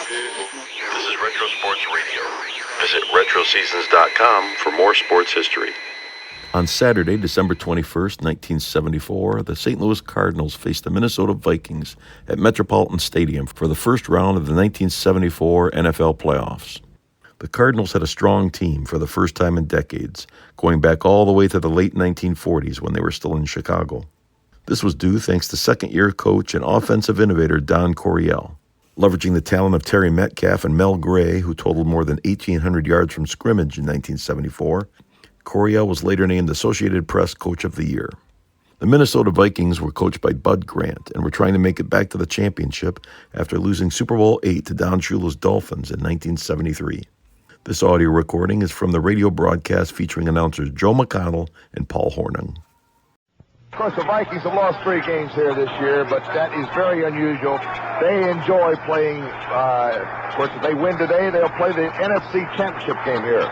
This is Retro Sports Radio. Visit RetroSeasons.com for more sports history. On Saturday, December 21st, 1974, the St. Louis Cardinals faced the Minnesota Vikings at Metropolitan Stadium for the first round of the 1974 NFL playoffs. The Cardinals had a strong team for the first time in decades, going back all the way to the late 1940s when they were still in Chicago. This was due thanks to second-year coach and offensive innovator Don Coryell. Leveraging the talent of Terry Metcalf and Mel Gray, who totaled more than 1,800 yards from scrimmage in 1974, Coryell was later named Associated Press Coach of the Year. The Minnesota Vikings were coached by Bud Grant and were trying to make it back to the championship after losing Super Bowl VIII to Don Shula's Dolphins in 1973. This audio recording is from the radio broadcast featuring announcers Joe McConnell and Paul Hornung. Of course, the Vikings have lost 3 games here this year, but that is very unusual. They enjoy playing. Of course, if they win today, they'll play the NFC Championship game here.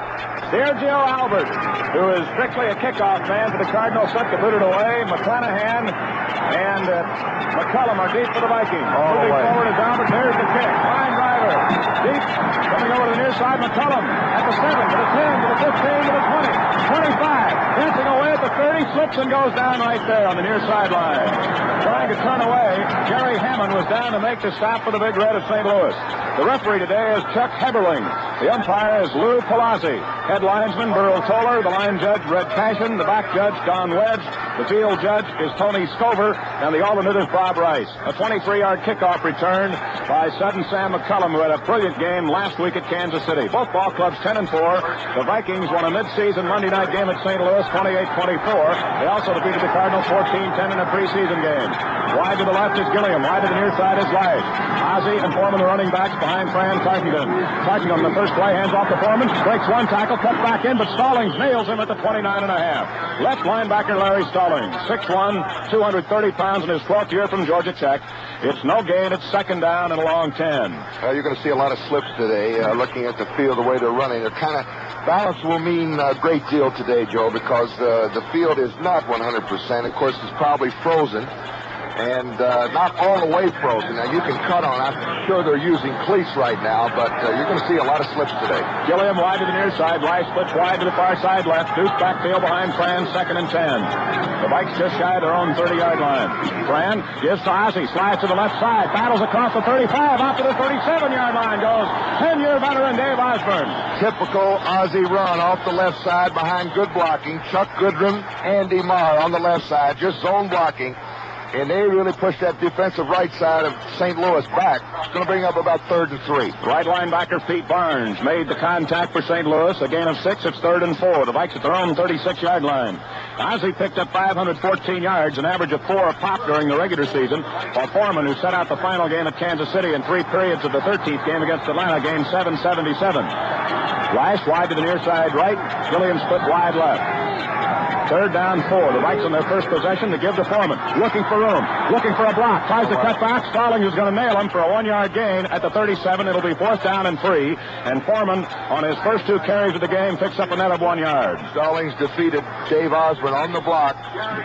Sergio Albert, who is strictly a kickoff man for the Cardinals, set to put it away. McClanahan and McCullum are deep for the Vikings. Moving forward is Albert. There's the kick. Line driver. Deep. Coming over to the near side, McCullum at the 7, to the 10, to the 15, to the 20, 25. Dancing away at the 30, slips and goes down right there on the near sideline. Trying to turn away, Jerry Hammond was down to make the stop for the Big Red of St. Louis. The referee today is Chuck Heberling. The umpire is Lou Palazzi. Head linesman Burl Toller. The line judge Red Cashin. The back judge Don Wedge. The field judge is Tony Scover. And the alternate is Bob Rice. A 23-yard kickoff return by Sudden Sam McCullum, who had a brilliant game last week at Kansas City. Both ball clubs 10-4. The Vikings won a midseason Monday night game at St. Louis 28-24. They also defeated the Cardinals 14-10 in a preseason game. Wide to the left is Gilliam. Wide to the near side is Rice. Ozzie and Foreman, the running backs, behind Fran Tarkenton. Tarkenton on the first play, hands off to Foreman, breaks one tackle, cut back in, but Stallings nails him at the 29.5. Left linebacker Larry Stallings, 6'1", 230 pounds in his 12th year from Georgia Tech. It's no gain. It's second down and a long 10. You're going to see a lot of slips today, looking at the field, the way they're running. They're kind of balance will mean a great deal today, Joe, because the field is not 100%. Of course, it's probably frozen. And not all the way frozen. Now, you can cut on. I'm sure they're using cleats right now, but you're going to see a lot of slips today. Gilliam wide to the near side. Rice splits wide to the far side left. Deuce backfield behind Fran, 2nd and 10. The Vikes just shy of their own 30-yard line. Fran gives to Ozzie. Slides to the left side. Battles across the 35. Out to the 37-yard line goes 10-year veteran Dave Osborne. Typical Ozzie run off the left side behind good blocking. Chuck Goodrum, Andy Marr on the left side. Just zone blocking. And they really pushed that defensive right side of St. Louis back. It's going to bring up about 3rd and 3. Right linebacker Pete Barnes made the contact for St. Louis. A gain of 6. It's 3rd and 4. The Vikes at their own 36-yard line. Ozzie picked up 514 yards, an average of 4 a pop during the regular season, while Foreman, who set out the final game at Kansas City in 3 periods of the 13th game against Atlanta, gained 777. Rice wide to the near side right. Gilliam split wide left. 3rd down 4. The Vikes on their first possession to give to Foreman. Looking for room. Looking for a block. Tries to cut back. Stallings is going to nail him for a 1-yard gain at the 37. It'll be 4th down and 3. And Foreman, on his first 2 carries of the game, picks up a net of 1 yard. Stallings defeated Dave Osborne on the block.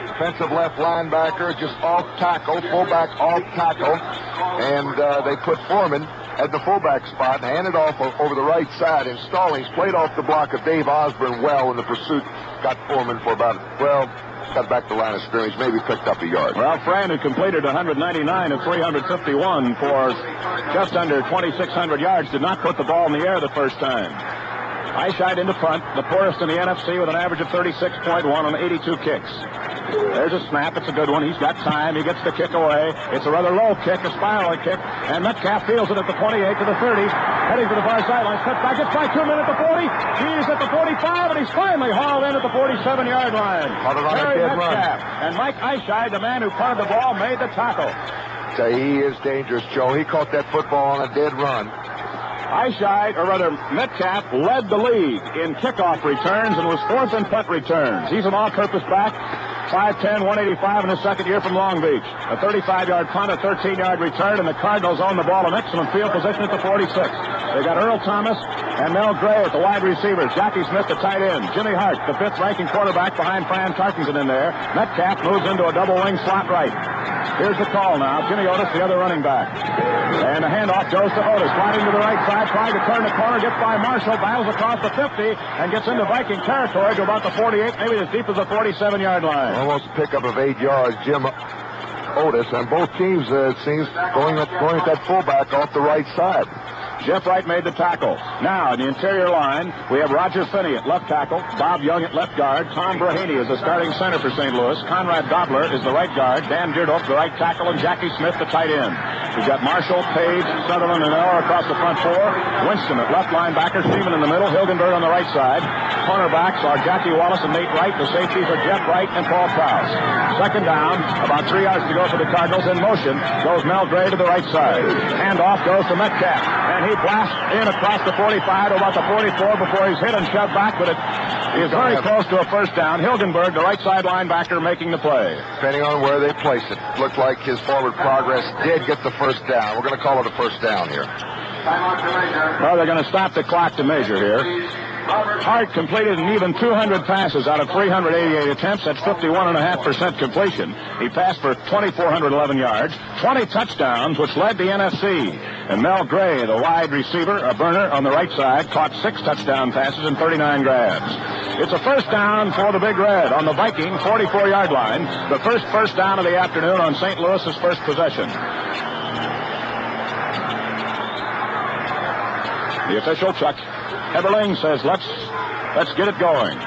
Defensive left linebacker just off tackle. Fullback off tackle. And they put Foreman at the fullback spot and handed off over the right side. And Stallings played off the block of Dave Osborne well in the pursuit. Got Foreman for about, got back to the line of scrimmage, maybe picked up a yard. Well, Fran had completed 199 of 351 for just under 2,600 yards. Did not put the ball in the air the first time. Eyeshide into front, the poorest in the NFC with an average of 36.1 on 82 kicks. There's a snap. It's a good one. He's got time. He gets the kick away. It's a rather low kick, a spiral kick, and Metcalf feels it at the 28 to the 30. Heading to the far sideline. Cuts back. Gets by 2 men at the 40. He's at the 45, and he's finally hauled in at the 47-yard line. Terry Metcalf. And Mike Eyeshide, the man who punted the ball, made the tackle. He is dangerous, Joe. He caught that football on a dead run. Eyeshide, or rather Metcalf, led the league in kickoff returns and was 4th in punt returns. He's an all-purpose back, 5'10", 185 in his second year from Long Beach. A 35-yard punt, a 13-yard return, and the Cardinals own the ball in excellent field position at the 46. They got Earl Thomas and Mel Gray at the wide receivers. Jackie Smith, the tight end. Jimmy Hart, the fifth-ranking quarterback behind Fran Tarkenton in there. Metcalf moves into a double-wing slot right. Here's the call now. Jimmy Otis, the other running back. And the handoff goes to Otis. Sliding to the right side, trying to turn the corner, gets by Marshall, battles across the 50, and gets into Viking territory to about the 48, maybe as deep as the 47-yard line. Almost a pickup of 8 yards. Jim Otis, and both teams, it seems, going at that fullback off the right side. Jeff Wright made the tackle. Now, in the interior line, we have Roger Finney at left tackle, Bob Young at left guard, Tom Brahaney is the starting center for St. Louis, Conrad Dobler is the right guard, Dan Dierdorf the right tackle, and Jackie Smith the tight end. We've got Marshall, Page, Sutherland, and Eller across the front four. Winston at left linebacker, Seaman in the middle, Hilgenberg on the right side. Cornerbacks are Jackie Wallace and Nate Wright. The safeties are Jeff Wright and Paul Krause. Second down, about 3 yards to go for the Cardinals. In motion goes Mel Gray to the right side. Handoff goes to Metcalf, and he blasts in across the 45 to about the 44 before he's hit and shoved back, but it is very close to a first down. Hilgenberg, the right side linebacker, making the play. Depending on where they place it, looked like his forward progress did get the first down. We're going to call it a first down here. Well, they're going to stop the clock to measure here. Hart completed an even 200 passes out of 388 attempts. That's 51.5% completion. He passed for 2,411 yards, 20 touchdowns, which led the NFC. And Mel Gray, the wide receiver, a burner on the right side, caught 6 touchdown passes and 39 grabs. It's a first down for the Big Red on the Viking 44-yard line. The first down of the afternoon on St. Louis's first possession. The official, Chuck Eberling, says, let's get it going.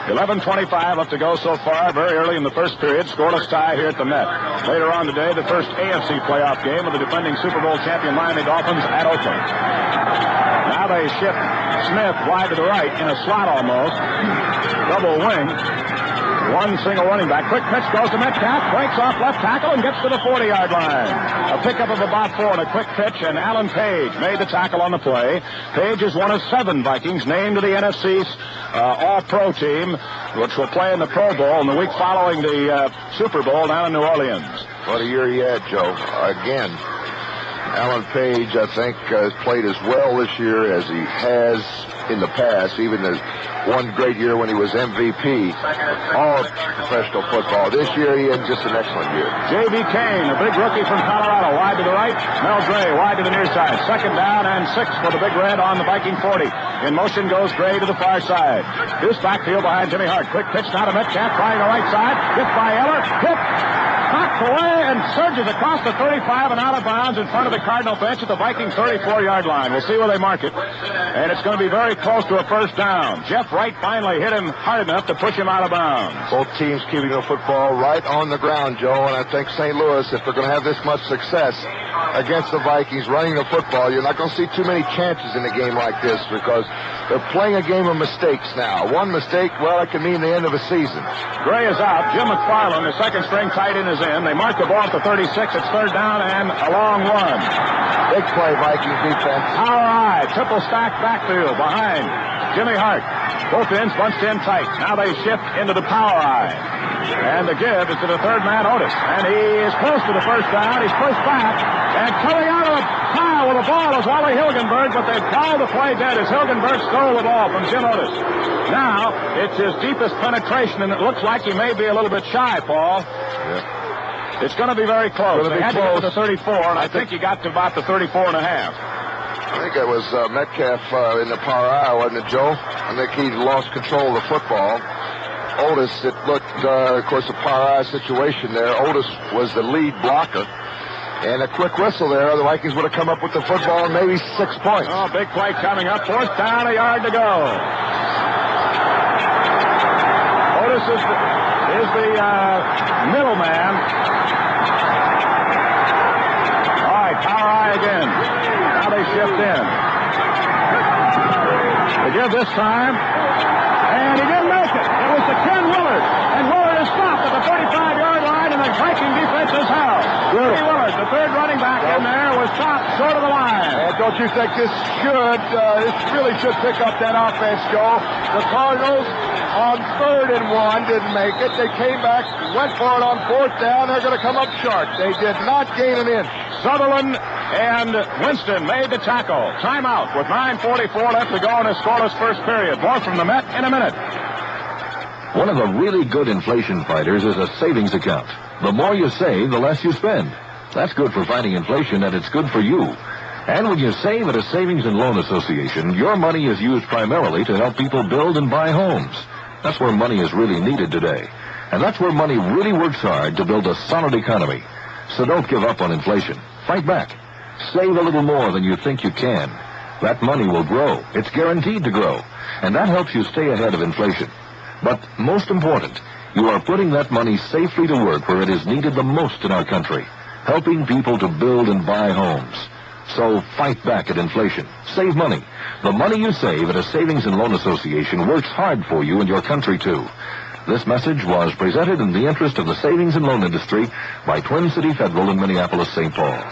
11:25 left to go so far, very early in the first period. Scoreless tie here at the Met. Later on today, the first AFC playoff game of the defending Super Bowl champion Miami Dolphins at Oakland. Now they shift Smith wide to the right in a slot almost. Double wing. One single running back. Quick pitch goes to Metcalf. Breaks off left tackle and gets to the 40-yard line. A pickup of about 4 and a quick pitch, and Alan Page made the tackle on the play. Page is one of 7 Vikings named to the NFC's All-Pro team, which will play in the Pro Bowl in the week following the Super Bowl down in New Orleans. What a year he had, Joe. Again, Alan Page, I think, has played as well this year as he has in the past, even as one great year when he was MVP all of professional football. This year, he had just an excellent year. J.B. Kane, a big rookie from Colorado, wide to the right. Mel Gray, wide to the near side. Second down and 6 for the Big Red on the Viking 40. In motion goes Gray to the far side. This backfield behind Jimmy Hart. Quick pitch now to Metcalf, trying the right side. Hit by Eller. Hit. Knocked away and surges across the 35 and out of bounds in front of the Cardinal bench at the Viking 34-yard line. We'll see where they mark it. And it's going to be very close to a first down. Jeff Wright finally hit him hard enough to push him out of bounds. Both teams keeping the football right on the ground, Joe, and I think St. Louis, if they're going to have this much success against the Vikings running the football, you're not going to see too many chances in a game like this because they're playing a game of mistakes now. One mistake, well, it can mean the end of a season. Gray is out. Jim McFarland, the second-string tight end, is in. They mark the ball at the 36. It's third down and a long one. Big play, Vikings defense. Power eye, triple stack backfield behind Jimmy Hart. Both ends bunched in tight. Now they shift into the power eye. And the give is to the third man, Otis. And he is close to the first down. He's pushed back. And coming out of the pile with the ball is Wally Hilgenberg, but they've called the play dead as Hilgenberg stole the ball from Jim Otis. Now it's his deepest penetration, and it looks like he may be a little bit shy, Paul. Yeah. It's going to be very close. They had to get to the 34, and I think he got to about the 34 and a half. I think it was Metcalf in the power eye, wasn't it, Joe? I think he lost control of the football. Otis, it looked, of course, a power eye situation there. Otis was the lead blocker. And a quick whistle there, the Vikings would have come up with the football and maybe 6 points. Oh, big play coming up. Fourth down, a yard to go. Otis is the middleman. All right, power eye again. Now they shift in. They give this time. And he didn't make it. It was to Ken Willard. And Willard is stopped at the 35-yard line, and the Viking defense is held. Kenny Willard, the third running back in there, was stopped short of the line. And don't you think this really should pick up that offense, Joe? The Cardinals on 3rd and 1 didn't make it. They came back, went for it on 4th down. They're going to come up short. They did not gain an inch. Sutherland And Winston made the tackle. Timeout with 9:44 left to go in his scoreless first period. More from the Met in a minute. One of the really good inflation fighters is a savings account. The more you save, the less you spend. That's good for fighting inflation, and it's good for you. And when you save at a savings and loan association, your money is used primarily to help people build and buy homes. That's where money is really needed today. And that's where money really works hard to build a solid economy. So don't give up on inflation. Fight back. Save a little more than you think you can. That money will grow. It's guaranteed to grow. And that helps you stay ahead of inflation. But most important, you are putting that money safely to work where it is needed the most in our country, helping people to build and buy homes. So fight back at inflation. Save money. The money you save at a savings and loan association works hard for you and your country, too. This message was presented in the interest of the savings and loan industry by Twin City Federal in Minneapolis, St. Paul.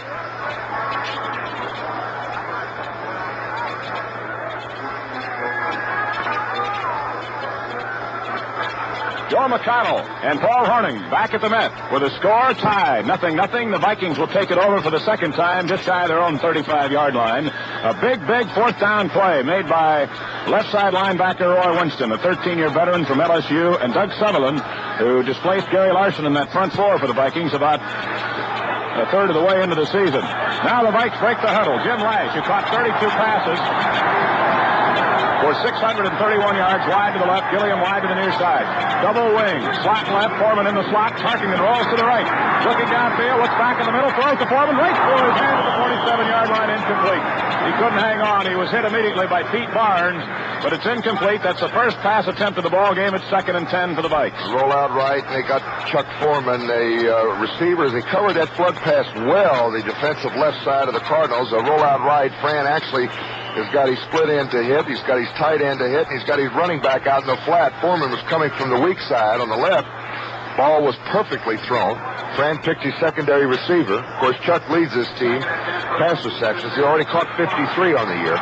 Joe McConnell and Paul Hornung back at the Met with a score tied. 0-0. The Vikings will take it over for the second time, just shy of their own 35-yard line. A big fourth down play made by left side linebacker Roy Winston, a 13-year veteran from LSU, and Doug Sutherland, who displaced Gary Larson in that front four for the Vikings about a third of the way into the season. Now the Vikes break the huddle. Jim Lash, who caught 32 passes, for 631 yards wide to the left, Gilliam wide to the near side. Double wing, slot left, Foreman in the slot, Tarkenton rolls to the right. Looking downfield, looks back in the middle, throws to Foreman, right through his hand to the 47-yard line, incomplete. He couldn't hang on. He was hit immediately by Pete Barnes, but it's incomplete. That's the first pass attempt of the ball game. It's 2nd and 10 for the Vikes. Roll out right, and they got Chuck Foreman, a receiver. They covered that flood pass well, the defensive left side of the Cardinals. A roll out right, Fran actually has got his split end to hit. He's got his tight end to hit. And he's got his running back out in the flat. Foreman was coming from the weak side on the left. Ball was perfectly thrown. Fran picked his secondary receiver. Of course, Chuck leads his team pass receptions. He already caught 53 on the year.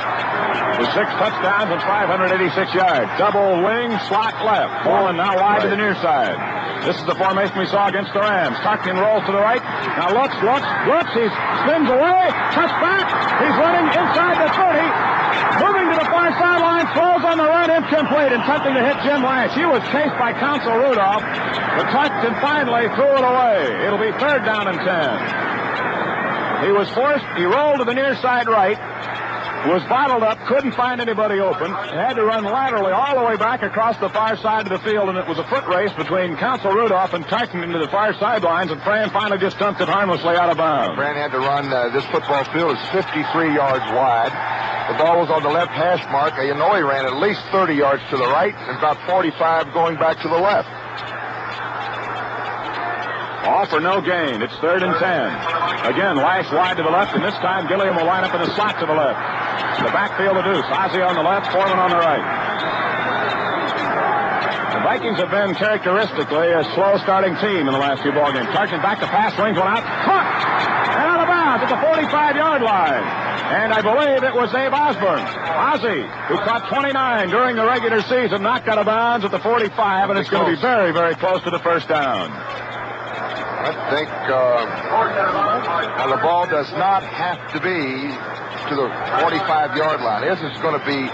With 6 touchdowns and 586 yards. Double wing, slot left. Foreman now wide to the near side. This is the formation we saw against the Rams. Tarkenton rolls to the right. Now looks. He spins away. Cuts back. He's running inside the 30. Moving to the far sideline. Throws on the run. Incomplete. And attempting to hit Jim Lash. He was chased by Counsel Rudolph. But Tarkenton finally threw it away. It'll be 3rd down and 10. He was forced. He rolled to the near side right. Was bottled up, couldn't find anybody open, had to run laterally all the way back across the far side of the field, and it was a foot race between Counsel Rudolph and Tarkenton to the far sidelines, and Fran finally just dumped it harmlessly out of bounds. Fran had to run. This football field is 53 yards wide. The ball was on the left hash mark. You know he ran at least 30 yards to the right and about 45 going back to the left. All for no gain. It's 3rd and 10. Again, Lash wide to the left, and this time Gilliam will line up in the slot to the left. The backfield of Deuce. Ozzie on the left, Foreman on the right. The Vikings have been characteristically a slow starting team in the last few ball games. Tarkenton back to pass, swings one out, caught, and out of bounds at the 45-yard line. And I believe it was Dave Osborne, Ozzie, who caught 29 during the regular season, knocked out of bounds at the 45, and it's going to be very, very close to the first down. I think the ball does not have to be to the 45-yard line. This is going to be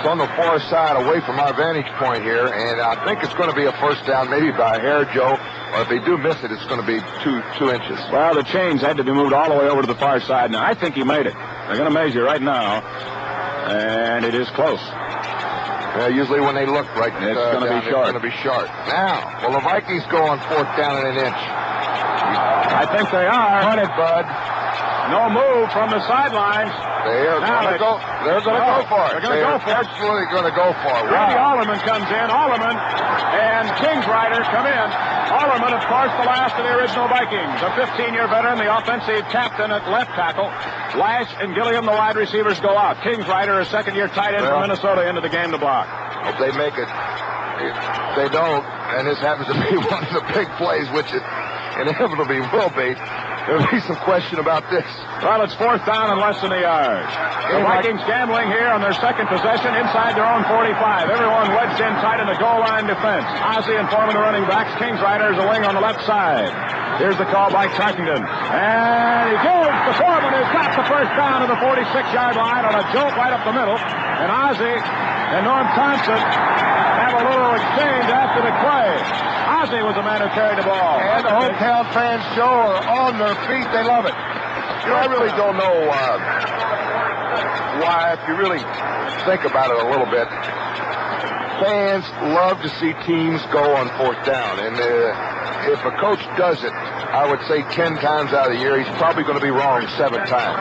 on the far side away from our vantage point here, and I think it's going to be a first down, maybe by a hair, Joe, or if they do miss it, it's going to be two inches. Well, the chains had to be moved all the way over to the far side. Now, I think he made it. They're going to measure right now, and it is close. Usually when they look right, it's going to be short. It's going to be short. Now, will the Vikings go on 4th down and an inch? I think they are. Run it, Bud. No move from the sidelines. They're going to go for it. They're going to go for it. Absolutely going to go for it. Randy Alderman comes in. Alderman and Kingsrider come in. Alderman, of course, the last of the original Vikings. A 15-year veteran, the offensive captain at left tackle. Lash and Gilliam, the wide receivers, go out. Kingsrider, a second-year tight end from Minnesota, into the game to block. Hope they make it. If they don't, and this happens to be one of the big plays, which it inevitably will be, there'll be some question about this. Well, it's 4th down and less than a yard. The Vikings gambling here on their second possession inside their own 45. Everyone wedged in tight in the goal line defense. Ozzie and Foreman, the running backs. Kingsrider is a wing on the left side. Here's the call by Tarkenton. And he gives to Foreman, who's got the first down to the 46-yard line on a jolt right up the middle. And Ozzie and Norm Thompson have a little exchange after the play. Ozzie was the man who carried the ball. And the hometown fans show are on their feet. They love it. You know, I really don't know why, if you really think about it a little bit, fans love to see teams go on fourth down. And if a coach does it, I would say 10 times out of the year, he's probably going to be wrong 7 times.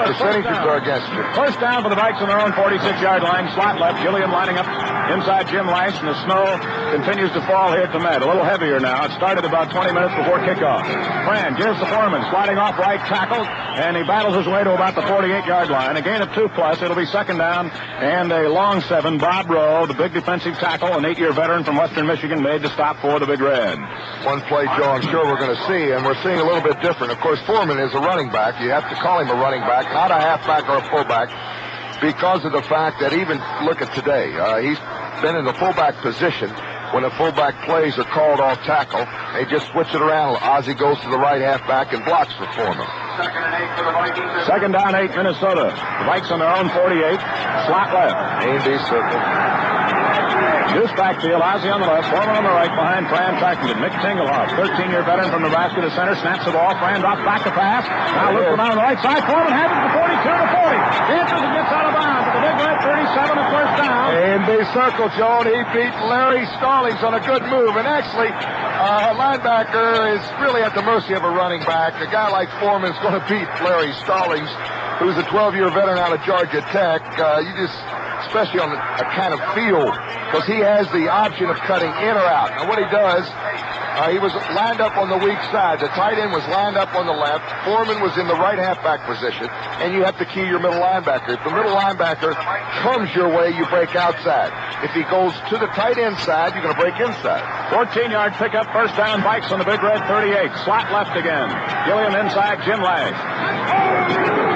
Percentages are against you. First down for the Vikes on their own 46-yard line. Slot left. Gilliam lining up inside Jim Lash, and the snow continues to fall here at the Met. A little heavier now. It started about 20 minutes before kickoff. Fran gives to Foreman, sliding off right tackle, and he battles his way to about the 48-yard line. A gain of 2+. It'll be second down and a long 7. Bob Rowe, the big defensive tackle, an 8-year veteran from Western Michigan, made the stop for the Big Red. One play, Joe, I'm sure we're going to see, and we're seeing a little bit different. Of course, Foreman is a running back. You have to call him a running back, not a halfback or a fullback, because of the fact that even, look at today, he's been in the fullback position. When the fullback plays are called off tackle, they just switch it around. Ozzie goes to the right halfback and blocks for Foreman. Second down, 8, Minnesota. The Vikes on their own 48. Slot left. A&B circle. This backfield, Ozzie on the left, Foreman on the right, behind Fran Tarkenton. Mick Tingelhoff, 13-year veteran from Nebraska to center, snaps the ball. Fran drops back to pass. Now looks around on the right side. Foreman has it to 42 to 40. Answers and gets out of bounds. But the Big Red 37 at first down. A&B circle, Joe, and he beat Larry Stallings on a good move. And actually, a linebacker is really at the mercy of a running back. A guy like Foreman is going to beat Larry Stallings, who's a 12-year veteran out of Georgia Tech. Especially on a kind of field, because he has the option of cutting in or out. Now, what he does, he was lined up on the weak side. The tight end was lined up on the left. Foreman was in the right halfback position, and you have to key your middle linebacker. If the middle linebacker comes your way, you break outside. If he goes to the tight end side, you're going to break inside. 14-yard pickup, first down, Vikes on the Big Red 38. Slot left again. Gilliam inside, Jim Lash.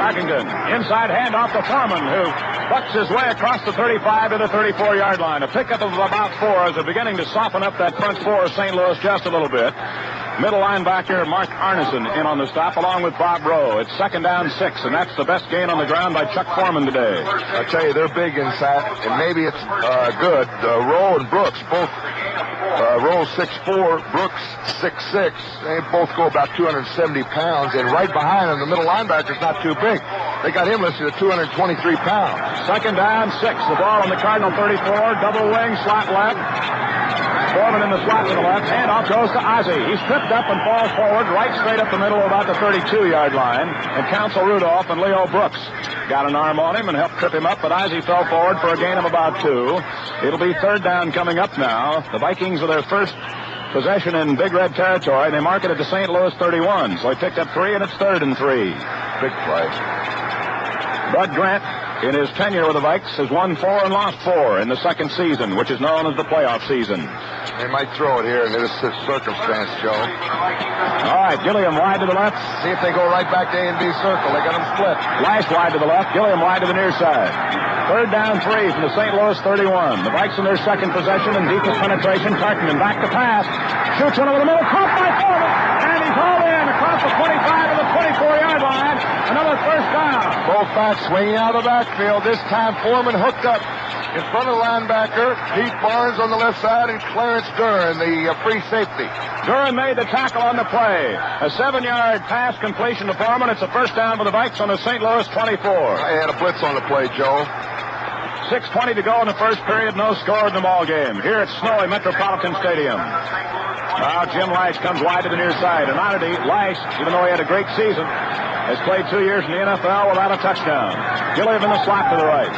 Tarkenton, inside handoff to Foreman, who bucks his way across the 35 to the 34-yard line. A pickup of about 4 as they're beginning to soften up that front 4 of St. Louis just a little bit. Middle linebacker Mark Arneson in on the stop along with Bob Rowe. It's second down 6, and that's the best gain on the ground by Chuck Foreman today. I tell you, they're big inside, and maybe it's good. Rowe and Brooks both. Rowe 6'4", Brooks 6'6". They both go about 270 pounds, and right behind them, the middle linebacker's not too big. They got him listed at 223 pounds. Second down 6. The ball on the Cardinal 34. Double wing, slot left. Foreman in the slot to the left. Handoff goes to Ozzie. He's tripped up and falls forward right straight up the middle about the 32-yard line. And Counsel Rudolph and Leo Brooks got an arm on him and helped trip him up, but Ozzie fell forward for a gain of about 2. It'll be third down coming up now. The Vikings are their first possession in Big Red territory. They mark it at the St. Louis 31. So he picked up 3, and it's 3rd and 3. Big play. Bud Grant, in his tenure with the Vikes, has won 4 and lost 4 in the second season, which is known as the playoff season. They might throw it here in this circumstance, Joe. All right, Gilliam wide to the left. See if they go right back to A&B circle. They got them split. Lash wide to the left, Gilliam wide to the near side. Third down 3 from the St. Louis 31. The Vikes in their second possession and deepest penetration. Tarkenton back to pass. Shoots one over the middle, caught by Foreman, and he's hauled in across the 25 to the 24-yard line. Another first down. Both backs swinging out of the backfield. This time Foreman hooked up in front of the linebacker. Pete Barnes on the left side and Clarence Duran, the free safety. Duran made the tackle on the play. A 7-yard pass completion to Foreman. It's a first down for the Vikes on the St. Louis 24. I had a blitz on the play, Joe. 6:20 to go in the first period. No score in the ball game. Here at snowy Metropolitan Stadium. Now Jim Lash comes wide to the near side. An oddity, Lash, even though he had a great season, has played 2 years in the NFL without a touchdown. Gilliam in the slot to the right.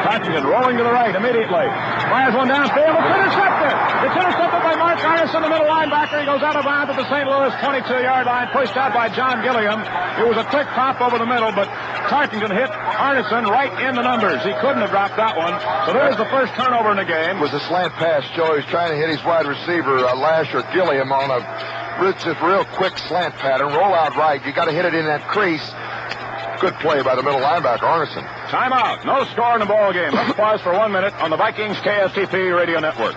Tarkenton rolling to the right immediately. Fires one downfield. It's intercepted. It's intercepted by Mark Arneson, the middle linebacker. He goes out of bounds at the St. Louis 22-yard line, pushed out by John Gilliam. It was a quick pop over the middle, but Tarkenton hit Arneson right in the numbers. He couldn't have dropped that one. So there's the first turnover in the game. It was a slant pass, Joe. He was trying to hit his wide receiver, Lash or Gilliam, on a just real quick slant pattern. Roll out right. You got to hit it in that crease. Good play by the middle linebacker, Arneson. Timeout. No score in the ball game. Let's pause for 1 minute on the Vikings KSTP radio network.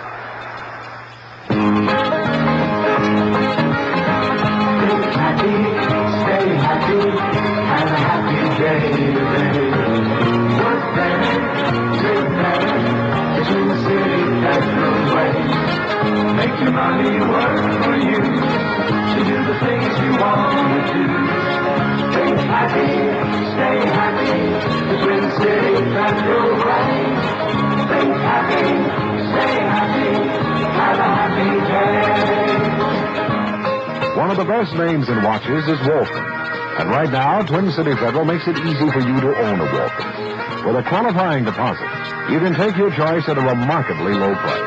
day to day. Work better, live better, the Twin City Federal Way. Make your money work for you to do the things you want to do. Think happy, stay happy, the Twin City Federal Way. Think happy, stay happy, have a happy day. One of the best names in watches is Walton. And right now, Twin City Federal makes it easy for you to own a Walton. With a qualifying deposit, you can take your choice at a remarkably low price.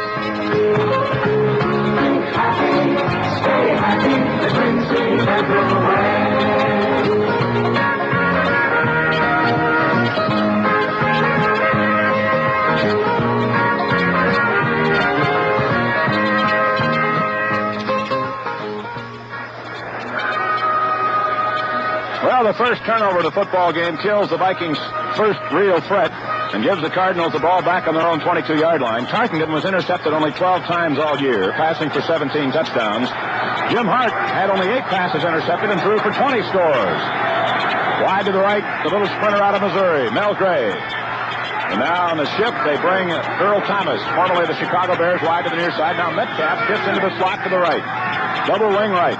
Think happy, stay happy, the Twin City Federal Way. Well, the first turnover of the football game kills the Vikings' first real threat and gives the Cardinals the ball back on their own 22-yard line. Tarkenton was intercepted only 12 times all year, passing for 17 touchdowns. Jim Hart had only 8 passes intercepted and threw for 20 scores. Wide to the right, the little sprinter out of Missouri, Mel Gray. And now on the shift, they bring Earl Thomas, formerly the Chicago Bears, wide to the near side. Now Metcalf shifts into the slot to the right. Double wing right.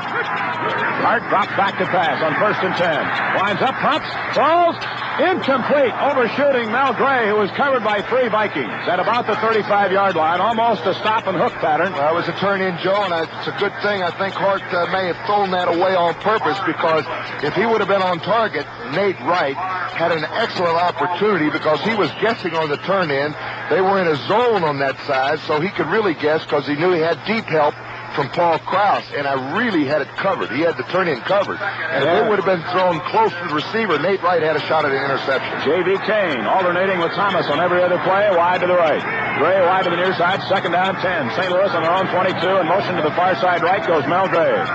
Hart drops back to pass on 1st and 10. Winds up, pumps, throws, incomplete. Overshooting Mel Gray, who was covered by 3 Vikings at about the 35-yard line, almost a stop and hook pattern. Well, it was a turn-in, Joe, and it's a good thing. I think Hart may have thrown that away on purpose, because if he would have been on target, Nate Wright had an excellent opportunity because he was guessing on the turn-in. They were in a zone on that side, so he could really guess because he knew he had deep help from Paul Krause, and I really had it covered. He had the turn-in covered. And if it would have been thrown close to the receiver, Nate Wright had a shot at an interception. J.V. Kane alternating with Thomas on every other play, wide to the right. Gray wide to the near side, 2nd down 10. St. Louis on their own 22, and motion to the far side right goes Mel Gray.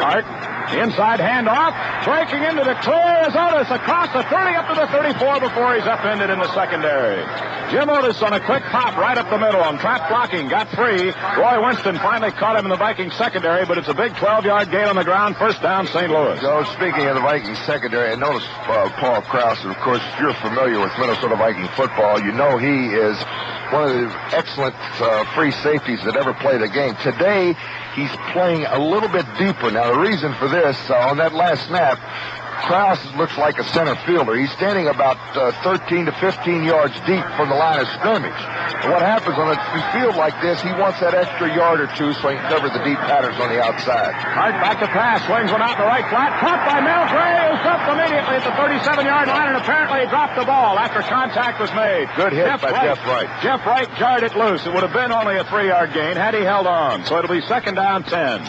Hart, inside handoff, breaking into the clear is Otis across the 30 up to the 34 before he's upended in the secondary. Jim Otis on a quick pop right up the middle on trap blocking, got free. Roy Winston finally caught him in the Vikings secondary, but it's a big 12-yard gain on the ground, 1st down St. Louis. Joe, speaking of the Vikings secondary, I noticed Paul Krause, and of course, if you're familiar with Minnesota Viking football, you know he is one of the excellent free safeties that ever played a game. Today, he's playing a little bit deeper. Now, the reason for this, on that last snap, Krause looks like a center fielder. He's standing about 13 to 15 yards deep from the line of scrimmage. And what happens on a field like this, he wants that extra yard or two so he can cover the deep patterns on the outside. Hart back to pass, swings one out in the right flat, caught by Mel Gray, who jumped immediately at the 37-yard line and apparently dropped the ball after contact was made. Good hit by Jeff Wright. Jeff Wright jarred it loose. It would have been only a 3-yard gain had he held on. So it'll be 2nd down 10.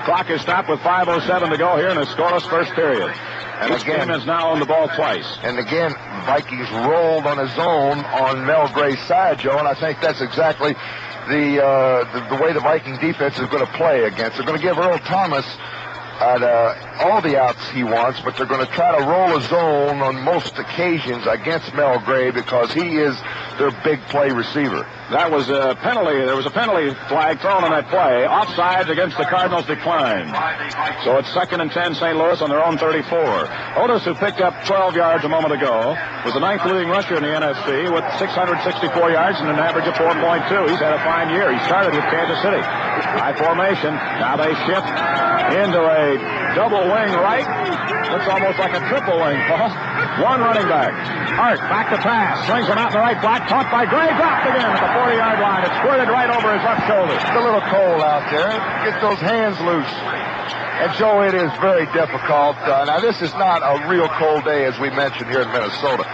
Clock is stopped with 5:07 to go here in a scoreless first period. And this game is now on the ball twice. And again, Vikings rolled on a zone on Mel Gray's side, Joe, and I think that's exactly the way the Viking defense is going to play against. They're going to give Earl Thomas all the outs he wants, but they're going to try to roll a zone on most occasions against Mel Gray because he is their big play receiver. That was a penalty. There was a penalty flag thrown on that play. Offsides against the Cardinals declined. So it's 2nd and 10 St. Louis on their own 34. Otis, who picked up 12 yards a moment ago, was the 9th leading rusher in the NFC with 664 yards and an average of 4.2. He's had a fine year. He started with Kansas City. High formation. Now they shift into a double wing right. Looks almost like a triple wing, Paul. One running back. Hart back to pass. Swings one out in the right flat. Caught by Gray. Dropped again at the 40-yard line. It squirted right over his left shoulder. It's a little cold out there. Get those hands loose. And, Joe, it is very difficult. Now, this is not a real cold day, as we mentioned here in Minnesota.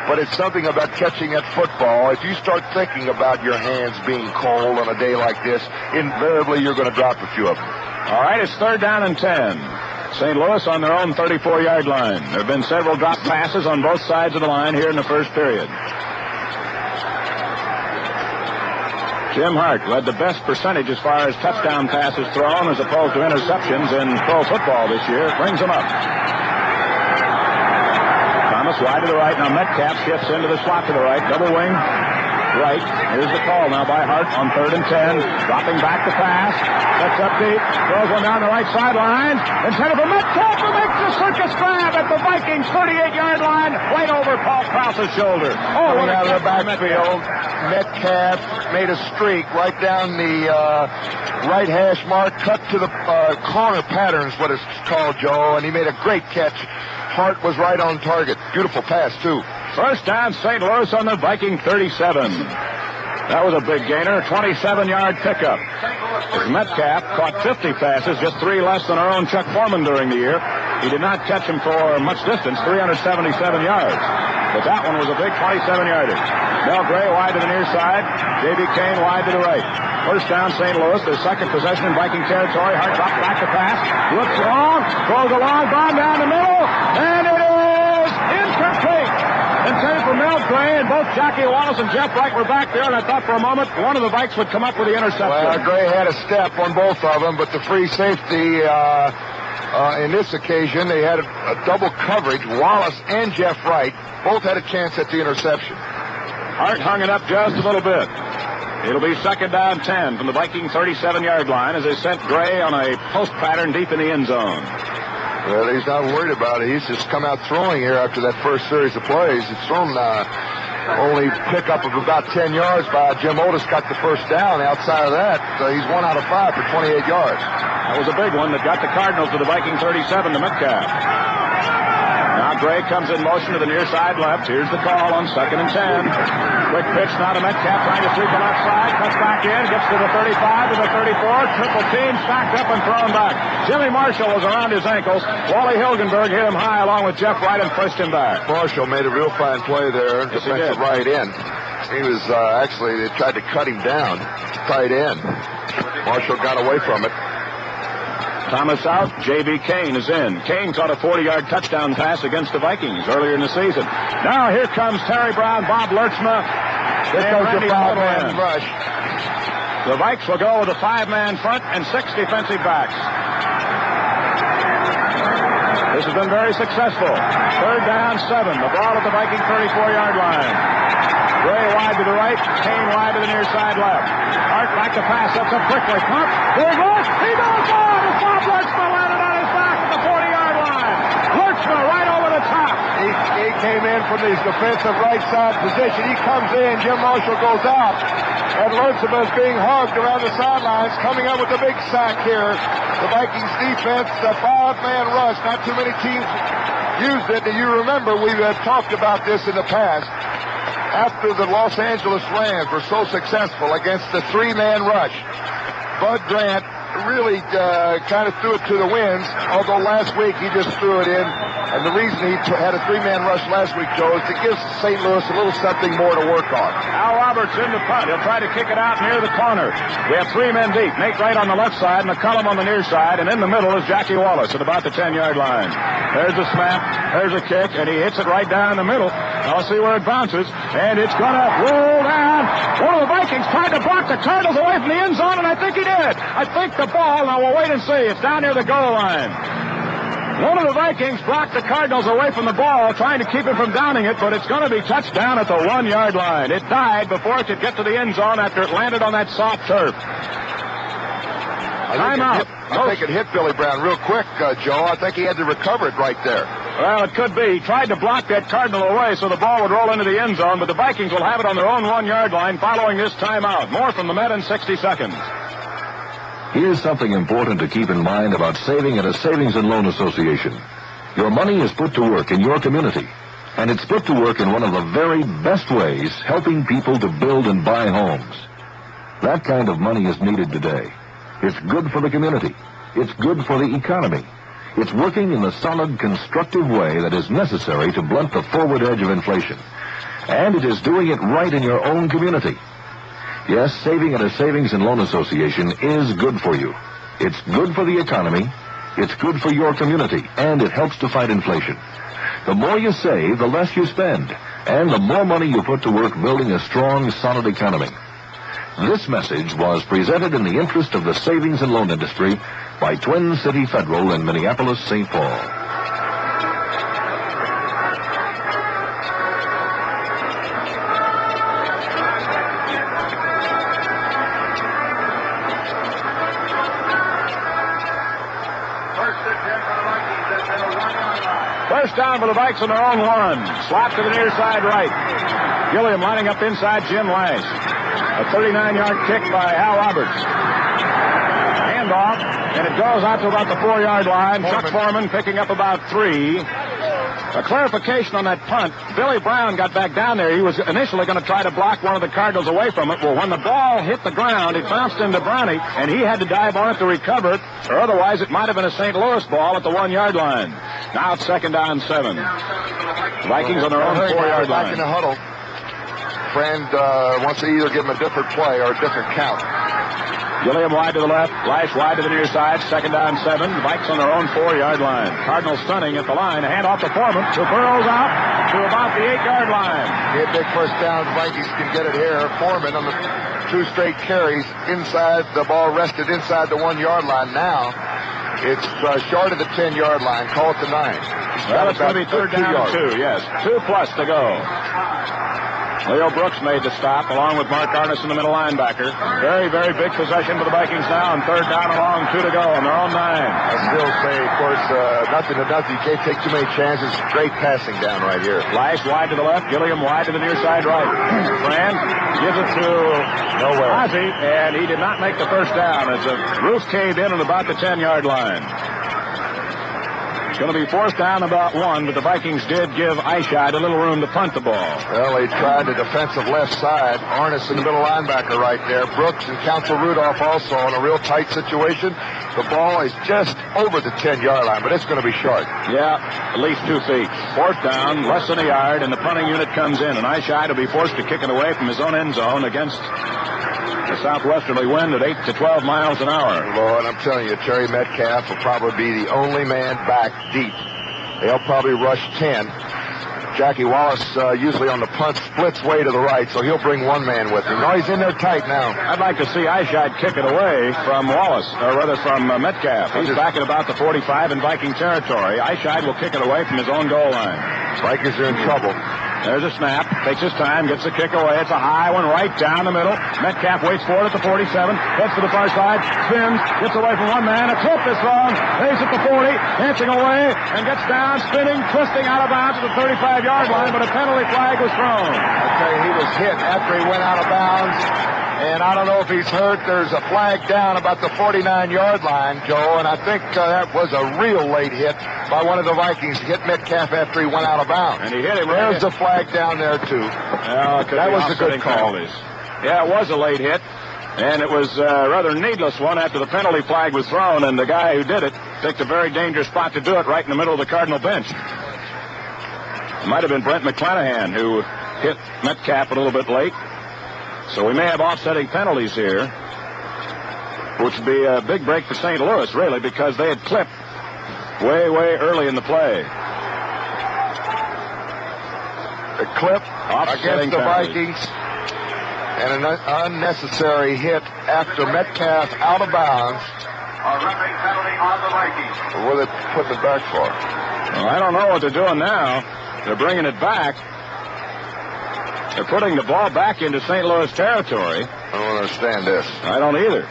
But it's something about catching that football. If you start thinking about your hands being cold on a day like this, invariably you're going to drop a few of them. All right, it's 3rd down and 10. St. Louis on their own 34-yard line. There have been several drop passes on both sides of the line here in the first period. Jim Hart led the best percentage as far as touchdown passes thrown as opposed to interceptions in pro football this year. Brings them up. Thomas wide to the right. Now Metcalf shifts into the slot to the right. Double wing. Wright. Here's the call now by Hart on 3rd and 10. Dropping back to pass. Sets up deep. Throws one down the right sideline. Intended for Metcalf, who makes the circus grab at the Vikings 38-yard line. Right over Paul Krause's shoulder. Oh, Coming out of the backfield, Metcalf made a streak right down the right hash mark, cut to the corner pattern is what it's called, Joe, and he made a great catch. Hart was right on target. Beautiful pass, too. First down, St. Louis on the Viking 37. That was a big gainer, 27-yard pickup. Metcalf caught 50 passes, just 3 less than our own Chuck Foreman during the year. He did not catch him for much distance, 377 yards. But that one was a big 27-yardage. Mel Gray wide to the near side. J.B. Kane wide to the right. First down, St. Louis. Their second possession in Viking territory. Hart drops back to pass. Looks long. Throws a long bomb down the middle. And it is incomplete. Intended for Mel Gray, and both Jackie Wallace and Jeff Wright were back there, and I thought for a moment one of the Vikes would come up with the interception. Well, Gray had a step on both of them, but the free safety in this occasion, they had a double coverage. Wallace and Jeff Wright both had a chance at the interception. Hart hung it up just a little bit. It'll be second down 10 from the Viking 37-yard line as they sent Gray on a post pattern deep in the end zone. Well, he's not worried about it. He's just come out throwing here after that first series of plays. He's thrown only pickup of about 10 yards by Jim Otis, got the first down. Outside of that, he's 1 out of 5 for 28 yards. That was a big one that got the Cardinals to the Viking 37 to Metcalf. Now Gray comes in motion to the near side left. Here's the call on 2nd and 10. Quick pitch now to Metcalf, trying to sweep it outside. Cuts back in, gets to the 35, to the 34. Triple team, stacked up and thrown back. Jimmy Marshall was around his ankles. Wally Hilgenberg hit him high along with Jeff Wright and pushed him back. Marshall made a real fine play there. Yes, defensive right end. He was actually, they tried to cut him down. Tight end. Marshall got away from it. Thomas out. J.B. Kane is in. Kane caught a 40-yard touchdown pass against the Vikings earlier in the season. Now here comes Terry Brown, Bob Lurchma. Here comes the 5-man rush. The Vikes will go with a 5-man front and 6 defensive backs. This has been very successful. Third down 7. The ball at the Viking 34-yard line. Gray wide to the right. Kane wide to the near side left. Hart back to pass. That's up quickly. Pump. There he goes. He goes on. Bob Lurchma landed on his back at the 40-yard line. Lurchma right over the top. He came in from his defensive right side position. He comes in. Jim Marshall goes out. And Lurchma is being hugged around the sidelines, coming up with a big sack here. The Vikings defense, the 5-man rush. Not too many teams used it. And you remember we have talked about this in the past. After the Los Angeles Rams were so successful against the 3-man rush, Bud Grant really kind of threw it to the winds, although last week he just threw it in. And the reason he had a 3-man rush last week, Joe, is to give St. Louis a little something more to work on. Al Roberts in the punt. He'll try to kick it out near the corner. We have 3 men deep. Nate Wright on the left side, McCullum on the near side, and in the middle is Jackie Wallace at about the 10-yard line. There's a snap, there's a kick, and he hits it right down the middle. I'll see where it bounces, and it's going to roll down. One of the Vikings tried to block the Cardinals away from the end zone, and I think he did. I think the ball, now we'll wait and see. It's down near the goal line. One of the Vikings blocked the Cardinals away from the ball, trying to keep him from downing it, but it's going to be touchdown at the 1-yard line. It died before it could get to the end zone after it landed on that soft turf. Timeout. I think it hit Billy Brown real quick, Joe. I think he had to recover it right there. Well, it could be. He tried to block that Cardinal away so the ball would roll into the end zone, but the Vikings will have it on their own 1-yard line following this timeout. More from the Met in 60 seconds. Here's something important to keep in mind about saving at a savings and loan association. Your money is put to work in your community, and it's put to work in one of the very best ways, helping people to build and buy homes. That kind of money is needed today. It's good for the community. It's good for the economy. It's working in the solid, constructive way that is necessary to blunt the forward edge of inflation. And it is doing it right in your own community. Yes, saving at a savings and loan association is good for you. It's good for the economy, it's good for your community, and it helps to fight inflation. The more you save, the less you spend, and the more money you put to work building a strong, solid economy. This message was presented in the interest of the savings and loan industry by Twin City Federal in Minneapolis, St. Paul. down for the Vikes on their own one. Slap to the near side right. Gilliam lining up inside Jim Lash. A 39-yard kick by Hal Roberts. Handoff, and it goes out to about the 4-yard line. Chuck Foreman picking up about 3. A clarification on that punt. Billy Brown got back down there. He was initially going to try to block one of the Cardinals away from it. Well, when the ball hit the ground, it bounced into Brownie, and he had to dive on it to recover it, or otherwise it might have been a St. Louis ball at the 1-yard line. Now it's 2nd down 7. Vikings on their own 4-yard line. Back in the huddle. Fran wants to either give him a different play or a different count. Gilliam wide to the left, Lash wide to the near side, 2nd down 7. The Vikes on their own 4-yard line. Cardinals stunning at the line. A hand off to Foreman, who burrows out to about the 8-yard line. Get big first down. Vikings can get it here. Foreman on the 2 straight carries inside. The ball rested inside the 1-yard line. Now it's short of the 10-yard line. Call it to 9. Well, it's going to be 3rd down and 2, yes. 2+ to go. Leo Brooks made the stop, along with Mark Arneson, the middle linebacker. Very, very big possession for the Vikings now, and 3rd down and long, 2 to go on their own 9. I still say, of course, nothing to nothing. You can't take too many chances. Great passing down right here. Lash wide to the left, Gilliam wide to the near side right. Fran gives it to Ozzie, and he did not make the first down as the roof caved in at about the 10-yard line. Going to be 4th down about 1, but the Vikings did give Eichheit a little room to punt the ball. Well, they tried the defensive left side. Arneson, the middle linebacker right there. Brooks and Counsel Rudolph also in a real tight situation. The ball is just over the 10-yard line, but it's going to be short. Yeah, at least 2 feet. 4th down, less than a yard, and the punting unit comes in, and Eichheit will be forced to kick it away from his own end zone against a southwesterly wind at 8 to 12 miles an hour. Lord, I'm telling you, Terry Metcalf will probably be the only man back deep. They'll probably rush 10. Jackie Wallace, usually on the punt, splits way to the right, so he'll bring one man with him. No, he's in there tight now. I'd like to see Eichheit kick it away from Wallace, or rather from Metcalf. He's back at about the 45 in Viking territory. Eichheit will kick it away from his own goal line. Vikings are in trouble. There's a snap. Takes his time. Gets the kick away. It's a high one right down the middle. Metcalf waits for it at the 47. Heads to the far side. Spins. Gets away from one man. A clip is thrown. Lays at the 40. Dancing away. And gets down. Spinning. Twisting out of bounds at the 35-yard line. But a penalty flag was thrown. I tell you, he was hit after he went out of bounds. And I don't know if he's hurt. There's a flag down about the 49-yard line, Joe. And I think that was a real late hit by one of the Vikings. Hit Metcalf after he went out of bounds. And he hit him. There's the flag down there, too. Well, that was a good call. Penalties. Yeah, it was a late hit. And it was a rather needless one after the penalty flag was thrown. And the guy who did it picked a very dangerous spot to do it, right in the middle of the Cardinal bench. It might have been Brent McClanahan who hit Metcalf a little bit late. So we may have offsetting penalties here, which would be a big break for St. Louis, really, because they had clipped way, way early in the play. The clip Offsetting against the penalties. Vikings, and an unnecessary hit after Metcalf out of bounds. A referee penalty on the Vikings. What are they putting it back for? Well, I don't know what they're doing now. They're bringing it back. They're putting the ball back into St. Louis territory. I don't understand this. I don't either.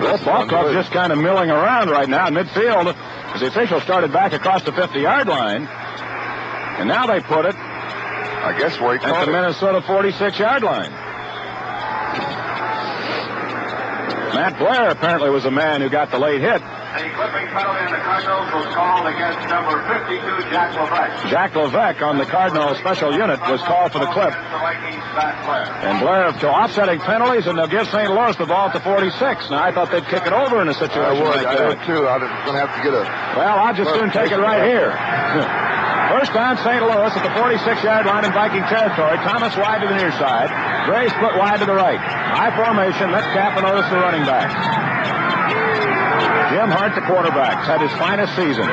This ball club's just kind of milling around right now in midfield as the official started back across the 50-yard line. And now they put it, I guess where he at caught the it. Minnesota 46-yard line. Matt Blair apparently was the man who got the late hit. A clipping penalty on the Cardinals was called against number 52, Jack Levesque. Jack Levesque on the Cardinals special unit was called for the clip. Against the Vikings, Matt Blair. And Blair to offsetting penalties, and they'll give St. Louis the ball at the 46. Now, I thought they'd kick it over in a situation I would. like I that. would, too. I'm going to have to get a... Well, I'll just soon take it right here. First down, St. Louis at the 46-yard line in Viking territory. Thomas wide to the near side. Gray split wide to the right. High formation. Metcalf and Otis the running back. Jim Hart, the quarterback, had his finest season.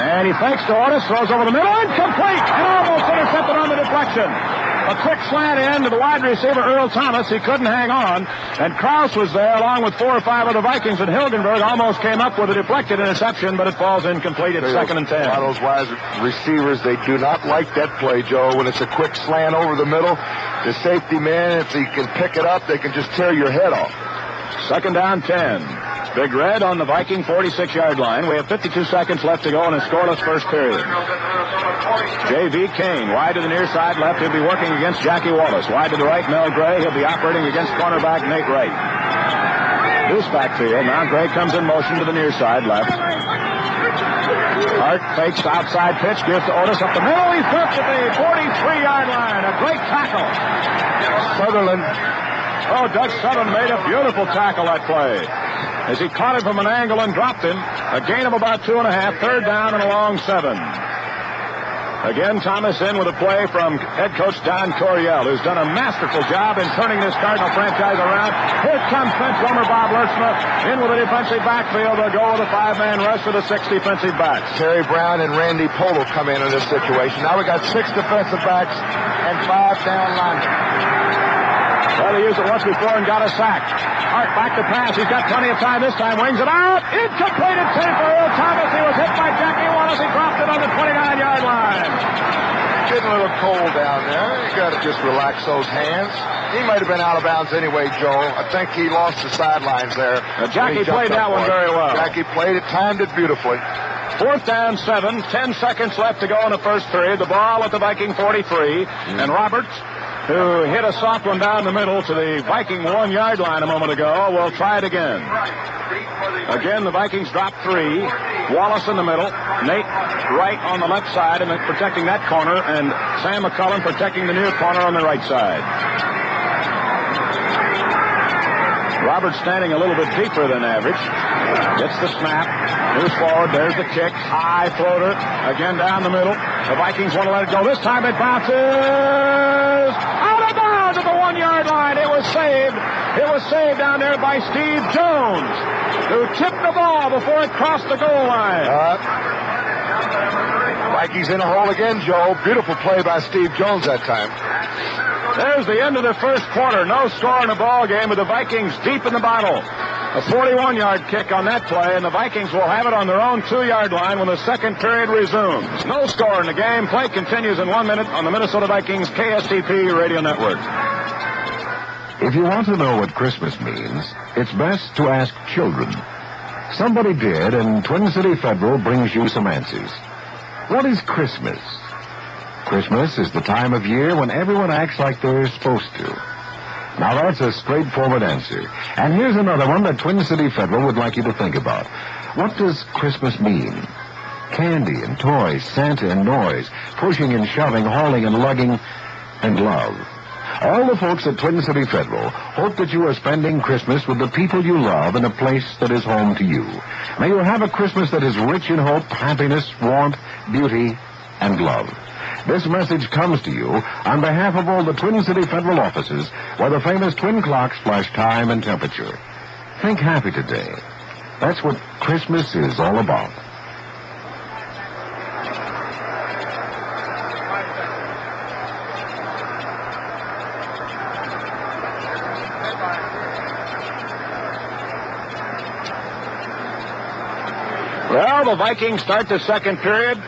And he fakes to Otis, throws over the middle, incomplete, and almost intercepted on the deflection. A quick slant in to the wide receiver, Earl Thomas. He couldn't hang on. And Krause was there along with 4 or 5 of the Vikings. And Hilgenberg almost came up with a deflected interception, but it falls incomplete at 2nd and 10. A lot of those wide receivers, they do not like that play, Joe. When it's a quick slant over the middle, the safety man, if he can pick it up, they can just tear your head off. 2nd down, 10. Big Red on the Viking 46-yard line. We have 52 seconds left to go in a scoreless first period. J.V. Kane, wide to the near side left. He'll be working against Jackie Wallace. Wide to the right, Mel Gray. He'll be operating against cornerback Nate Wright. Loose backfield. Now Gray comes in motion to the near side left. Hart fakes outside pitch, gives to Otis up the middle. He's hooked at the 43-yard line. A great tackle. Sutherland. Oh, Doug Sutherland made a beautiful tackle that play. As he caught him from an angle and dropped him. A gain of about 2.5. 3rd down and a long 7. Again, Thomas in with a play from head coach Don Coryell, who's done a masterful job in turning this Cardinal franchise around. Here comes bench runner Bob Lertzma in with a defensive backfield. They'll go with a 5-man rush with the 6 defensive backs. Terry Brown and Randy Polo come in this situation. Now we got 6 defensive backs and 5 down linemen. Well, he used it once before and got a sack. Hart back to pass. He's got plenty of time this time. Wings it out. Incomplete intended for Earl Thomas. He was hit by Jackie Wallace. He dropped it on the 29-yard line. Getting a little cold down there. You got to just relax those hands. He might have been out of bounds anyway, Joe. I think he lost the sidelines there. Jackie played that one very well. Jackie played it, timed it beautifully. 4th down, 7. 10 seconds left to go in the first period. The ball at the Viking 43. And Roberts, who hit a soft one down the middle to the Viking 1-yard line a moment ago, will try it again. Again, the Vikings drop 3. Wallace in the middle. Nate Wright on the left side and protecting that corner, and Sam McCullum protecting the near corner on the right side. Roberts standing a little bit deeper than average. Gets the snap. Moves forward. There's the kick. High floater. Again down the middle. The Vikings want to let it go. This time it bounces out of bounds at the 1-yard line. It was saved. It was saved down there by Steve Jones, who tipped the ball before it crossed the goal line. Vikings in a hole again, Joe. Beautiful play by Steve Jones that time. There's the end of the first quarter. No score in the ball game with the Vikings deep in the bottle. A 41-yard kick on that play, and the Vikings will have it on their own 2-yard line when the second period resumes. No score in the game. Play continues in 1 minute on the Minnesota Vikings KSTP Radio Network. If you want to know what Christmas means, it's best to ask children. Somebody did, and Twin City Federal brings you some answers. What is Christmas? Christmas is the time of year when everyone acts like they're supposed to. Now, that's a straightforward answer. And here's another one that Twin City Federal would like you to think about. What does Christmas mean? Candy and toys, Santa and noise, pushing and shoving, hauling and lugging, and love. All the folks at Twin City Federal hope that you are spending Christmas with the people you love in a place that is home to you. May you have a Christmas that is rich in hope, happiness, warmth, beauty, and love. This message comes to you on behalf of all the Twin City Federal offices where the famous twin clocks flash time and temperature. Think happy today. That's what Christmas is all about. Well, the Vikings start the second period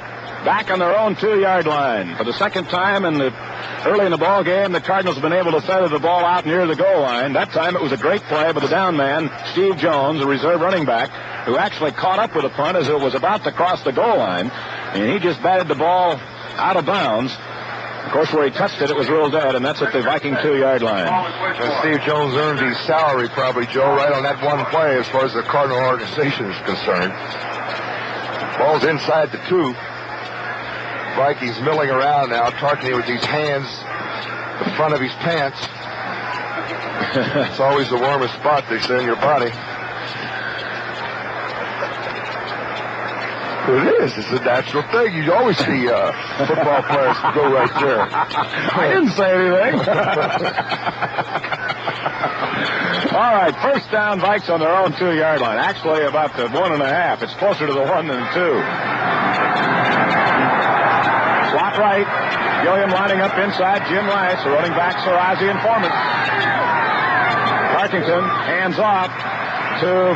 back on their own 2-yard line. For the second time early in the ball game, the Cardinals have been able to feather the ball out near the goal line. That time it was a great play by the down man, Steve Jones, a reserve running back, who actually caught up with the punt as it was about to cross the goal line. And he just batted the ball out of bounds. Of course, where he touched it, it was real dead, and that's at the Viking 2-yard line. And Steve Jones earned his salary probably, Joe, right on that one play as far as the Cardinal organization is concerned. Ball's inside the 2. Vikings milling around now. Tarkenton with these hands, the front of his pants. It's always the warmest spot, they say, in your body. It is. It's a natural thing. You always see football players go right there. I didn't say anything. All right, first down, Vikes on their own 2-yard line. Actually, about the 1.5. It's closer to the 1 than the 2. Slot right. Gilliam lining up inside. Jim Rice. The running backs are Ozzie and Foreman. Tarkenton hands off to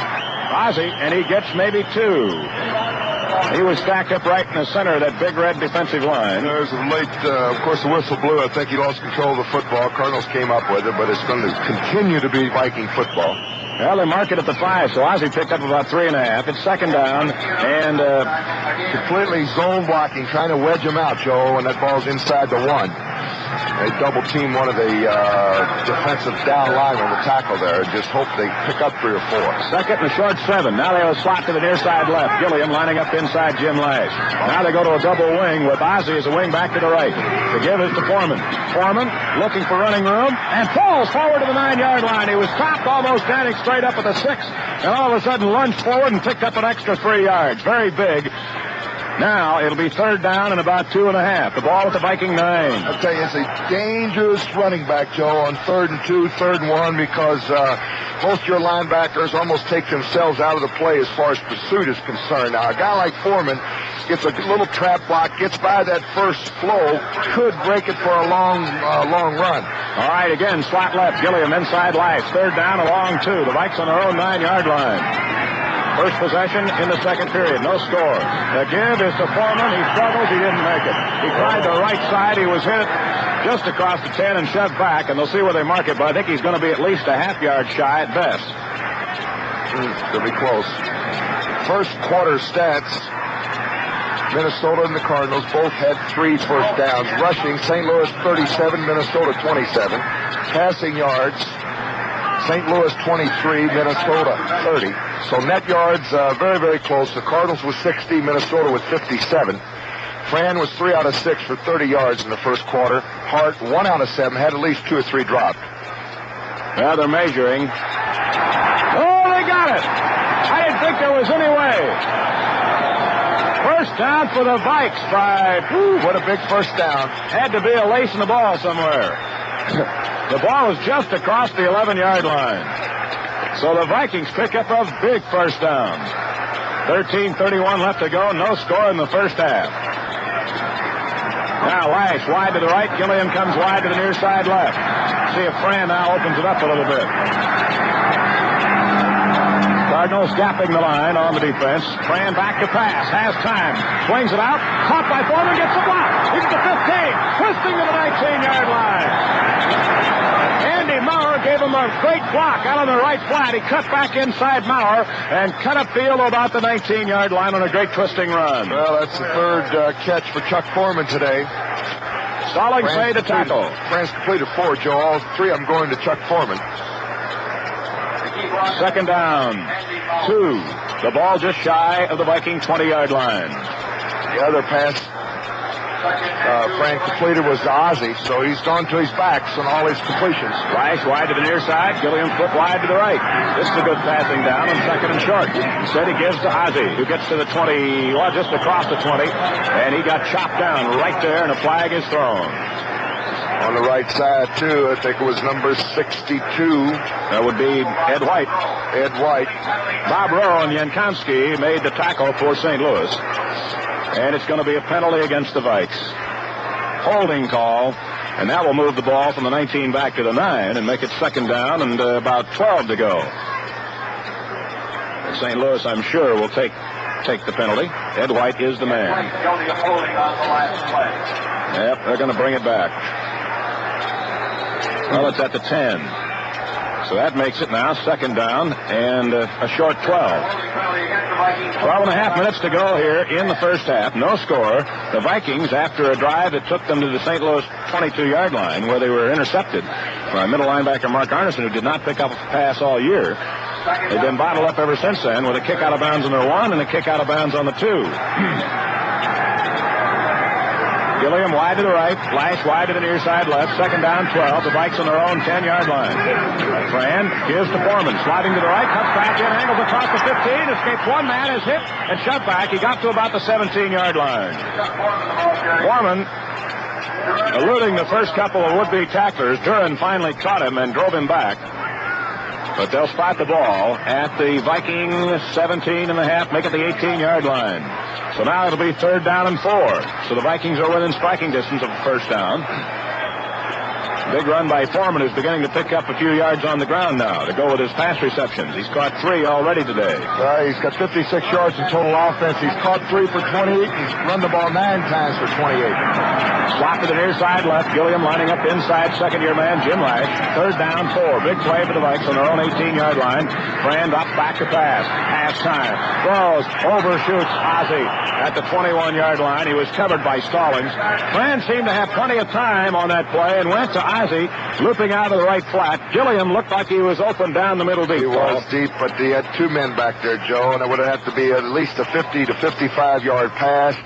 Ozzie, and he gets maybe 2. He was stacked up right in the center of that big red defensive line. There's a late, of course, the whistle blew. I think he lost control of the football. Cardinals came up with it, but it's going to continue to be Viking football. Well, they mark it at the 5, so Ozzie picked up about 3.5. It's second down, and completely zone blocking, trying to wedge him out, Joe, and that ball's inside the 1. They double team one of the defensive down linemen, the tackle there, and just hope they pick up 3 or 4. Second and a short 7. Now they have a slot to the near side left. Gilliam lining up inside Jim Lash. Now they go to a double wing with Ozzie as a wing back to the right. The give is to Foreman. Foreman looking for running room and falls forward to the 9-yard line. He was stopped almost standing straight up at the 6, and all of a sudden lunged forward and picked up an extra 3 yards. Very big. Now it'll be third down and about 2.5. The ball at the Viking 9. I'll tell you, it's a dangerous running back, Joe, on 3rd and 2, 3rd and 1, because most of your linebackers almost take themselves out of the play as far as pursuit is concerned. Now, a guy like Foreman gets a little trap block, gets by that first flow, could break it for a long run. All right, again, slot left. Gilliam inside Life. Third down, a long 2. The Vikes on their own 9-yard line. First possession in the second period. No score. The give is to Foreman. He struggles. He didn't make it. He tried the right side. He was hit just across the 10 and shoved back, and they'll see where they mark it, but I think he's going to be at least a half-yard shy at best. They'll be close. First quarter stats. Minnesota and the Cardinals both had 3 first downs. Rushing, St. Louis 37, Minnesota 27. Passing yards, St. Louis 23, Minnesota 30. So net yards, very, very close. The Cardinals with 60, Minnesota with 57. Fran was 3 out of 6 for 30 yards in the first quarter. Hart, 1 out of 7, had at least 2 or 3 dropped. Well, they're measuring. Oh, they got it! I didn't think there was any way. First down for the Vikes by... what a big first down. Had to be a lace in the ball somewhere. The ball was just across the 11-yard line. So the Vikings pick up a big first down. 13:31 left to go. No score in the first half. Now Lash wide to the right. Gilliam comes wide to the near side left. See if Fran now opens it up a little bit. Cardinals gapping the line on the defense. Fran back to pass. Has time. Swings it out. Caught by Foreman. Gets the block. He's to 15. Twisting to the 19-yard line. Andy Maurer gave him a great block out on the right flat. He cut back inside Maurer and cut upfield about the 19-yard line on a great twisting run. Well, that's the third catch for Chuck Foreman today. Stalling made the tackle. Fran's completed 4, Joe. All 3 of them going to Chuck Foreman. Second down, 2. The ball just shy of the Viking 20-yard line. The other pass Frank completed was to Ozzie, so he's gone to his backs on all his completions. Lash wide to the near side, Gilliam foot wide to the right. This is a good passing down on second and short. Instead he gives to Ozzie, who gets to the 20, well, just across the 20, and he got chopped down right there, and a flag is thrown. On the right side, too, I think it was number 62. That would be Ed White. Ed White. Bob Rowe and Jankowski made the tackle for St. Louis. And it's going to be a penalty against the Vikes. Holding call, and that will move the ball from the 19 back to the 9 and make it second down and about 12 to go. St. Louis, I'm sure, will take the penalty. Ed White is the man. Yep, they're going to bring it back. Well, it's at the 10. So that makes it now second down and a short 12. 12.5 minutes to go here in the first half. No score. The Vikings, after a drive that took them to the St. Louis 22-yard line where they were intercepted by middle linebacker Mark Arneson, who did not pick up a pass all year. They've been bottled up ever since then with a kick out of bounds on their 1 and a kick out of bounds on the 2. Gilliam wide to the right, Lash wide to the near side left, second down 12, the Vikes on their own 10-yard line. Fran gives to Foreman, sliding to the right, cuts back in, angles across the 15, escapes one man, is hit and shoved back. He got to about the 17-yard line. Foreman, eluding the first couple of would-be tacklers, Duran finally caught him and drove him back. But they'll spot the ball at the Vikings 17.5, make it the 18-yard line. So now it'll be 3rd down and 4. So the Vikings are within striking distance of the first down. Big run by Foreman, who's beginning to pick up a few yards on the ground now to go with his pass receptions. He's caught 3 already today. He's got 56 yards in total offense. He's caught 3 for 28. He's run the ball 9 times for 28. Slot to the near side left. Gilliam lining up inside second-year man Jim Hart. 3rd down, 4. Big play for the Vikes on their own 18-yard line. Fran drops back to pass. Pass time. Throws. Overshoots Ozzie at the 21-yard line. He was covered by Stallings. Fran seemed to have plenty of time on that play and went to Ozzie, looping out of the right flat. Gilliam looked like he was open down the middle deep. He was deep, but he had 2 men back there, Joe, and it would have to be at least a 50 to 55-yard pass.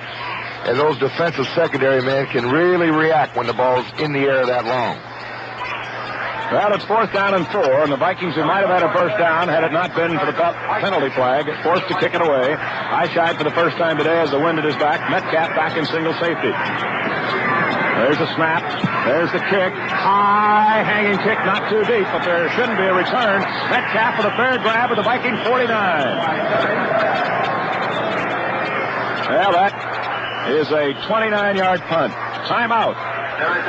And those defensive secondary men can really react when the ball's in the air that long. Well, it's 4th down and 4, and the Vikings, who might have had a first down had it not been for the penalty flag, forced to kick it away. Eyeshot for the first time today as the wind at his back. Metcalf back in single safety. There's the snap. There's the kick. High hanging kick, not too deep, but there shouldn't be a return. Metcalf with a fair grab at the Viking 49. Well, that is a 29-yard punt. Timeout.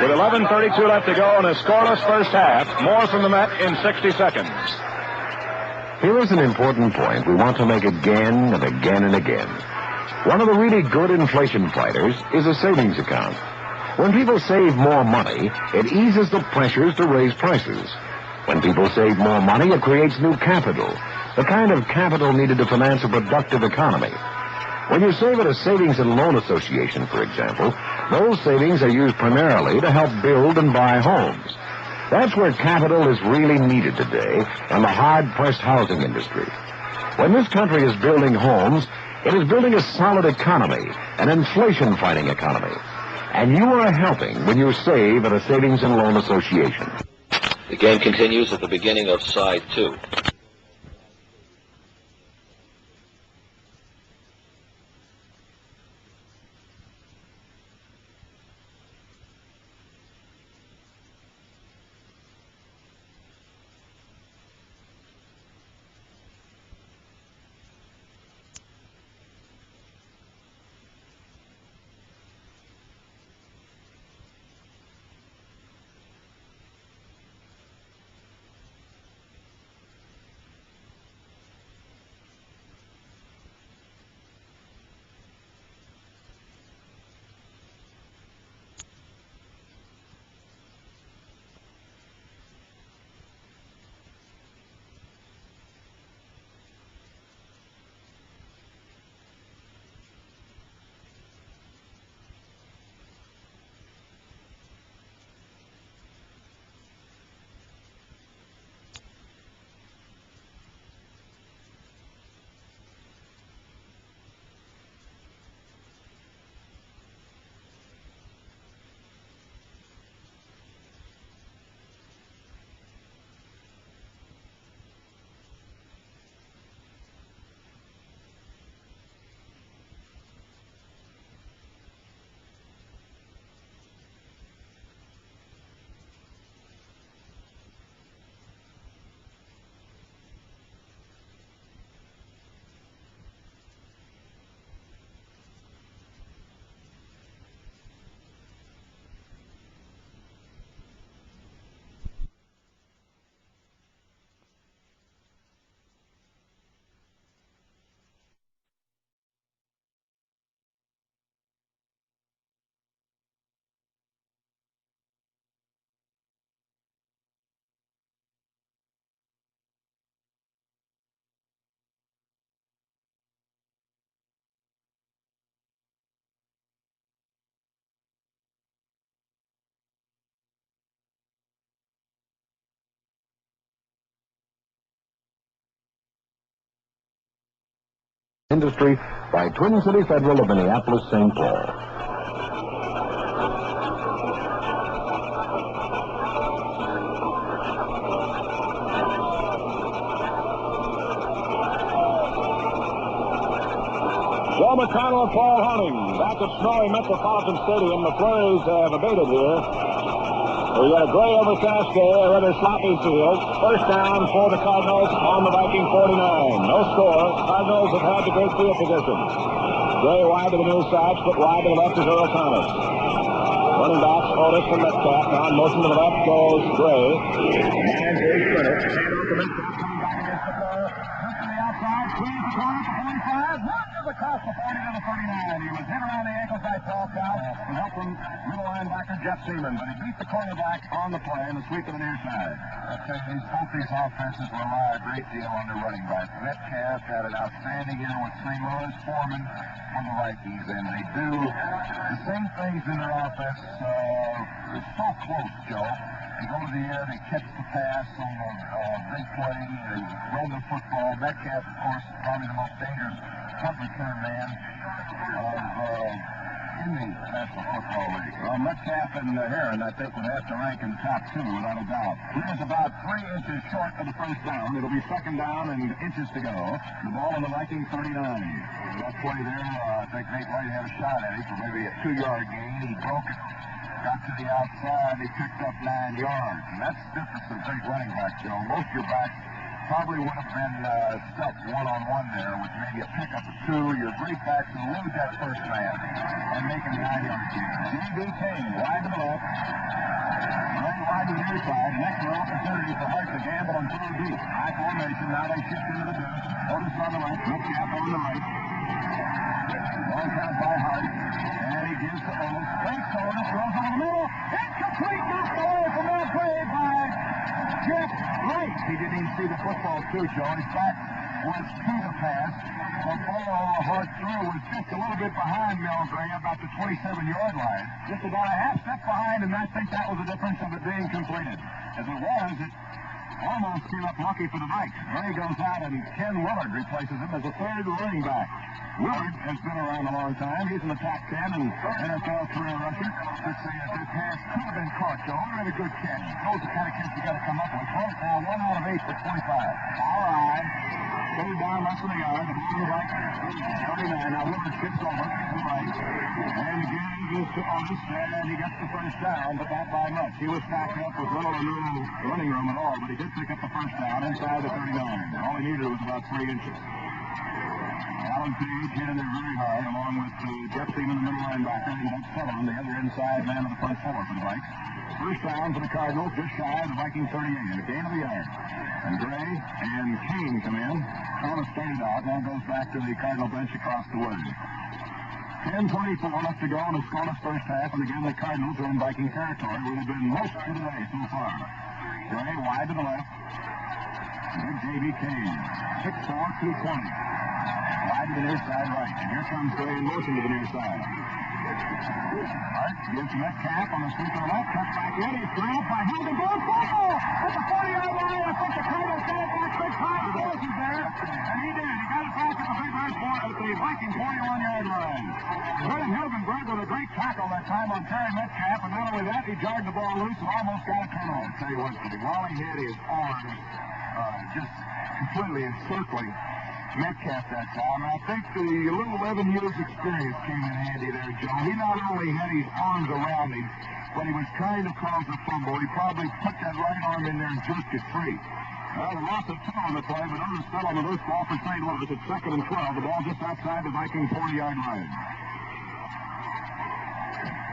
With 11:32 left to go in a scoreless first half. More from the Met in 60 seconds. Here is an important point we want to make again and again and again. One of the really good inflation fighters is a savings account. When people save more money, it eases the pressures to raise prices. When people save more money, it creates new capital, the kind of capital needed to finance a productive economy. When you save at a savings and loan association, for example, those savings are used primarily to help build and buy homes. That's where capital is really needed today in the hard-pressed housing industry. When this country is building homes, it is building a solid economy, an inflation-fighting economy. And you are helping when you save at a savings and loan association. The game continues at the beginning of side 2. Industry by Twin City Federal of Minneapolis, St. Paul. Joe McConnell and Paul Hunting back at snowy Metropolitan Stadium. The flurries have abated here. We got a Gray over Sasuke, a rather sloppy field. First down for the Cardinals on the Viking 49. No score. Cardinals have had the great field position. Gray wide to the near side, split wide to the left is Earl Thomas. Running backs, Otis and Metcalf. Now in motion to the left goes Gray. And Gray sprinter. Hand off to Metcalf, coming back against the ball. Up to the outside, clears the corner to 45. Runs across the 40 to the 39. He was hit around the ankles by Paul Cox and helped him middle linebacker Jeff Seaman, but he beat the cornerback on the play in the sweep to the near side. Both these offenses rely a great deal on their running backs. Metcalf had an outstanding year with St. Louis, Foreman for the Vikings, and they do the same things in their offense. It's so close, Joe. They go to the air, they catch the pass on the big play, they run the football. Metcalf, of course, is probably the most dangerous punt return man in the National Football League. Well, Metcalf and Heron, I think, would have to rank in the top two, without a doubt. He was about 3 inches short of the first down. It'll be second down and inches to go. The ball on the Viking 39. That play there, I think Nate Wright had a shot at it for maybe a 2-yard gain. He broke it, got to the outside, he picked up 9 yards. And that's the difference of great running back, Joe. Most of your backs probably would have been stuck one-on-one there with maybe a pickup of 2. Your great backs will lose that first man and make a 9-yard gain. J.B. King, wide to the left. Running wide to the near side. Next one, opportunity for Hart to gamble and throw deep. High formation. Now they shift into the deuce. Otis on the left. Metcalf on the right. Long count by Hart. And he gives to Otis. Fakes Otis. Throws over the middle. Incomplete. Knocked away from that play by Jeff Wright. He didn't even see the football, too, Joe. His back was to the pass. The ball Hart through was just a little bit behind Milgray, about the 27-yard line. Just about a half step behind, and I think that was the difference of it being completed. As it was, it almost came up lucky for the Vikes. Gray goes out, and Ken Willard replaces him as a third running back. Willard has been around a long time. He's in the top 10 and NFL career rusher. Let's say that pass could have been caught, Joe. Really good catch. Those are the kind of catch you got to come up with. First now, 1 out of 8 for 25. All right. Third down, less than a yard. The ball to the right. 39. Now Willard skips over to the right. And again, goes to Otis, and he gets the first down, but not by much. He was stacked up with little or no running room at all, but he did pick up the first down inside the 39. All he needed was about 3 inches. Alan Page hit in there very hard, along with Jeff Seaman, the middle linebacker, and Doug Sullivan, the other inside man of the front four for the Vikes. First down for the Cardinals, just shy of the Viking 38, a gain of a yard. And Gray and Kane come in. Thomas started out, now goes back to the Cardinal bench across the way. 10:24 left to go in the scoreless first half, and again the Cardinals are in Viking territory, where they've been most of the day so far. Gray wide to the left. Good J.B. Kane. 6'4", 220. Wide to the near side right. And here comes Gray in motion to the near side. Hart gives Metcalf on the sweep to the left. Cut back in. He's grabbed by Helden. Goes fumble at the 40-yard line. I think the Cardinals got it back big time. Willis is there. And he did. He got it back at the big red board at the Viking 41-yard line. William Hilgenberg with a great tackle that time on Terry Metcalf. And not only that, he jarred the ball loose and almost got a turnover. I'll tell you what, while he had his arms just completely encircling Metcalf that time, I think the little 11 years experience came in handy there, Joe. He not only had his arms around him, but he was trying to cause a fumble. He probably put that right arm in there and jerked it free. Well, the loss of 2 on the play, but Otis fell on the loose ball for St. Louis. It's 2nd and 12. The ball just outside the Viking 40-yard line.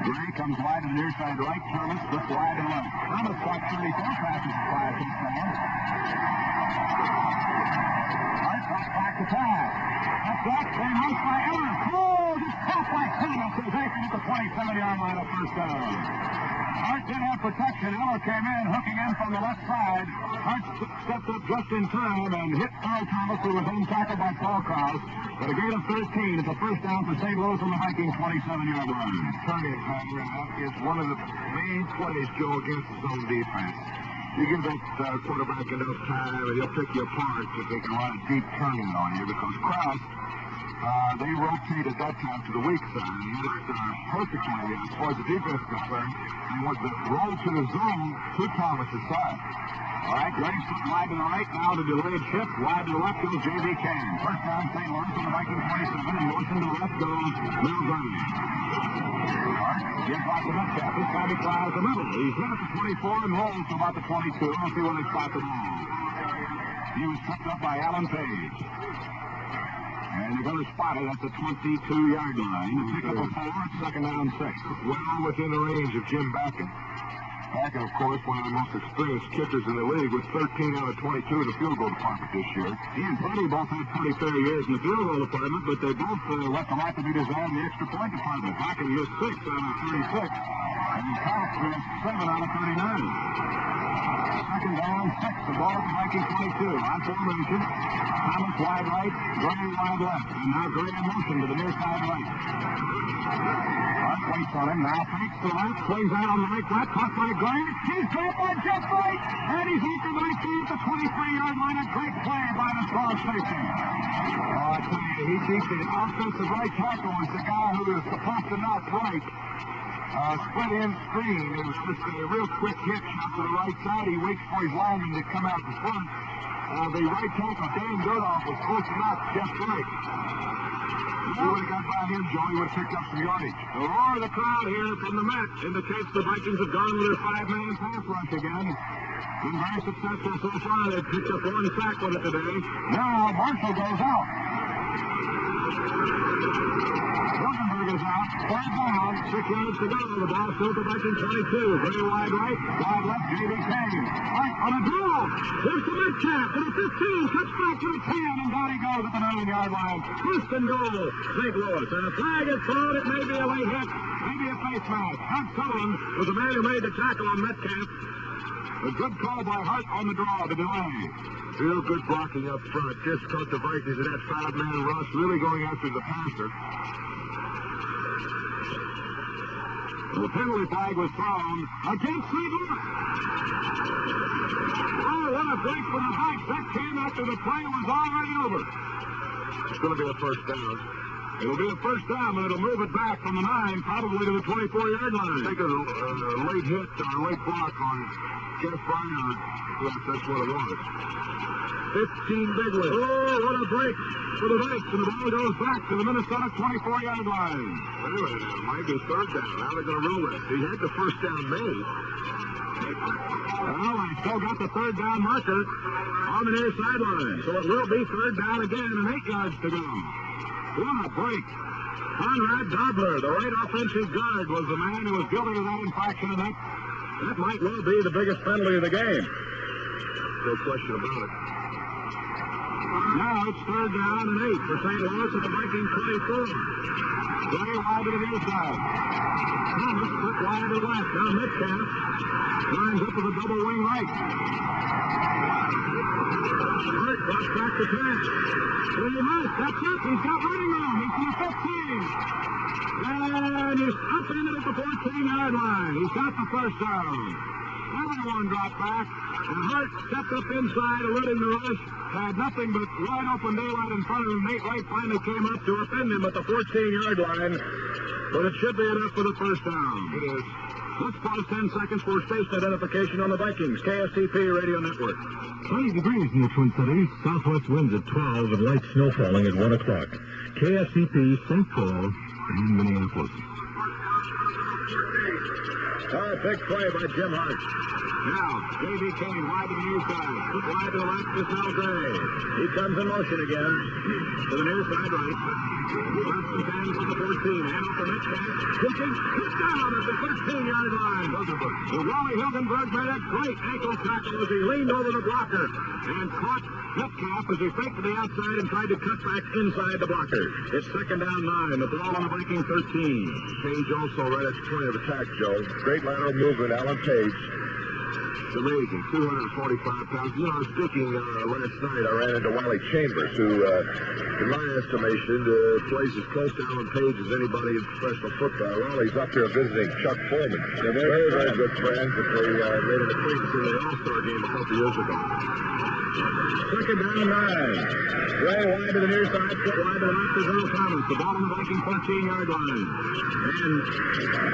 Gray comes wide to the near side right. Thomas just wide and left. Thomas caught 34 passes for 5 touchdowns. Hart goes back to pass. That's that. Then Hart by Ellis. Oh, just caught by Thomas. He's acting at the 27-yard line of first down. Hart did have protection. Eller came in, hooking in from the left side. Hart stepped up just in time and hit Earl Thomas, who was tackled by Paul Cox. But a gain of 13. It's a first down for St. Louis on the Vikings 27-yard line. Turning pattern, that is one of the main plays, Joe, against zone defense. You give that quarterback enough time, and he'll pick you apart if they can run a deep turning on you, because Krause, they rotated that time to the weak side. And it perfectly, as far as the defense is concerned, they want the roll to the zone to Thomas' side. All right, Gray slipped wide to the right, now the delayed shift. Wide to the left goes J.B. Kane. First down, St. Louis on the Viking 27. In motion to the left goes Little Gray. Hart gives off to Metcalf. This time he flies the middle. He's hit at the 24 and rolls to about the 22. We'll see where they spot the ball. He was tripped up by Alan Page. And they're going to spot it at the 22-yard line. The pick up a 4 at second down 6. Well within the range of Jim Bakken. Bakken, of course, one of the most experienced kickers in the league with 13 out of 22 in the field goal department this year. He and Freddie both had pretty fair years in the field goal department, but they both left a lot to be desired in the extra point department. Bakken missed 6 out of 36, and Cox missed 7 out of 39. Second down 6. The ball at the Viking 22. On formation. Thomas wide right, Gray wide left, and now Gray in motion to the near side right. Hart waits on him, now fakes the left, swings out on the right flat, caught by Gray. He's caught by Jeff Wright, and he's eaten by 2 at the 23-yard line. A great play by the strong safety. Oh, I tell you, he beat the offensive right tackle is the guy who is supposed to knock right. Split in screen. It was just a real quick hit shot to the right side. He waits for his lineman to come out in front. The right tackle, Dan Goodall, was supposed to knock Jeff Wright. If he would have got by him, Joe, he would have picked up some yardage. The roar of the crowd here from the Met indicates the Vikings have gone with their 5-man pass rush again. Been very successful so far. They've picked up 1 sack with it today. Now Marshall goes out. Rosenberg is out. Third down. 6 yards to go. The ball still to Viking 22. Very wide right. Wide left. J.B. Kane. Right on a draw. Here's the Metcalf to the 15. Cuts back to the 10. And down he goes at the 9-yard line. First and goal. St. Louis. And a flag is thrown. It may be a late hit. Maybe a face mask. Hunt Sullivan was the man who made the tackle on Metcalf. A good call by Hart on the draw. The delay. Real good blocking up front. Just caught the Vikings in that 5-man rush, really going after the passer. The penalty flag was thrown against St. Louis. Oh, what a break for the Vikes. That came after the play was already over. It's going to be a first down. It'll be a first down, but it'll move it back from the 9, probably to the 24-yard line. Take a late hit or a late block on Jeff Wright. Yes, that's what it was. 15 big ones. Oh, what a break for the Vikes. And the ball goes back to the Minnesota 24-yard line. Anyway, it might be third down. Now they're going to roll it. He had the first down made. Well, they still got the third down marker on the near sideline. So it will be third down again and 8 yards to go. What a break. Conrad Dobler, the right offensive guard, was the man who was guilty of that infraction, and that might well be the biggest penalty of the game. No question about it. Now it's third down and 8 for St. Louis at the Vikings 24. Gray wide to the near side. Thomas put wide to the left. Now Metcalf lines up with a double wing right. Hart drops back to pass. Three miss. That's it. He's got running room. He's to the 15. And he's up into the 14-yard line. He's got the first down. Everyone dropped back. And Hart stepped up inside, eluding the rush. Had nothing but wide open daylight in front of him. Nate Wright finally came up to upend him at the 14-yard line. But it should be enough for the first down. It is. Let's pause 10 seconds for station identification on the Vikings KSTP radio network. 20 degrees in the Twin Cities. Southwest winds at 12 and light snow falling at 1 o'clock. KSTP, St. Paul, and Minneapolis. Oh, big play by Jim Hart. Now, J.B. Kane wide to the near side. Wide to the left is now Gray. He comes in motion again to the near side right. Left and hands on the 14. Hand for Metcalf. Pitching. Hit down at the 13-yard line. The Wally Hilgenberg made a great ankle tackle as he leaned over the blocker and caught Metcalf as he faked to the outside and tried to cut back inside the blocker. It's second down 9. The ball on the Viking 13. Page also right at the point of attack, Joe. Great lateral movement, Alan Page. It's amazing, 245 pounds. You know, I was thinking last night I ran into Wally Chambers, who, in my estimation, plays as close to Alan Page as anybody in professional football. Wally's up there visiting Chuck Foreman. They're very, very good friends, but they made an acquaintance in the All-Star game a couple years ago. Second down 9. Gray wide to the near side, foot wide to the left is Earl Thomas. The ball on the Viking 14-yard line. And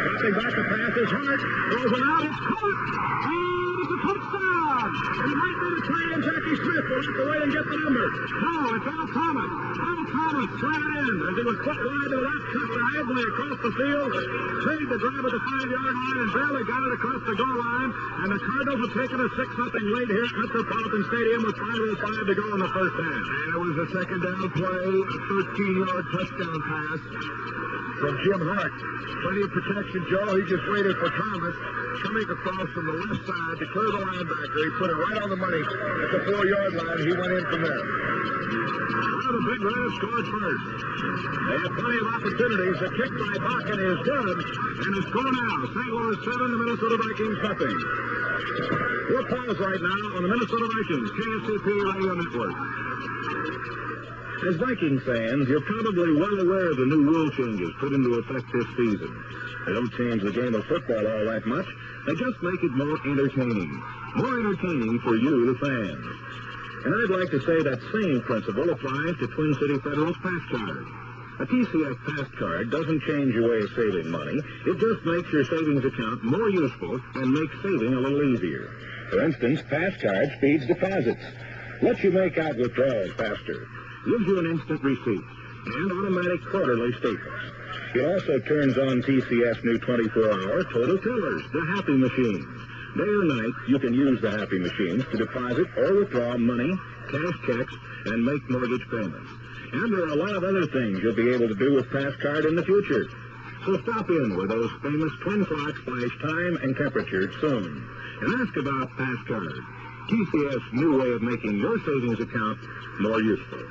dropping back to pass is Hart. Throws it out, it's caught. And It's a touchdown! And it might be the play, and Jackie Smith will have to wait and get the number. No, it's Earl Thomas. Earl Thomas slammed in as he was put wide to the left, cut diagonally across the field, made the grab at the 5-yard line, and barely got it across the goal line. And the Cardinals have taken a 6-0 lead here at Metropolitan Stadium with 5:05 to go in the first half. And it was a second down play, a 13-yard touchdown pass from Jim Hart. Plenty of protection, Joe. He just waited for Thomas coming across from the left side to clear the linebacker. He put it right on the money at the 4-yard line. He went in from there. Well, the Big Reds scored first. They had plenty of opportunities. The kick by Bakken is good, and the score now, St. Louis 7, the Minnesota Vikings nothing. We'll pause right now on the Minnesota Vikings KSCP Radio Network. As Viking fans, you're probably well aware of the new rule changes put into effect this season. They don't change the game of football all that much. They just make it more entertaining. More entertaining for you, the fans. And I'd like to say that same principle applies to Twin City Federal's Pass Card. A TCF Pass Card doesn't change your way of saving money. It just makes your savings account more useful and makes saving a little easier. For instance, Pass Card speeds deposits, lets you make out withdrawals faster, gives you an instant receipt, and automatic quarterly statements. It also turns on TCF's new 24-hour total tellers, the Happy Machines. Day or night, you can use the Happy Machines to deposit or withdraw money, cash checks, and make mortgage payments. And there are a lot of other things you'll be able to do with Pass Card in the future. So stop in with those famous twin clocks flash time and temperature soon. And ask about Pass Card, TCF's new way of making your savings account more useful.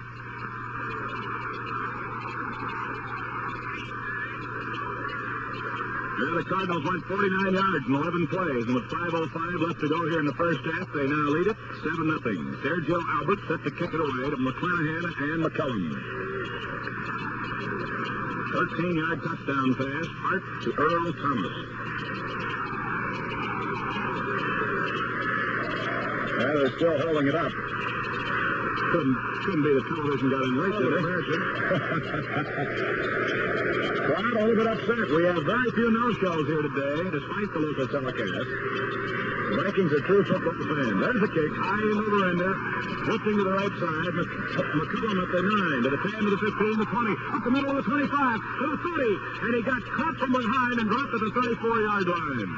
The Cardinals went 49 yards in 11 plays, and with 5:05 left to go here in the first half, they now lead it 7-0. Sergio Albert set to kick it away to McClanahan and McCullum. 13-yard touchdown pass, Hart to Earl Thomas. Well, they're still holding it up. Couldn't be the television got in late, did it? Crowd a little bit upset. We have very few no-shows here today, despite the local telecast. The Vikings are true football fans. There's a kick, high in the veranda, lifting to the right side. McCullum at the 9, to the 10, to the 15, the 20, up the middle of the 25, to the 30, and he got caught from behind and dropped to the 34-yard line.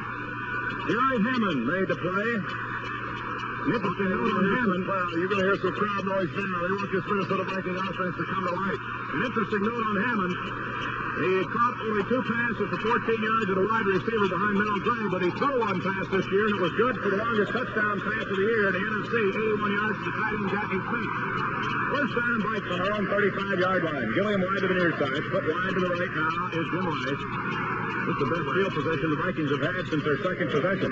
Gary Hammond made the play. You're going to hear some crowd noise now. They want this Minnesota Viking offense to come to life. An interesting note on Hammond. He caught only 2 passes for 14 yards at a wide receiver behind Mel Gray, but he threw one pass this year, and it was good for the longest touchdown pass of the year in the NFC, 81 yards to the tight end, Jackie Smith. First down Vikes on our own 35-yard line. Gilliam wide to the near side. Put wide to the right now is Jim Hart. It's the best field position the Vikings have had since their second possession.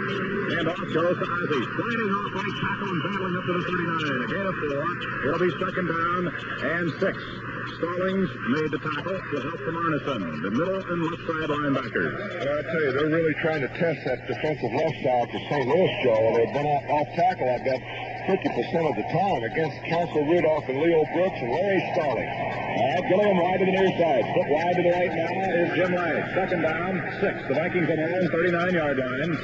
And off goes to Ozzie. Sliding off right tackle and battling up to the 39. A gain of 4. It'll be second down and 6. Stallings made the tackle with help from Arneson, the middle and left side linebackers. I tell you, they're really trying to test that defensive left side to St. Louis, Joe. They've been off tackle, I bet, 50% of the time against Council Rudolph and Leo Brooks and Larry Stallings. All right, Gilliam wide to the near side. Put wide to the right now is Jim Hart. Second down, 6. The Vikings on their own 39-yard line.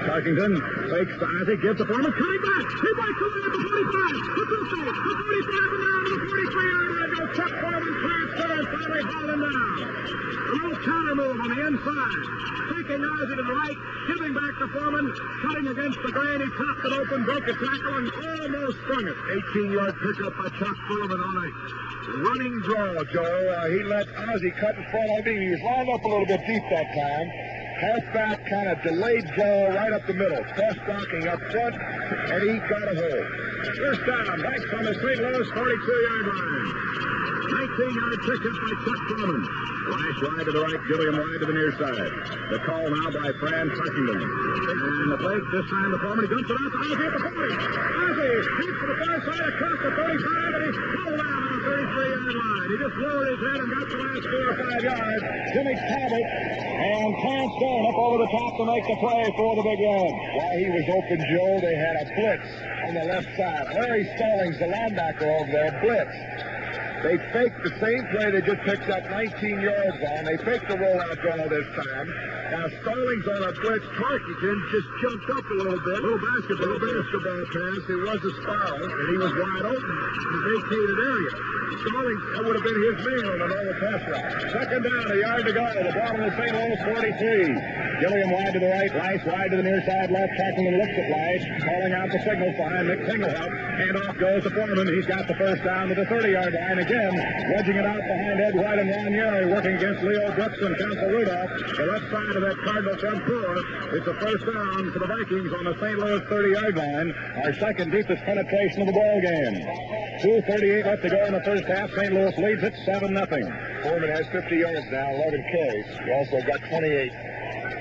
Tarkenton fakes to Ozzie, gives the Foreman, coming back. He breaks away at the 45, the 50, the 45, and down to the 43-yard line. Goes Chuck Foreman, transfer, and finally haul him down. A little counter move on the inside. Taking Ozzie to the right, giving back to Foreman, cutting against the grain. He chopped it open, broke a tackle, and almost sprung it. 18-yard pickup by Chuck Foreman on a running draw, Joe. He let Ozzie cut in front of him. He was lined up a little bit deep that time. Halfback kind of delayed draw right up the middle. Cross blocking up front, and he got a hold. First down, Vikes on the St. Louis 42-yard line. 19-yard pickup by Chuck Foreman. Flash wide to the right, Gilliam wide to the near side. The call now by Fran Tarkenton. And the fake, this time the Foreman, he dumps it out to Ozzie at the 40. Ozzie shoots to the far side across the 35, and he's pulled down on the 33-yard line. He just lowered his head and got the last 4 or 5 yards. Jimmy Talbot and Clarence Stone up over the top to make the play for the Big Red. While he was open, Joe, they had a blitz on the left side. Larry Stallings, the linebacker over there, blitzed. They faked the same play they just picked up 19 yards on. They faked the rollout draw this time. Now Stallings on a blitz. Tarkenton just jumped up a little bit. Little basketball pass. It was a spiral, and he was wide open in the vacated area. Stallings, that would have been his man on a normal pass route. Second down, a yard to go. The ball in the St. Louis 43. Gilliam wide to the right, Rice wide to the near side left. Tarkenton looks at Rice, calling out the signals behind Nick Singlehout. And off goes the Foreman. He's got the first down to the 30-yard line again, wedging it out behind Ed White and Ron Yeri, working against Leo Brooks and Council Rudolph. The left side of that Cardinal front four. It's a first down for the Vikings on the St. Louis 30-yard line. Our second deepest penetration of the ball game. 2:38 left to go in the first half. St. Louis leads it 7-0. Foreman has 50 yards now, 11 carries. He also got 28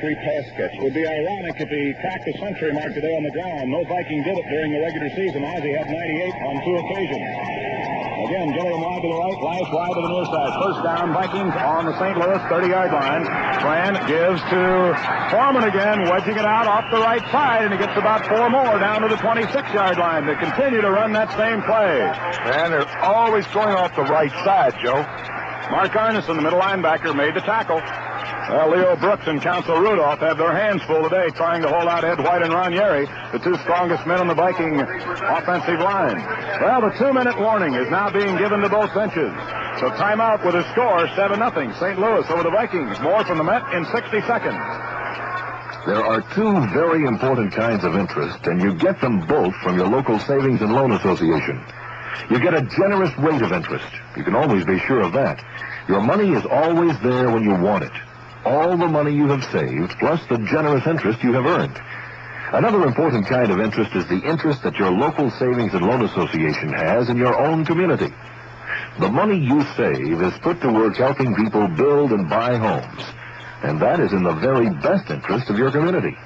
free pass catches. It would be ironic if he cracked the century mark today on the ground. No Viking did it during the regular season. Ozzie had 98 on 2 occasions. Again, Gilliam wide to the right, Rice wide to the near side. First down, Vikings on the St. Louis 30-yard line. Fran gives to Foreman again, wedging it out off the right side, and he gets about 4 more down to the 26-yard line to continue to run that same play. Man, they're always going off the right side, Joe. Mark Arneson, the middle linebacker, made the tackle. Well, Leo Brooks and Council Rudolph have their hands full today trying to hold out Ed White and Ron Yeri, the two strongest men on the Viking offensive line. Well, the 2-minute warning is now being given to both benches. So timeout with a score, 7-0. St. Louis over the Vikings. More from the Met in 60 seconds. There are two very important kinds of interest, and you get them both from your local Savings and Loan Association. You get a generous rate of interest. You can always be sure of that. Your money is always there when you want it. All the money you have saved, plus the generous interest you have earned. Another important kind of interest is the interest that your local Savings and Loan Association has in your own community. The money you save is put to work helping people build and buy homes. And that is in the very best interest of your community.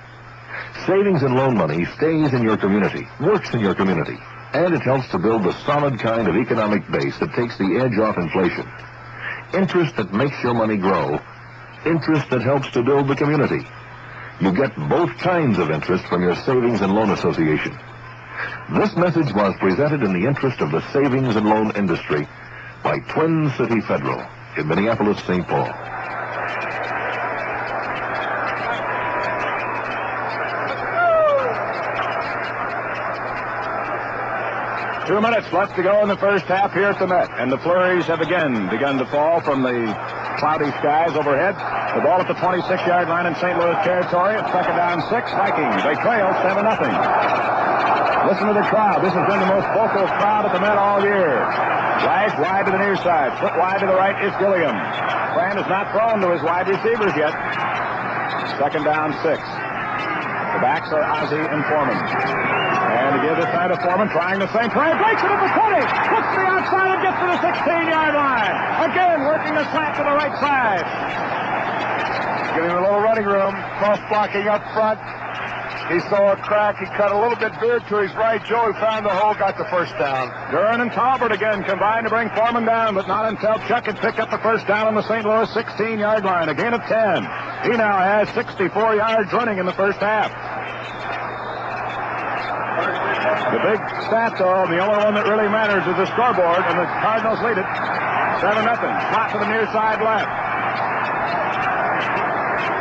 Savings and loan money stays in your community, works in your community, and it helps to build the solid kind of economic base that takes the edge off inflation. Interest that makes your money grow. Interest that helps to build the community. You get both kinds of interest from your Savings and Loan Association. This message was presented in the interest of the savings and loan industry by Twin City Federal in Minneapolis, St. Paul. Two minutes left to go in the first half here at the Met, and the flurries have again begun to fall from the cloudy skies overhead. The ball at the 26-yard line in St. Louis territory. It's second down 6. Vikings. They trail 7-0. Listen to the crowd. This has been the most vocal crowd at the Met all year. Rice wide to the near side. Foot wide to the right is Gilliam. Fran has not thrown to his wide receivers yet. Second down 6. The backs are Ozzie and Foreman. And to give this time to Foreman, trying the same play. Breaks it at the 20. Puts the outside and gets to the 16-yard line. Again, working the slant to the right side. Giving him a little running room. Cross blocking up front. He saw a crack. He cut a little bit veered to his right. Joey found the hole, got the first down. Dern and Talbert again combined to bring Foreman down, but not until Chuck had picked up the first down on the St. Louis 16-yard line. A gain of 10. He now has 64 yards running in the first half. The big stat, though, the only one that really matters is the scoreboard, and the Cardinals lead it 7-0. Slot to the near side left.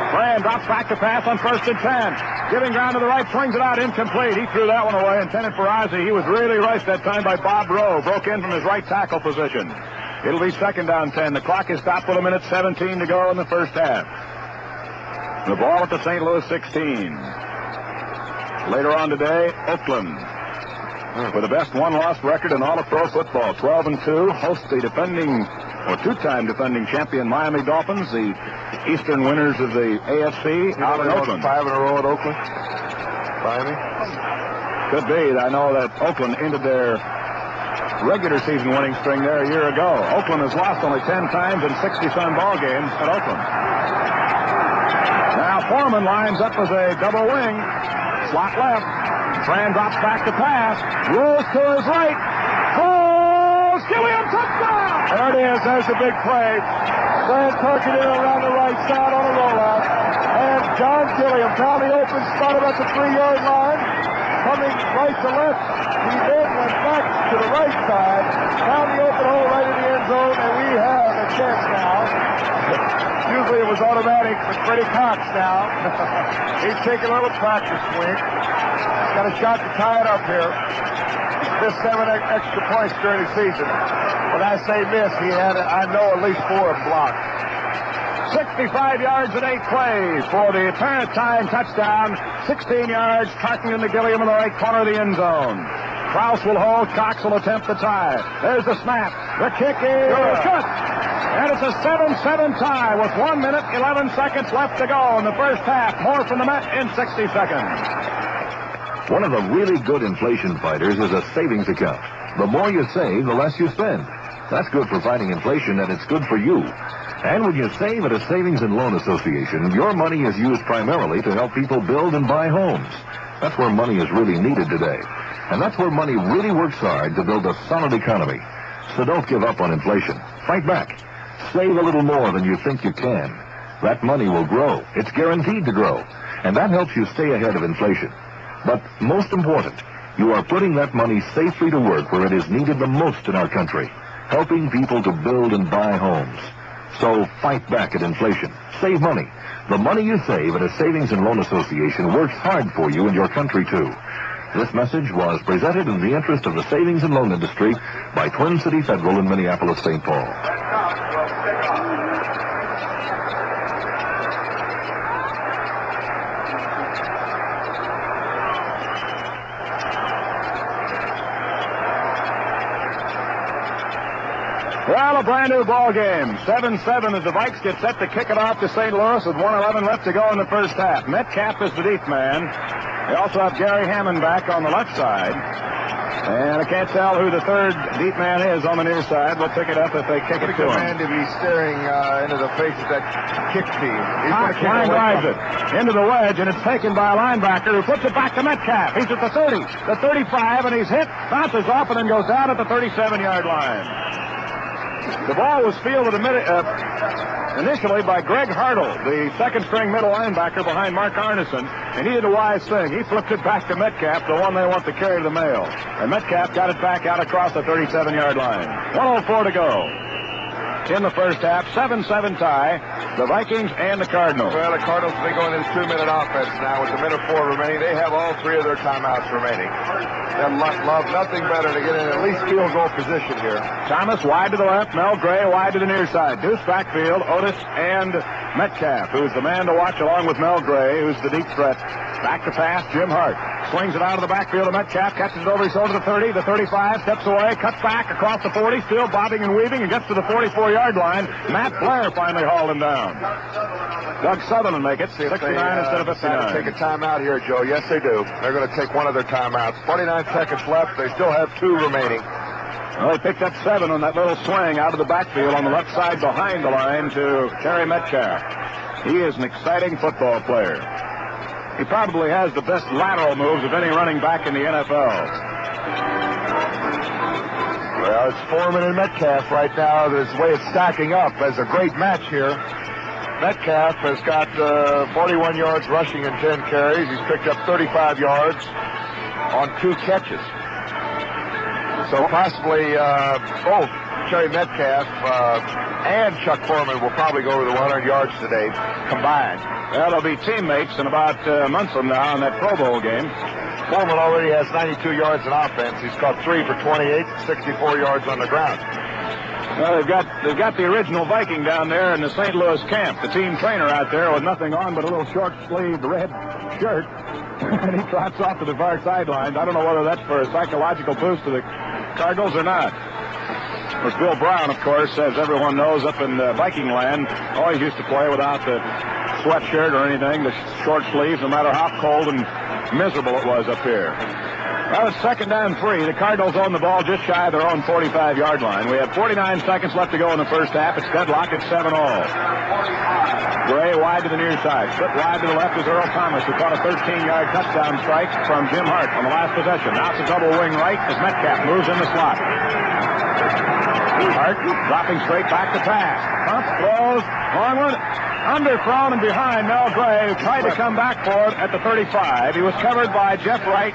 Fran drops back to pass on 1st and 10. Giving ground to the right, swings it out, incomplete. He threw that one away, intended for Ozzie. He was really rushed that time by Bob Rowe. Broke in from his right tackle position. It'll be second down 10. The clock is stopped with 1:17 to go in the first half. The ball at the St. Louis 16. Later on today, Oakland, with the best one-loss record in all of pro football, 12-2, hosts the defending, or two-time defending champion Miami Dolphins, the Eastern winners of the AFC, out in Oakland. 5 in a row at Oakland? Miami? Could be. I know that Oakland ended their regular season winning string there a year ago. Oakland has lost only 10 times in 60-some ball games at Oakland. Now Foreman lines up as a double wing. Slot left. Fran drops back to pass. Rolls to his right. Oh, Gilliam, touchdown! There it is. There's the big play. Fran Tarkenton around the right side on a rollout. And John Gilliam found the open spot about the 3-yard line. coming right to left. He then went back to the right side, found the open hole right in the end zone, and we have a chance now. Usually it was automatic, but Fred Cox now. He's taking a little practice swing. He's got a shot to tie it up here. He's missed 7 extra points during the season. When I say miss, he had, I know, at least 4 of them blocked. 65 yards and 8 plays for the apparent time touchdown. 16 yards, Tarkenton-Gilliam in the right corner of the end zone. Krause will hold. Cox will attempt the tie. There's the snap. The kick is good. And it's a 7-7 tie with 1 minute, 11 seconds left to go in the first half. More from the Met in 60 seconds. One of the really good inflation fighters is a savings account. The more you save, the less you spend. That's good for fighting inflation, and it's good for you. And when you save at a savings and loan association, your money is used primarily to help people build and buy homes. That's where money is really needed today. And that's where money really works hard to build a solid economy. So don't give up on inflation. Fight back. Save a little more than you think you can. That money will grow. It's guaranteed to grow. And that helps you stay ahead of inflation. But most important, you are putting that money safely to work where it is needed the most in our country, helping people to build and buy homes. So fight back at inflation. Save money. The money you save at a savings and loan association works hard for you and your country, too. This message was presented in the interest of the savings and loan industry by Twin City Federal in Minneapolis, St. Paul. Well, a brand new ball game. 7-7 as the Vikes get set to kick it off to St. Louis with 1:11 left to go in the first half. Metcalf is the deep man. They also have Gary Hammond back on the left side. And I can't tell who the third deep man is on the near side. We'll pick it up if they kick it to him. Man to be staring into the face of that kick team. Cox line drives it into the wedge, and it's taken by a linebacker who puts it back to Metcalf. He's at the 30, the 35, and he's hit, bounces off, and then goes down at the 37-yard line. The ball was fielded initially by Greg Hartle, the second-string middle linebacker behind Mark Arneson, and he did a wise thing. He flipped it back to Metcalf, the one they want to carry to the mail. And Metcalf got it back out across the 37-yard line. 1:04 to go in the first half. 7-7 tie, the Vikings and the Cardinals. Well, the Cardinals, they go into this 2-minute offense now with a minute 4 remaining. They have all 3 of their timeouts remaining. They'll love nothing better to get in at least field goal position here. Thomas wide to the left, Mel Gray wide to the near side. Deuce backfield, Otis and Metcalf, who's the man to watch along with Mel Gray, who's the deep threat. Back to pass, Jim Hart. Swings it out of the backfield to Metcalf, catches it over his shoulder to the 30, the 35, steps away, cuts back across the 40, still bobbing and weaving, and gets to the 44-yard line. Matt Blair finally hauled him down. Doug Sutherland make it 69 instead of 59. Take a timeout here, Joe. Yes, they do. They're going to take one of their timeouts. 49 seconds left. They still have 2 remaining. Well, they picked up 7 on that little swing out of the backfield on the left side behind the line to Terry Metcalf. He is an exciting football player. He probably has the best lateral moves of any running back in the NFL. Well, it's Foreman and Metcalf right now. This way it's stacking up as a great match here. Metcalf has got 41 yards rushing and 10 carries. He's picked up 35 yards on 2 catches. So possibly both Terry Metcalf and Chuck Foreman will probably go over the 100 yards today combined. Well, they'll be teammates in about a month from now in that Pro Bowl game. Foreman already has 92 yards in offense. He's caught 3 for 28, 64 yards on the ground. Well, they've got the original Viking down there in the St. Louis camp, the team trainer out there with nothing on but a little short-sleeved red shirt, and he trots off to the far sidelines. I don't know whether that's for a psychological boost to the Cardinals or not. Of course, Bill Brown, of course, as everyone knows, up in Viking land, always used to play without the sweatshirt or anything, the short sleeves, no matter how cold and miserable it was up here. Well, it's 2nd down 3. The Cardinals own the ball just shy of their own 45-yard line. We have 49 seconds left to go in the first half. It's deadlocked at 7-all. Gray wide to the near side. Split wide to the left is Earl Thomas, who caught a 13-yard touchdown strike from Jim Hart on the last possession. Now it's a double wing right as Metcalf moves in the slot. Hart dropping straight back to pass. Pump, throws, long one. underthrown and behind Mel Gray, who tried to come back for it at the 35. He was covered by Jeff Wright.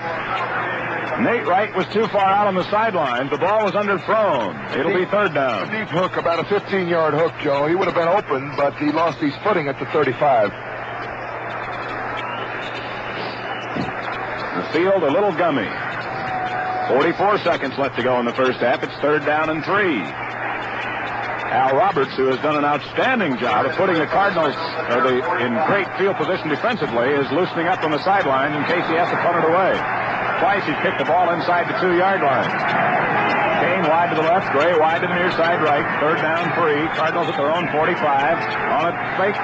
Nate Wright was too far out on the sidelines. The ball was underthrown. It'll be third down. A deep hook, about a 15-yard hook, Joe. He would have been open, but he lost his footing at the 35. The field a little gummy. 44 seconds left to go in the first half. It's third down and 3. Al Roberts, who has done an outstanding job of putting the Cardinals in great field position defensively, is loosening up on the sideline in case he has to punt it away. Twice he's kicked the ball inside the 2-yard line. Kane wide to the left, Gray wide to the near side right. Third down 3. Cardinals at their own 45. On a fake.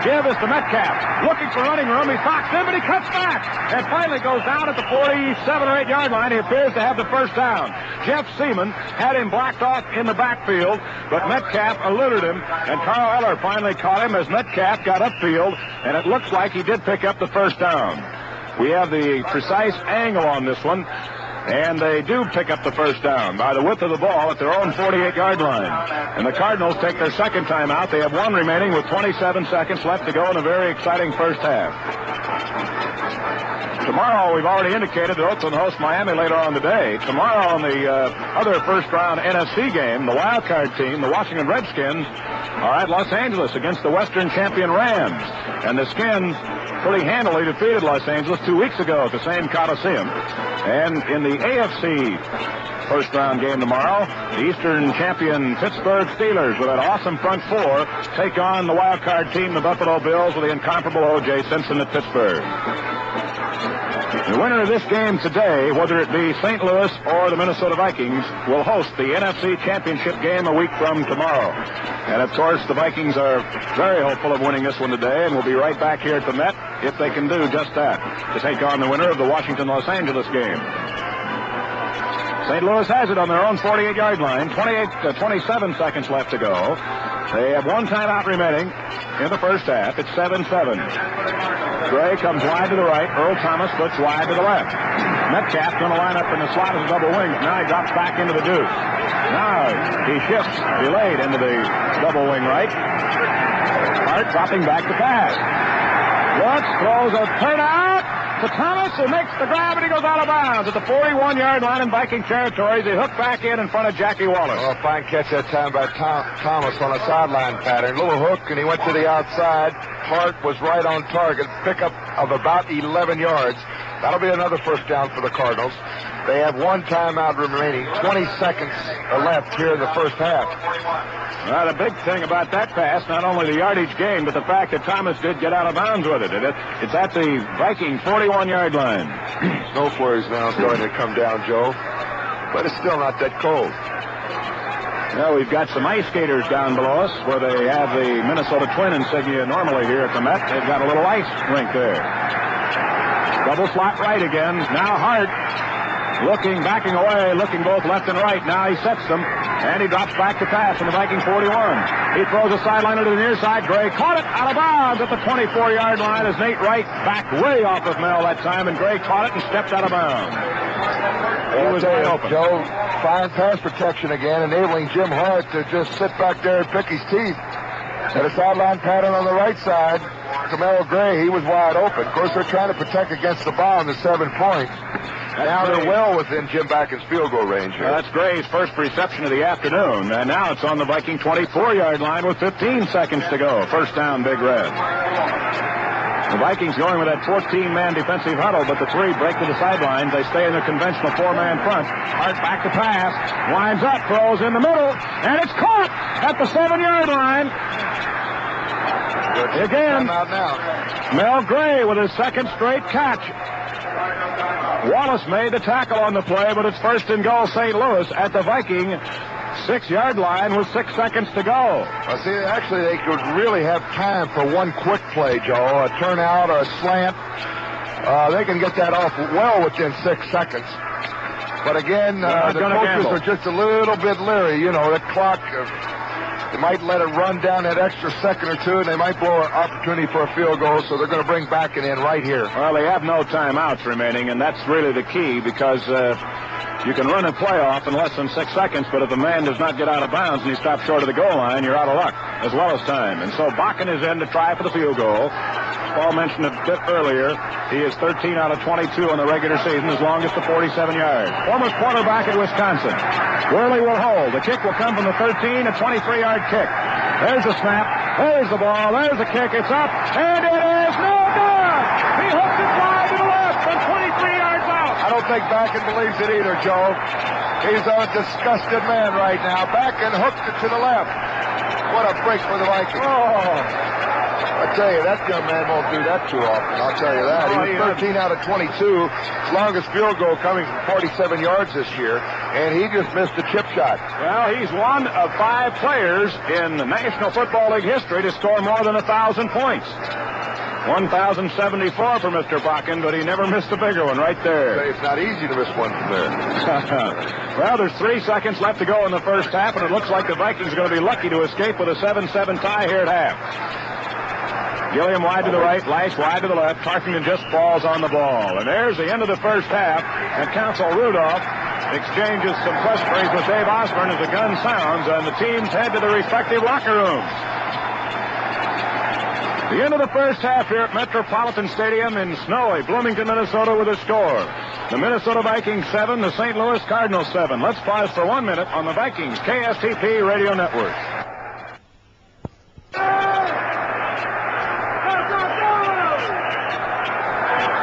Give this to Metcalf. Looking for running room. He socks in, but he cuts back. And finally goes down at the 47 or 8-yard line. He appears to have the first down. Jeff Seaman had him blocked off in the backfield, but Metcalf eluded him. And Carl Eller finally caught him as Metcalf got upfield. And it looks like he did pick up the first down. We have the precise angle on this one, and they do pick up the first down by the width of the ball at their own 48-yard line. And the Cardinals take their second time out. They have one remaining with 27 seconds left to go in a very exciting first half. Tomorrow, we've already indicated that Oakland hosts Miami later on today. Tomorrow on the other first-round NFC game, the wild card team, the Washington Redskins, are at Los Angeles against the Western champion Rams. And the Skins pretty handily defeated Los Angeles 2 weeks ago at the same Coliseum. And in the AFC first-round game tomorrow, the Eastern champion Pittsburgh Steelers, with an awesome front four, take on the wild card team, the Buffalo Bills, with the incomparable O.J. Simpson at Pittsburgh. The winner of this game today, whether it be St. Louis or the Minnesota Vikings, will host the NFC Championship game a week from tomorrow. And, of course, the Vikings are very hopeful of winning this one today, and will be right back here at the Met if they can do just that, to take on the winner of the Washington-Los Angeles game. St. Louis has it on their own 48-yard line. 27 seconds left to go. They have one timeout remaining in the first half. It's 7-7. Gray comes wide to the right. Earl Thomas flips wide to the left. Metcalf going to line up in the slot as a double wing. Now he drops back into the deuce. Now he shifts delayed into the double wing right. Hart dropping back to pass. Looks, throws a turnout to Thomas, who makes the grab, and he goes out of bounds at the 41-yard line in Viking territory. They hook back in front of Jackie Wallace. Oh, fine catch that time by Thomas on a sideline pattern. Little hook, and he went to the outside. Hart was right on target. Pickup of about 11 yards. That'll be another first down for the Cardinals. They have one timeout remaining. 20 seconds left here in the first half. Well, the big thing about that pass, not only the yardage gained, but the fact that Thomas did get out of bounds with it. It's at the Viking 41-yard line. Snow flurries now starting to come down, Joe. But it's still not that cold. Well, we've got some ice skaters down below us where they have the Minnesota Twin insignia normally here at the Met. They've got a little ice rink there. Double slot right again. Now Hart looking, backing away, looking both left and right. Now he sets them, and he drops back to pass from the Viking 41. He throws a sideline to the near side. Gray caught it out of bounds at the 24-yard line as Nate Wright backed way off of Mel that time, and Gray caught it and stepped out of bounds. He was wide open. Joe, fine pass protection again, enabling Jim Hart to just sit back there and pick his teeth. At a sideline pattern on the right side, Camaro Gray, he was wide open. Of course, they're trying to protect against the bomb, the 7 points. Now they're well within Jim Backen's field goal range here. That's Gray's first reception of the afternoon, and now it's on the Viking 24-yard line with 15 seconds to go. First down, Big Red. The Vikings going with that 14-man defensive huddle, but the three break to the sidelines. They stay in their conventional 4-man front. Hart back to pass, winds up, throws in the middle, and it's caught at the 7-yard line. Again, Mel Gray with his second straight catch. Wallace made the tackle on the play, but it's first and goal St. Louis at the Viking 6-yard line with 6 seconds to go. Well, see, actually, they could really have time for one quick play, Joe, a turnout or a slant. They can get that off well within 6 seconds. But again, the coaches are just a little bit leery. You know, the clock, they might let it run down that extra second or two, and they might blow an opportunity for a field goal, so they're going to bring Backen in right here. Well, they have no timeouts remaining, and that's really the key, because You can run a playoff in less than 6 seconds, but if the man does not get out of bounds and he stops short of the goal line, you're out of luck, as well as time. And so Bakken is in to try for the field goal. Paul mentioned it a bit earlier. He is 13 out of 22 in the regular season, as longest to 47 yards. Former quarterback at Wisconsin. Worley will hold. The kick will come from the 13, a 23-yard kick. There's the snap. There's the ball. There's the kick. It's up. And it is no good. He hooks it wide to the left from 23 yards out. I don't think Bakken believes it either, Joe. He's a disgusted man right now. Bakken hooked it to the left. What a break for the Vikings. Oh. I tell you, that young man won't do that too often. I'll tell you that. He was 13 out of 22, longest field goal coming from 47 yards this year, and he just missed a chip shot. Well, he's one of 5 players in the National Football League history to score more than 1,000 points. 1,074 for Mr. Bakken, but he never missed a bigger one right there. It's not easy to miss one from there. Well, there's 3 seconds left to go in the first half, and it looks like the Vikings are going to be lucky to escape with a 7-7 tie here at half. Gilliam wide to the right, Lash wide to the left. Tarkenton just falls on the ball. And there's the end of the first half. And Counsel Rudolph exchanges some pleasantries with Dave Osborne as the gun sounds, and the teams head to their respective locker rooms. The end of the first half here at Metropolitan Stadium in snowy Bloomington, Minnesota, with a score. The Minnesota Vikings 7, the St. Louis Cardinals 7. Let's pause for 1 minute on the Vikings KSTP radio network.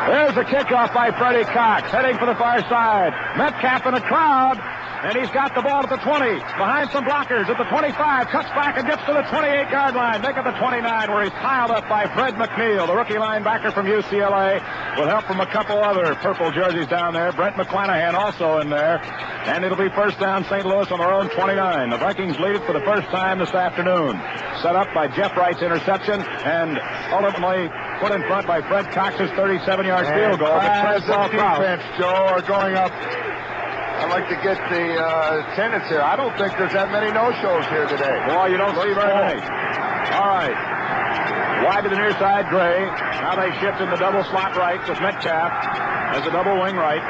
There's a kickoff by Fred Cox, heading for the far side. Metcalf in a crowd, and he's got the ball at the 20, behind some blockers at the 25, cuts back and gets to the 28-yard line. Make it the 29, where he's piled up by Fred McNeil, the rookie linebacker from UCLA, with help from a couple other purple jerseys down there. Brent McClanahan also in there, and it'll be first down St. Louis on their own 29. The Vikings lead it for the first time this afternoon. Set up by Jeff Wright's interception, and ultimately put in front by Fred Cox's 37-yard field goal. As the defense, Joe, are going up. I'd like to get the attendance here. I don't think there's that many no-shows here today. Well, you don't see very many. All right. Wide to the near side, Gray. Now they shift in the double slot right with Metcalf as a double wing right.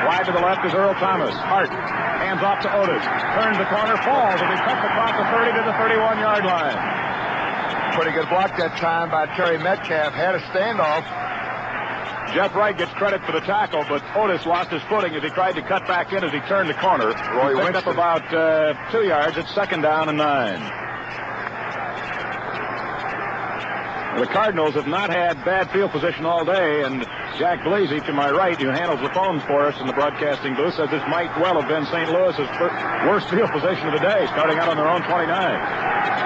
Wide to the left is Earl Thomas. Hart hands off to Otis. Turns the corner, falls, and he cuts across the 30 to the 31-yard line. Pretty good block that time by Terry Metcalf. Had a standoff. Jeff Wright gets credit for the tackle, but Otis lost his footing as he tried to cut back in as he turned the corner. He picked up about 2 yards. It's second down and 9. The Cardinals have not had bad field position all day, and Jack Blasey to my right, who handles the phones for us in the broadcasting booth, says this might well have been St. Louis's worst field position of the day, starting out on their own 29.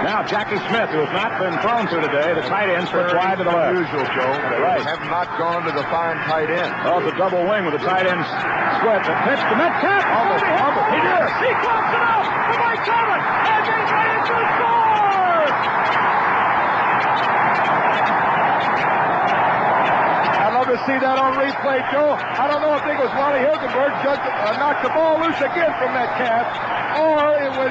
Now Jackie Smith, who has not been thrown to today, the tight end, slips wide to the left. Unusual, Joe. They have not gone to the fine tight end. Oh, the double wing with the tight end split. The pitch to Metcalf. Almost fumbled. He did. He closed it out to Mike Thomas. And he's ready to score. I'd love to see that on replay, Joe. I don't know if it was Wally Hilgenberg knocked the ball loose again from Metcalf, or it was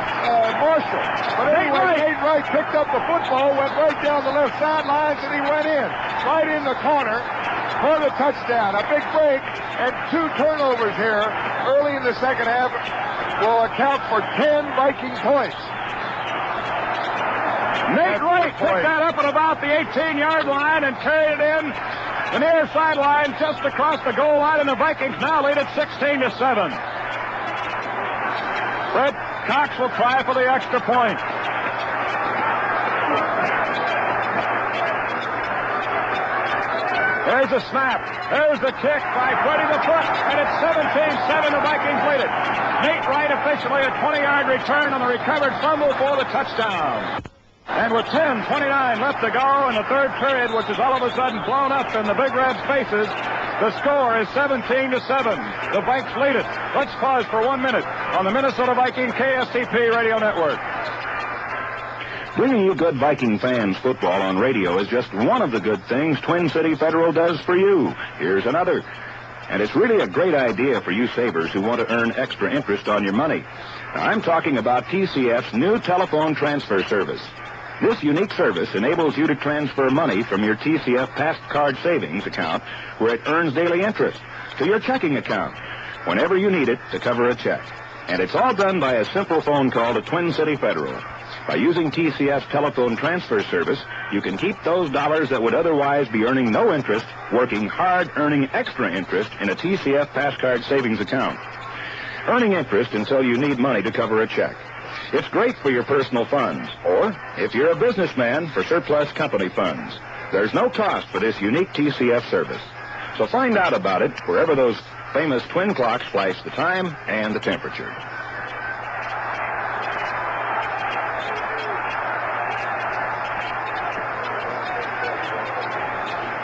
Marshall. But anyway, Nate Wright picked up the football, went right down the left sidelines, and he went in, right in the corner for the touchdown. A big break and 2 turnovers here early in the second half will account for 10 Viking points. Nate Wright picked that up at about the 18-yard line and carried it in the near sideline just across the goal line, and the Vikings now lead it 16-7. Fred Cox will try for the extra point. There's a snap. There's the kick by Freddie the Foot, and it's 17-7. The Vikings lead it. Nate Wright officially a 20-yard return on the recovered fumble for the touchdown. And with 10:29 left to go in the third period, which is all of a sudden blown up in the Big Red's faces, the score is 17-7. The Vikes lead it. Let's pause for 1 minute on the Minnesota Viking KSTP radio network. Bringing you good Viking fans football on radio is just one of the good things Twin City Federal does for you. Here's another. And it's really a great idea for you savers who want to earn extra interest on your money. Now, I'm talking about TCF's new telephone transfer service. This unique service enables you to transfer money from your TCF Past Card Savings account, where it earns daily interest, to your checking account. whenever you need it to cover a check. And it's all done by a simple phone call to Twin City Federal. By using TCF's telephone transfer service, you can keep those dollars that would otherwise be earning no interest, working hard, earning extra interest in a TCF Passcard savings account. Earning interest until you need money to cover a check. It's great for your personal funds, or if you're a businessman, for surplus company funds. There's no cost for this unique TCF service. So find out about it wherever those famous twin clocks flash the time and the temperature.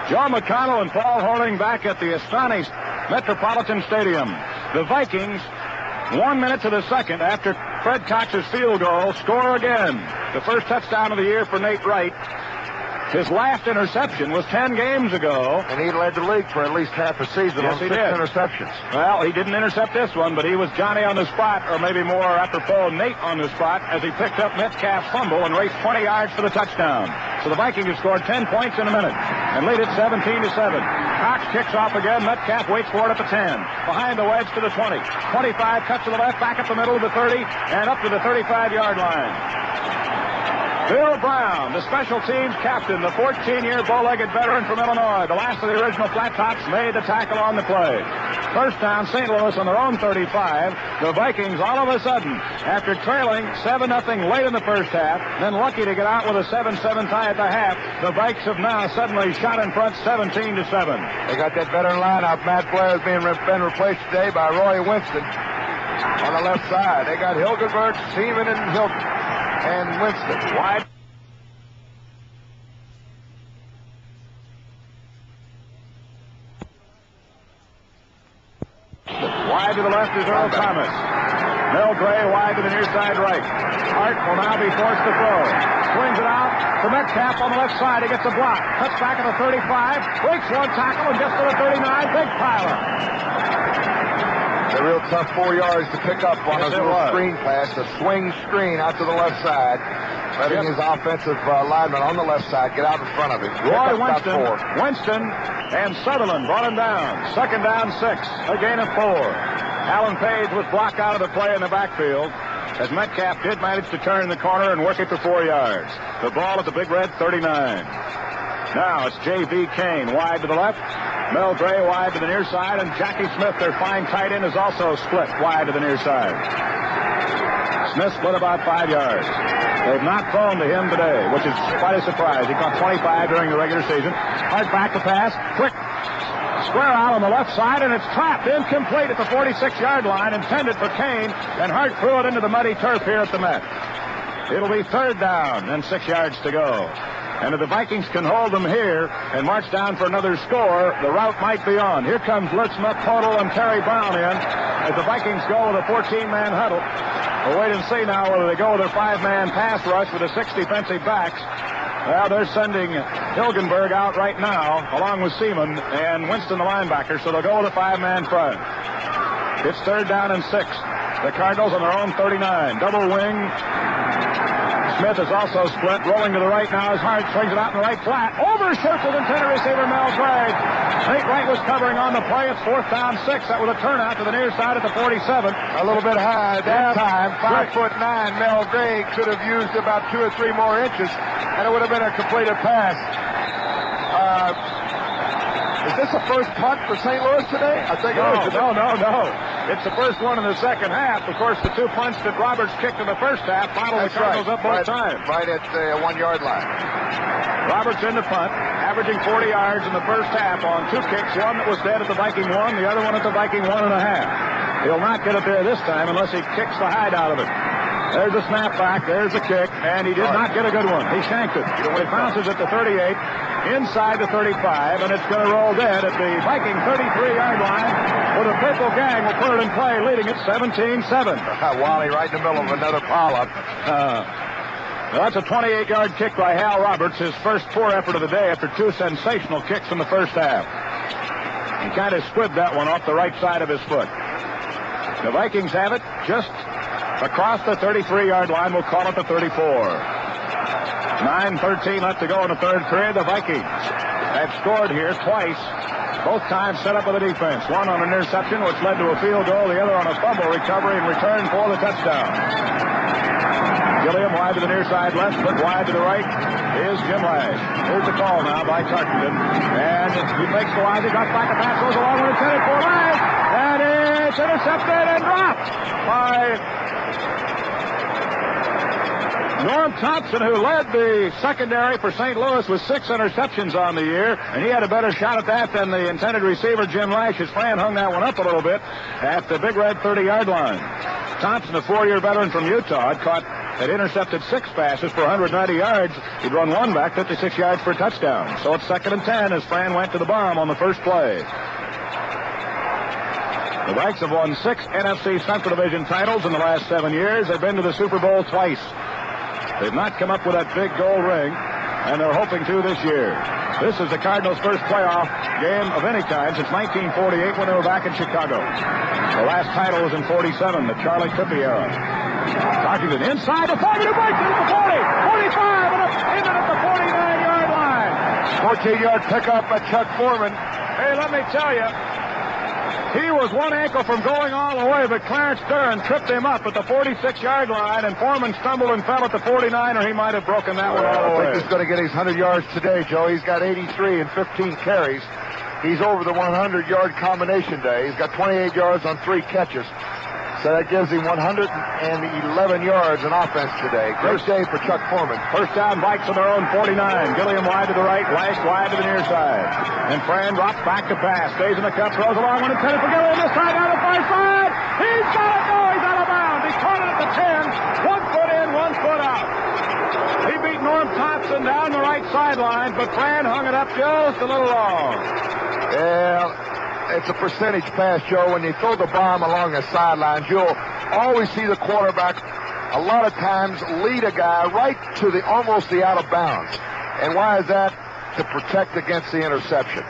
Joe McConnell and Paul Horling back at the astonished Metropolitan Stadium. The Vikings, 1 minute to the second after Fred Cox's field goal, score again. The first touchdown of the year for Nate Wright. His last interception was 10 games ago. And he led the league for at least half a season on 6 interceptions. Well, he didn't intercept this one, but he was Johnny on the spot, or maybe more apropos, Nate on the spot, as he picked up Metcalf's fumble and raced 20 yards for the touchdown. So the Vikings have scored 10 points in a minute and lead it 17-7. Cox kicks off again. Metcalf waits for it at the 10. Behind the wedge to the 20. 25, cuts to the left, back up the middle of the 30, and up to the 35-yard line. Bill Brown, the special teams captain, the 14-year bow-legged veteran from Illinois, the last of the original Flat Tops, made the tackle on the play. First down, St. Louis on their own 35. The Vikings, all of a sudden, after trailing 7-0 late in the first half, then lucky to get out with a 7-7 tie at the half, the Vikes have now suddenly shot in front 17-7. They got that veteran lineup. Matt Blair has been replaced today by Roy Winston on the left side. They got Hilgenberg, Seaman, and Winston. Wide. Wide to the left is Earl Thomas. Mel Gray wide to the near side right. Hart will now be forced to throw. Swings it out to Metcalf on the left side. He gets a block. Cuts back at the 35. Breaks one tackle and gets to the 39. Big pileup. A real tough 4 yards to pick up on a little screen pass, a swing screen out to the left side, letting his offensive lineman on the left side get out in front of him. Roy Winston and Sutherland brought him down. Second down 6, a gain of 4. Alan Page was blocked out of the play in the backfield as Metcalf did manage to turn the corner and work it for 4 yards. The ball at the Big Red 39. Now it's J.B. Kane wide to the left. Mel Gray wide to the near side, and Jackie Smith, their fine tight end, is also split wide to the near side. Smith split about 5 yards. They've not thrown to him today, which is quite a surprise. He caught 25 during the regular season. Hart back to pass. Quick square out on the left side, and it's trapped incomplete at the 46-yard line, intended for Kane, and Hart threw it into the muddy turf here at the Met. It'll be third down and 6 yards to go. And if the Vikings can hold them here and march down for another score, the route might be on. Here comes Lutz McConnell and Terry Brown in as the Vikings go with a 14-man huddle. We'll wait and see now whether they go with a 5-man pass rush with the 6 defensive backs. Well, they're sending Hilgenberg out right now, along with Seaman and Winston, the linebacker, so they'll go with a 5-man front. It's third down and 6. The Cardinals on their own 39. Double wing. Smith is also split. Rolling to the right now as Hart swings it out in the right flat. Overshoots with intended receiver Mel Gray. Nate Wright was covering on the play. It's fourth down 6. That was a turnout to the near side at the 47. A little bit high at that time. 5'9". Mel Gray could have used about 2 or 3 more inches, and it would have been a completed pass. Is this the first punt for St. Louis today? I think it is. No. It's the first one in the second half. Of course, the 2 punts that Roberts kicked in the first half bottled the Cardinals up both times. Right at the 1-yard line. Roberts in the punt, averaging 40 yards in the first half on 2 kicks. One that was dead at the Viking 1, the other one at the Viking 1.5. He'll not get it there this time unless he kicks the hide out of it. There's a snap back, there's a kick, and he did not get a good one. He shanked it. It bounces at the 38, inside the 35, and it's going to roll dead at the Viking 33-yard line where the Purple Gang will put it in play, leading it 17-7. Wally right in the middle of another pile-up. Well, that's a 28-yard kick by Hal Roberts, his first poor effort of the day after 2 sensational kicks in the first half. He kind of squibbed that one off the right side of his foot. The Vikings have it just across the 33-yard line. We'll call it the 34. 9:13 left to go in the third period. The Vikings have scored here twice Both times set up with a defense. One on an interception, which led to a field goal. The other on a fumble recovery and return for the touchdown. Gilliam wide to the near side left, but wide to the right is Jim Lash. Here's the call now by Tarkenton. And he makes the wide. He drops back. The pass goes along with intended for Lash. And it's intercepted and dropped by Norm Thompson, who led the secondary for St. Louis with 6 interceptions on the year, and he had a better shot at that than the intended receiver, Jim Lash. His Fran hung that one up a little bit at the big red 30-yard line. Thompson, a 4-year veteran from Utah, had intercepted 6 passes for 190 yards. He'd run one back, 56 yards for a touchdown. So it's 2nd and 10 as Fran went to the bomb on the first play. The Vikes have won 6 NFC Central Division titles in the last 7 years. They've been to the Super Bowl twice. They've not come up with that big gold ring, and they're hoping to this year. This is the Cardinals' first playoff game of any kind since 1948 when they were back in Chicago. The last title was in 47, the Charlie Trippy era. Tarkenton inside the 40, breaks it at the 40, 45, and in at the 49-yard line. 14-yard pickup by Chuck Foreman. Hey, let me tell you, he was one ankle from going all the way, but Clarence Duran tripped him up at the 46-yard line, and Foreman stumbled and fell at the 49, or he might have broken that one all the way. I think he's going to get his 100 yards today, Joe. He's got 83 and 15 carries. He's over the 100-yard combination day. He's got 28 yards on 3 catches. So that gives him 111 yards in offense today. Great day for Chuck Foreman. First down, Vikes on their own 49. Gilliam wide to the right, Lash wide to the near side. And Fran drops back to pass. Stays in the cup, throws along one intended for Gilliam. This side down the far side. He's got it. No, he's out of bounds. He caught it at the 10. 1 foot in, 1 foot out. He beat Norm Thompson down the right sideline, but Fran hung it up just a little long. Yeah. It's a percentage pass, Joe. When you throw the bomb along the sidelines, you'll always see the quarterback a lot of times lead a guy right to the almost the out of bounds. And why is that? To protect against the interception.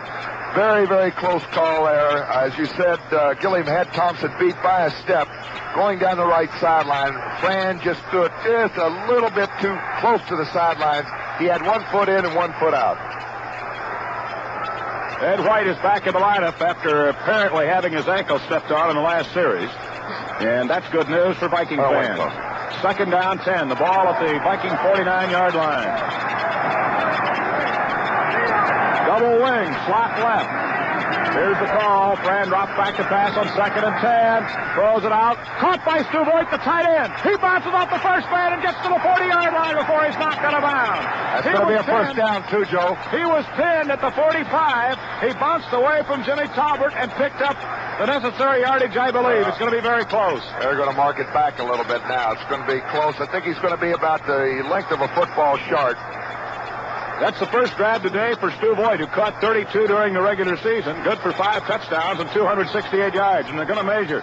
Very, very close call there. As you said, Gilliam had Thompson beat by a step going down the right sideline. Fran just stood just a little bit too close to the sidelines. He had 1 foot in and 1 foot out. Ed White is back in the lineup after apparently having his ankle stepped on in the last series. And that's good news for Viking fans. 2nd down, 10. The ball at the Viking 49-yard line. Double wing, slot left. Here's the call. Fran drops back to pass on 2nd and 10. Throws it out. Caught by Stu Voigt, the tight end. He bounces off the first man and gets to the 40-yard line before he's knocked out of bounds. That's going to be a first down, too, Joe. He was pinned at the 45. He bounced away from Jimmy Talbert and picked up the necessary yardage, I believe. It's going to be very close. They're going to mark it back a little bit now. It's going to be close. I think he's going to be about the length of a football short. That's the first grab today for Stu Voigt, who caught 32 during the regular season. Good for 5 touchdowns and 268 yards. And they're going to measure.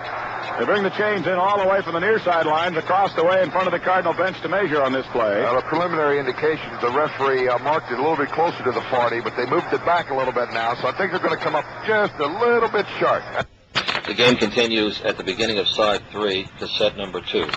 They bring the chains in all the way from the near sidelines across the way in front of the Cardinal bench to measure on this play. Well, a preliminary indication, the referee marked it a little bit closer to the 40, but they moved it back a little bit now. So I think they're going to come up just a little bit short. The game continues at the beginning of side 3 to set number 2.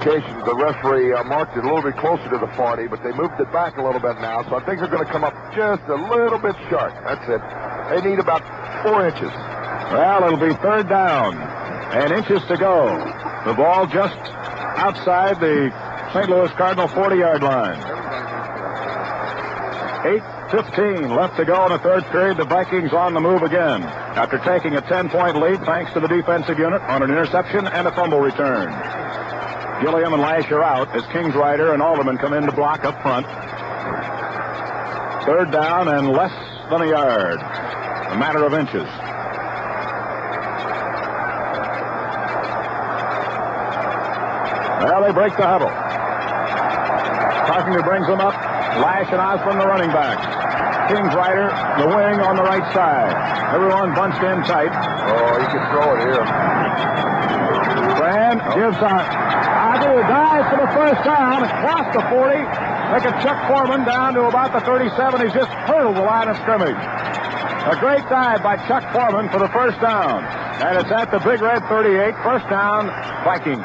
indications. The referee marked it a little bit closer to the 40, but they moved it back a little bit now, so I think they're going to come up just a little bit short. That's it. They need about 4 inches. Well, it'll be third down and inches to go. The ball just outside the St. Louis Cardinal 40-yard line. 8:15 left to go in the third period. The Vikings on the move again after taking a 10-point lead thanks to the defensive unit on an interception and a fumble return. Gilliam and Lash are out as Kingsrider and Alderman come in to block up front. Third down and less than a yard. A matter of inches. Well, they break the huddle. Tarkenton brings them up. Lash and Osborne, the running backs. Kingsrider, the wing on the right side. Everyone bunched in tight. Oh, he can throw it here. Fran gives out. Either dive for the first down across the 40. Look at Chuck Foreman down to about the 37. He's just hurdled the line of scrimmage. A great dive by Chuck Foreman for the first down. And it's at the Big Red 38. First down, Vikings.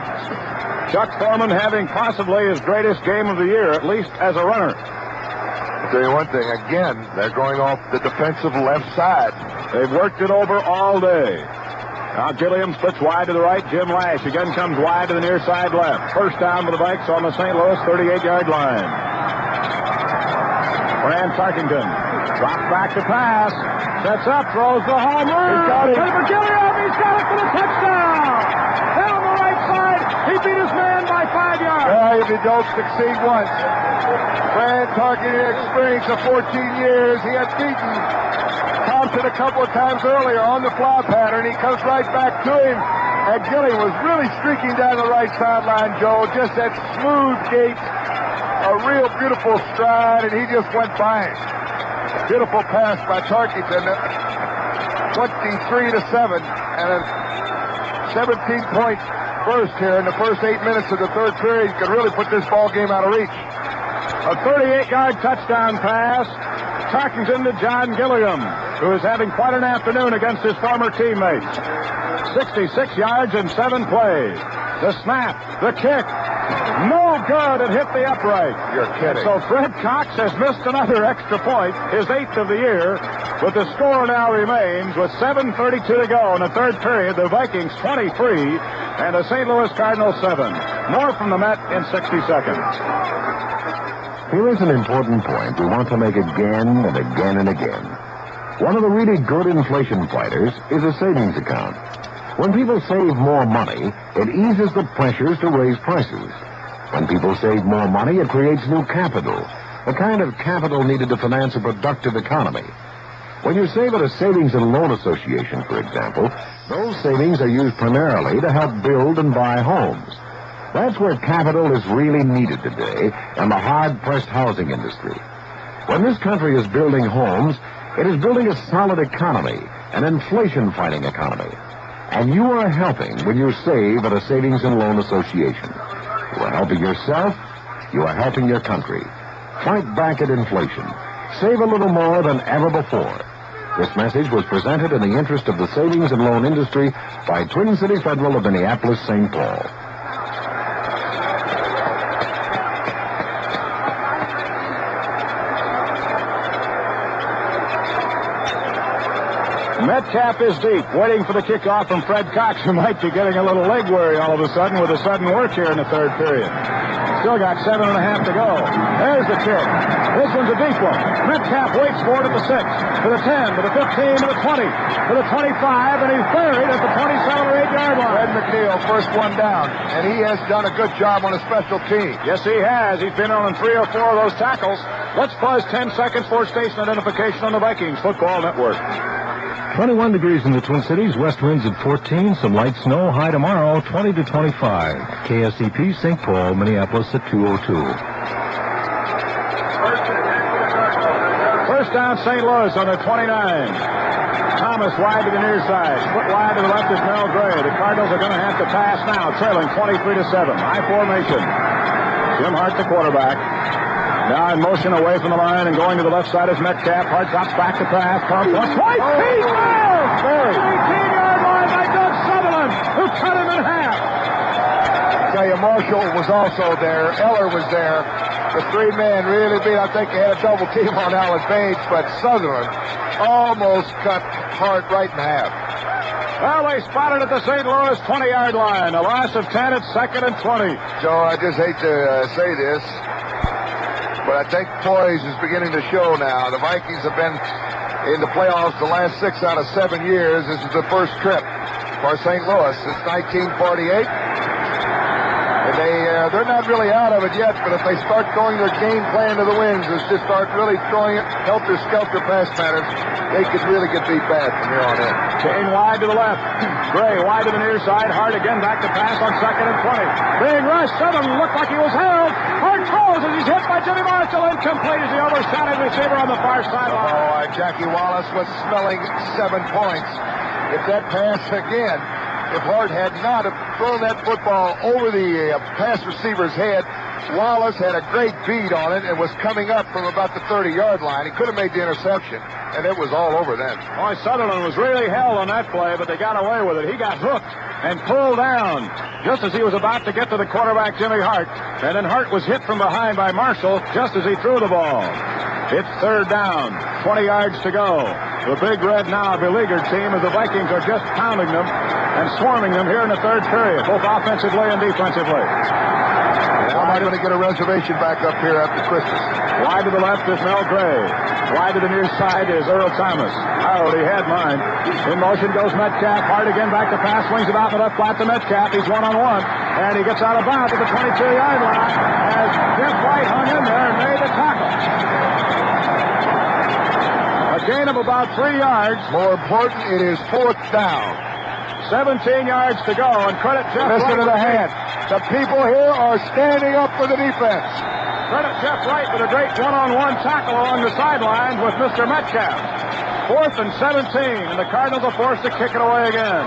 Chuck Foreman having possibly his greatest game of the year, at least as a runner. I'll tell you one thing. Again, they're going off the defensive left side. They've worked it over all day. Now Gilliam splits wide to the right. Jim Lash again comes wide to the near side left. First down for the Vikes on the St. Louis 38-yard line. Fran Tarkenton drops back to pass. Sets up, throws the home run. He's got it. For Gilliam, he's got it for the touchdown. Down the right side, he beat his man by 5 yards. Well, if you don't succeed once. Fran Tarkenton experienced for 14 years. He had beaten Thompson a couple of times earlier on the fly pattern. He comes right back to him. And Gilliam was really streaking down the right sideline, Joe. Just that smooth gait. A real beautiful stride, and he just went by it. Beautiful pass by Tarkenton. 23-7. And a 17-point burst here in the first 8 minutes of the third period. Could really put this ball game out of reach. A 38-yard touchdown pass. Tarkenton to John Gilliam, who is having quite an afternoon against his former teammates. 66 yards in 7 plays. The snap, the kick, no good. It hit the upright. You're kidding. So Fred Cox has missed another extra point, his 8th of the year. But the score now remains with 7:32 to go in the third period. The Vikings 23 and the St. Louis Cardinals 7. More from the Met in 60 seconds. Here is an important point we want to make again and again and again. One of the really good inflation fighters is a savings account. When people save more money, it eases the pressures to raise prices. When people save more money, it creates new capital, the kind of capital needed to finance a productive economy. When you save at a savings and loan association, for example, those savings are used primarily to help build and buy homes. That's where capital is really needed today in the hard-pressed housing industry. When this country is building homes, it is building a solid economy, an inflation-fighting economy. And you are helping when you save at a savings and loan association. You are helping yourself. You are helping your country. Fight back at inflation. Save a little more than ever before. This message was presented in the interest of the savings and loan industry by Twin City Federal of Minneapolis, St. Paul. Metcalf is deep, waiting for the kickoff from Fred Cox, who might be getting a little leg weary all of a sudden with a sudden work here in the third period. Still got 7.5 to go. There's the kick. This one's a deep one. Metcalf waits for it at the 6, to the 10, to the 15, to the 20, to the 25, and he's buried at the 27 or 8-yard line. Fred McNeil, first one down, and he has done a good job on a special team. Yes, he has. He's been on 3 or 4 of those tackles. Let's pause 10 seconds for station identification on the Vikings Football Network. 21 degrees in the Twin Cities, west winds at 14, some light snow, high tomorrow, 20 to 25. KSEP, St. Paul, Minneapolis at 2:02. First down, St. Louis on the 29. Thomas wide to the near side. Split wide to the left is Mel Gray. The Cardinals are going to have to pass now, trailing 23-7. High formation. Jim Hart, the quarterback. Now in motion away from the line and going to the left side is Metcalf. Hart drops back to pass. Comes once. Right feet. The 18-yard line by Doug Sutherland, who cut him in half. I tell you, Marshall was also there. Eller was there. The three men really beat. I think they had a double team on Alan Baines, but Sutherland almost cut Hart right in half. Well, they spotted at the St. Louis 20-yard line. A loss of 10 at 2nd and 20. Joe, I just hate to say this, but I think poise is beginning to show now. The Vikings have been in the playoffs the last 6 out of 7 years. This is the first trip for St. Louis since 1948. And they're not really out of it yet, but if they start throwing their game plan to the winds, just start really throwing it helter-skelter pass patterns, they could really get beat bad from here on in. Kane wide to the left. Gray wide to the near side. Hart again back to pass on 2nd and 20. Being rushed. Sutherland looked like he was held. Hart throws as he's hit by Jimmy Marshall. Incomplete as he overshot his receiver on the far sideline. Oh, Jackie Wallace was smelling 7 points. If that pass again, if Hart had not thrown that football over the pass receiver's head, Wallace had a great beat on it and was coming up from about the 30-yard line. He could have made the interception, and it was all over then. Boy, Sutherland was really held on that play, but they got away with it. He got hooked and pulled down just as he was about to get to the quarterback, Jimmy Hart. And then Hart was hit from behind by Marshall just as he threw the ball. It's 3rd down, 20 yards to go. The Big Red now beleaguered team as the Vikings are just pounding them and swarming them here in the 3rd period, both offensively and defensively. How am I going to get a reservation back up here after Christmas? Wide to the left is Mel Gray. Wide to the near side is Earl Thomas. I already had mine. In motion goes Metcalf. Hart again back to pass. Swings it out in the left flat to Metcalf. He's one-on-one. And he gets out of bounds at the 22-yard line as Jim Hart hung in there and made the tackle. A gain of about 3 yards. More important, it is 4th down. 17 yards to go, and credit Jeff Wright. Listen to the hand. The people here are standing up for the defense. Credit Jeff Wright with a great one-on-one tackle along the sidelines with Mr. Metcalf. 4th and 17, and the Cardinals are forced to kick it away again.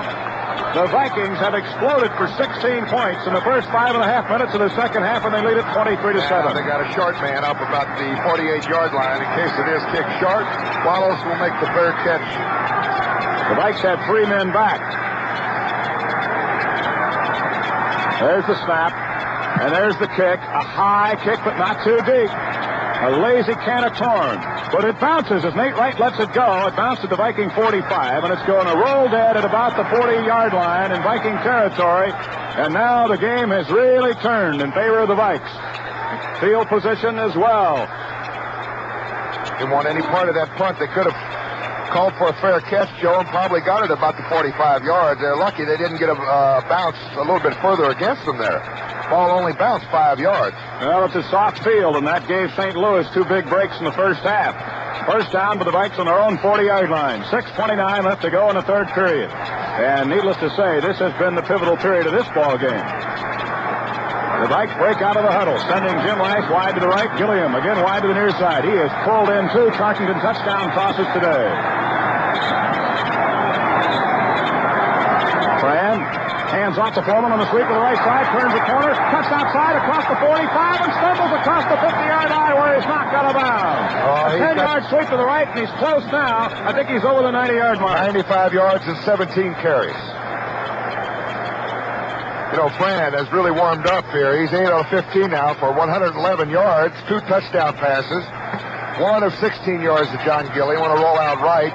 The Vikings have exploded for 16 points in the first 5.5 minutes of the second half, and they lead it 23-7. They got a short man up about the 48-yard line. In case it is kicked short, Wallace will make the fair catch. The Vikes had 3 men back. There's the snap, and there's the kick. A high kick, but not too deep. A lazy can of corn. But it bounces as Nate Wright lets it go. It bounced at the Viking 45, and it's going to roll dead at about the 40-yard line in Viking territory. And now the game has really turned in favor of the Vikes. Field position as well. Didn't want any part of that punt. They could have called for a fair catch, Joe, and probably got it about the 45 yards. They're lucky they didn't get a bounce a little bit further against them there. Ball only bounced 5 yards. Well, it's a soft field, and that gave St. Louis 2 big breaks in the first half. First down for the Vikes on their own 40-yard line. 6:29 left to go in the 3rd period. And needless to say, this has been the pivotal period of this ball game. The Vikes break out of the huddle, sending Jim Lash wide to the right. Gilliam again wide to the near side. He is pulled in 2 Tarkenton touchdown tosses today. Fran hands off to Foreman on the sweep to the right side, turns the corner, cuts outside across the 45 and stumbles across the 50-yard line where he's knocked out of bounds. A 10-yard sweep to the right, and he's close now. I think he's over the 90-yard mark. 95 yards and 17 carries. You know, Fran has really warmed up here. He's 8 out of 15 now for 111 yards, 2 touchdown passes, 1 of 16 yards to John Gilliam on a rollout right,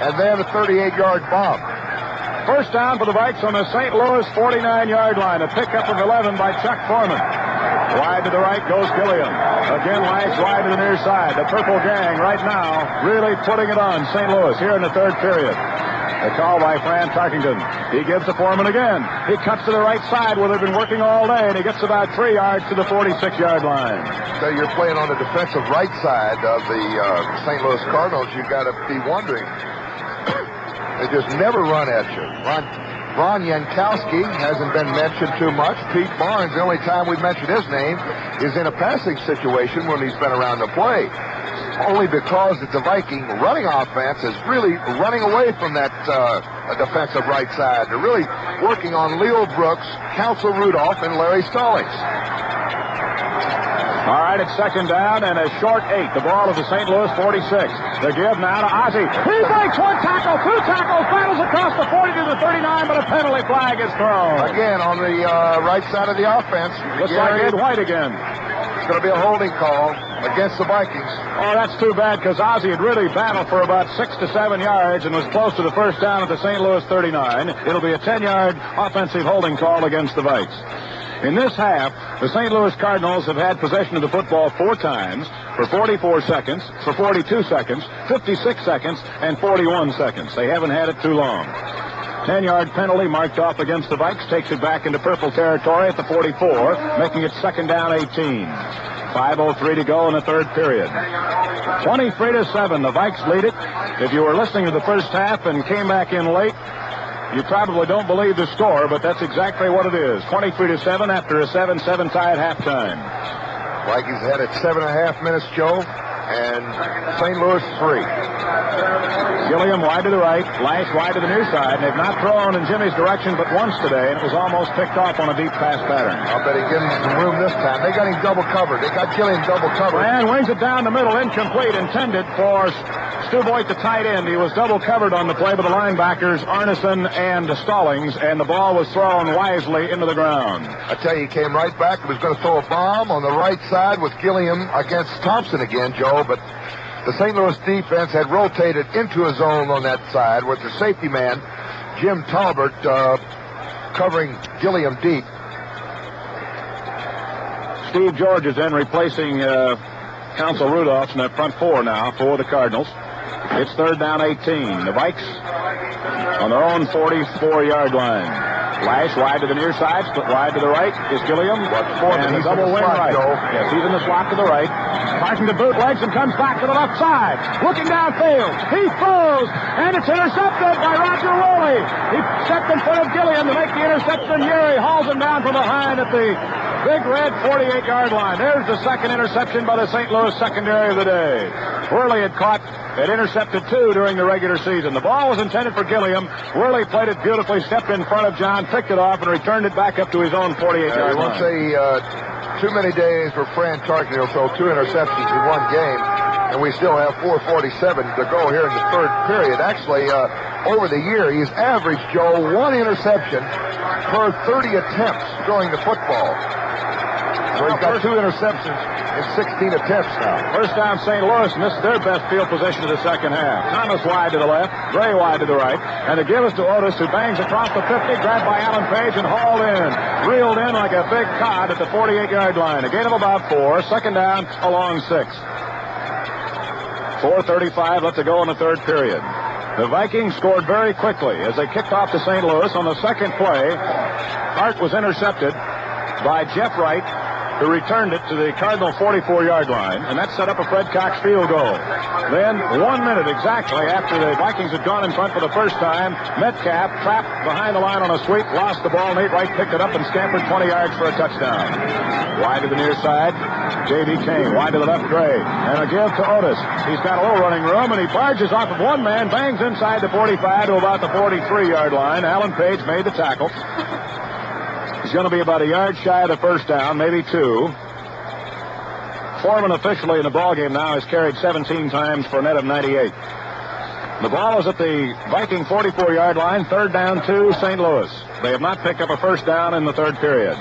and then a 38-yard bomb. First down for the Vikes on the St. Louis 49-yard line. A pickup of 11 by Chuck Foreman. Wide to the right goes Gilliam. Again, Lash wide to the near side. The Purple Gang right now really putting it on St. Louis here in the 3rd period. A call by Fran Tarkenton. He gives to Foreman again. He cuts to the right side where they've been working all day, and he gets about 3 yards to the 46-yard line. So you're playing on the defensive right side of the St. Louis Cardinals. You've got to be wondering. They just never run at you. Ron Jankowski hasn't been mentioned too much. Pete Barnes, the only time we've mentioned his name is in a passing situation when he's been around to play. Only because the Viking running offense is really running away from that defensive right side. They're really working on Leo Brooks, Council Rudolph, and Larry Stallings. All right, it's second down and a short 8. The ball is the St. Louis 46. The give now to Ozzie. He breaks one tackle, two tackles, battles across the 40 to the 39, but a penalty flag is thrown. Again, on the right side of the offense. Looks like Ed White again. It's going to be a holding call against the Vikings. Oh, that's too bad because Ozzie had really battled for about 6 to 7 yards and was close to the first down at the St. Louis 39. It'll be a 10-yard offensive holding call against the Vikes. In this half, the St. Louis Cardinals have had possession of the football 4 times for 44 seconds, for 42 seconds, 56 seconds, and 41 seconds. They haven't had it too long. 10-yard penalty marked off against the Vikes takes it back into purple territory at the 44, making it second down 18. 5:03 to go in the third period. 23-7, the Vikes lead it. If you were listening to the first half and came back in late, you probably don't believe the score, but that's exactly what it is. 23-7 after a 7-7 tie at halftime. Vikings had it 7.5 minutes, Joe, and St. Louis 3. Gilliam wide to the right, Lash wide to the near side, and they've not thrown in Jimmy's direction but once today, and it was almost picked off on a deep pass pattern. I'll bet he gives him some room this time. They got him double covered. They got Gilliam double covered. And wings it down the middle, incomplete, intended for Stu Boyd, the tight end. He was double covered on the play by the linebackers, Arneson and Stallings, and the ball was thrown wisely into the ground. I tell you, he came right back. He was going to throw a bomb on the right side with Gilliam against Thompson again, Joe, but the St. Louis defense had rotated into a zone on that side with the safety man, Jim Talbert, covering Gilliam deep. Steve George is then replacing Counsel Rudolphs in that front 4 now for the Cardinals. It's third down 18. The Vikes on their own 44-yard line. Lash wide to the near side, split wide to the right is Gilliam. Foreman, and a double wing right. Yes, he's in the slot to the right. Tarkenton bootlegs and comes back to the left side. Looking downfield. He throws, and it's intercepted by Roger Rowley. He stepped in front of Gilliam to make the interception. Yuri hauls him down from behind at the big red 48-yard line. There's the second interception by the St. Louis secondary of the day. Worley had intercepted 2 during the regular season. The ball was intended for Gilliam. Worley played it beautifully, stepped in front of John, picked it off, and returned it back up to his own 48-yard line. I won't say too many days for Fran Tarkenton. He'll throw 2 interceptions in one game, and we still have 4:47 to go here in the third period. Actually, over the year, he's averaged, Joe, 1 interception per 30 attempts throwing the football. So he's got 2 interceptions in 16 attempts now. First down, St. Louis missed their best field position of the second half. Thomas wide to the left, Gray wide to the right, and the give is to Otis, who bangs across the 50, grabbed by Alan Page and hauled in. Reeled in like a big cod at the 48-yard line. A gain of about 4, second down along 6. 4:35 left to go in the third period. The Vikings scored very quickly as they kicked off to St. Louis. On the second play, Hart was intercepted by Jeff Wright, who returned it to the Cardinal 44-yard line, and that set up a Fred Cox field goal. Then, 1 minute exactly after the Vikings had gone in front for the first time, Metcalf trapped behind the line on a sweep, lost the ball. Nate Wright picked it up and scampered 20 yards for a touchdown. Wide to the near side, J.B. King. Wide to the left, Gray. And a give to Otis. He's got a little running room, and he barges off of one man, bangs inside the 45 to about the 43-yard line. Alan Page made the tackle. He's going to be about a yard shy of the first down, maybe 2. Foreman officially in the ballgame now has carried 17 times for a net of 98. The ball is at the Viking 44-yard line, third down 2, St. Louis. They have not picked up a first down in the third period.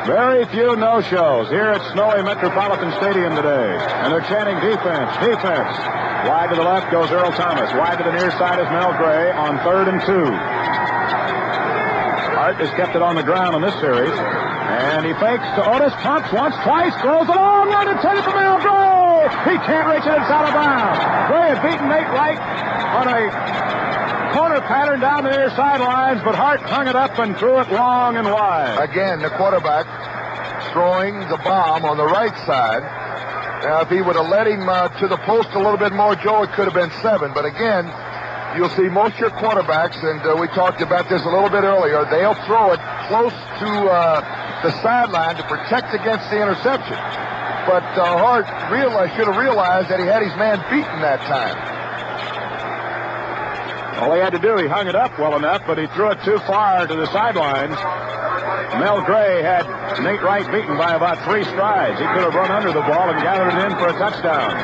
Very few no-shows here at snowy Metropolitan Stadium today. And they're chanting defense, defense. Wide to the left goes Earl Thomas. Wide to the near side is Mel Gray on 3rd and 2. Hart has kept it on the ground in this series. And he fakes to Otis, pumps once, twice, throws a long run intended for Mel Gray. He can't reach it, it's out of bounds. Gray had beaten Nate Wright on a corner pattern down the near sidelines, but Hart hung it up and threw it long and wide. Again, the quarterback throwing the bomb on the right side. Now, if he would have led him to the post a little bit more, Joe, it could have been 7. But again, you'll see most of your quarterbacks, and we talked about this a little bit earlier, they'll throw it close to the sideline to protect against the interception. But Hart should have realized that he had his man beaten that time. All he had to do, he hung it up well enough, but he threw it too far to the sidelines. Mel Gray had Nate Wright beaten by about 3 strides. He could have run under the ball and gathered it in for a touchdown.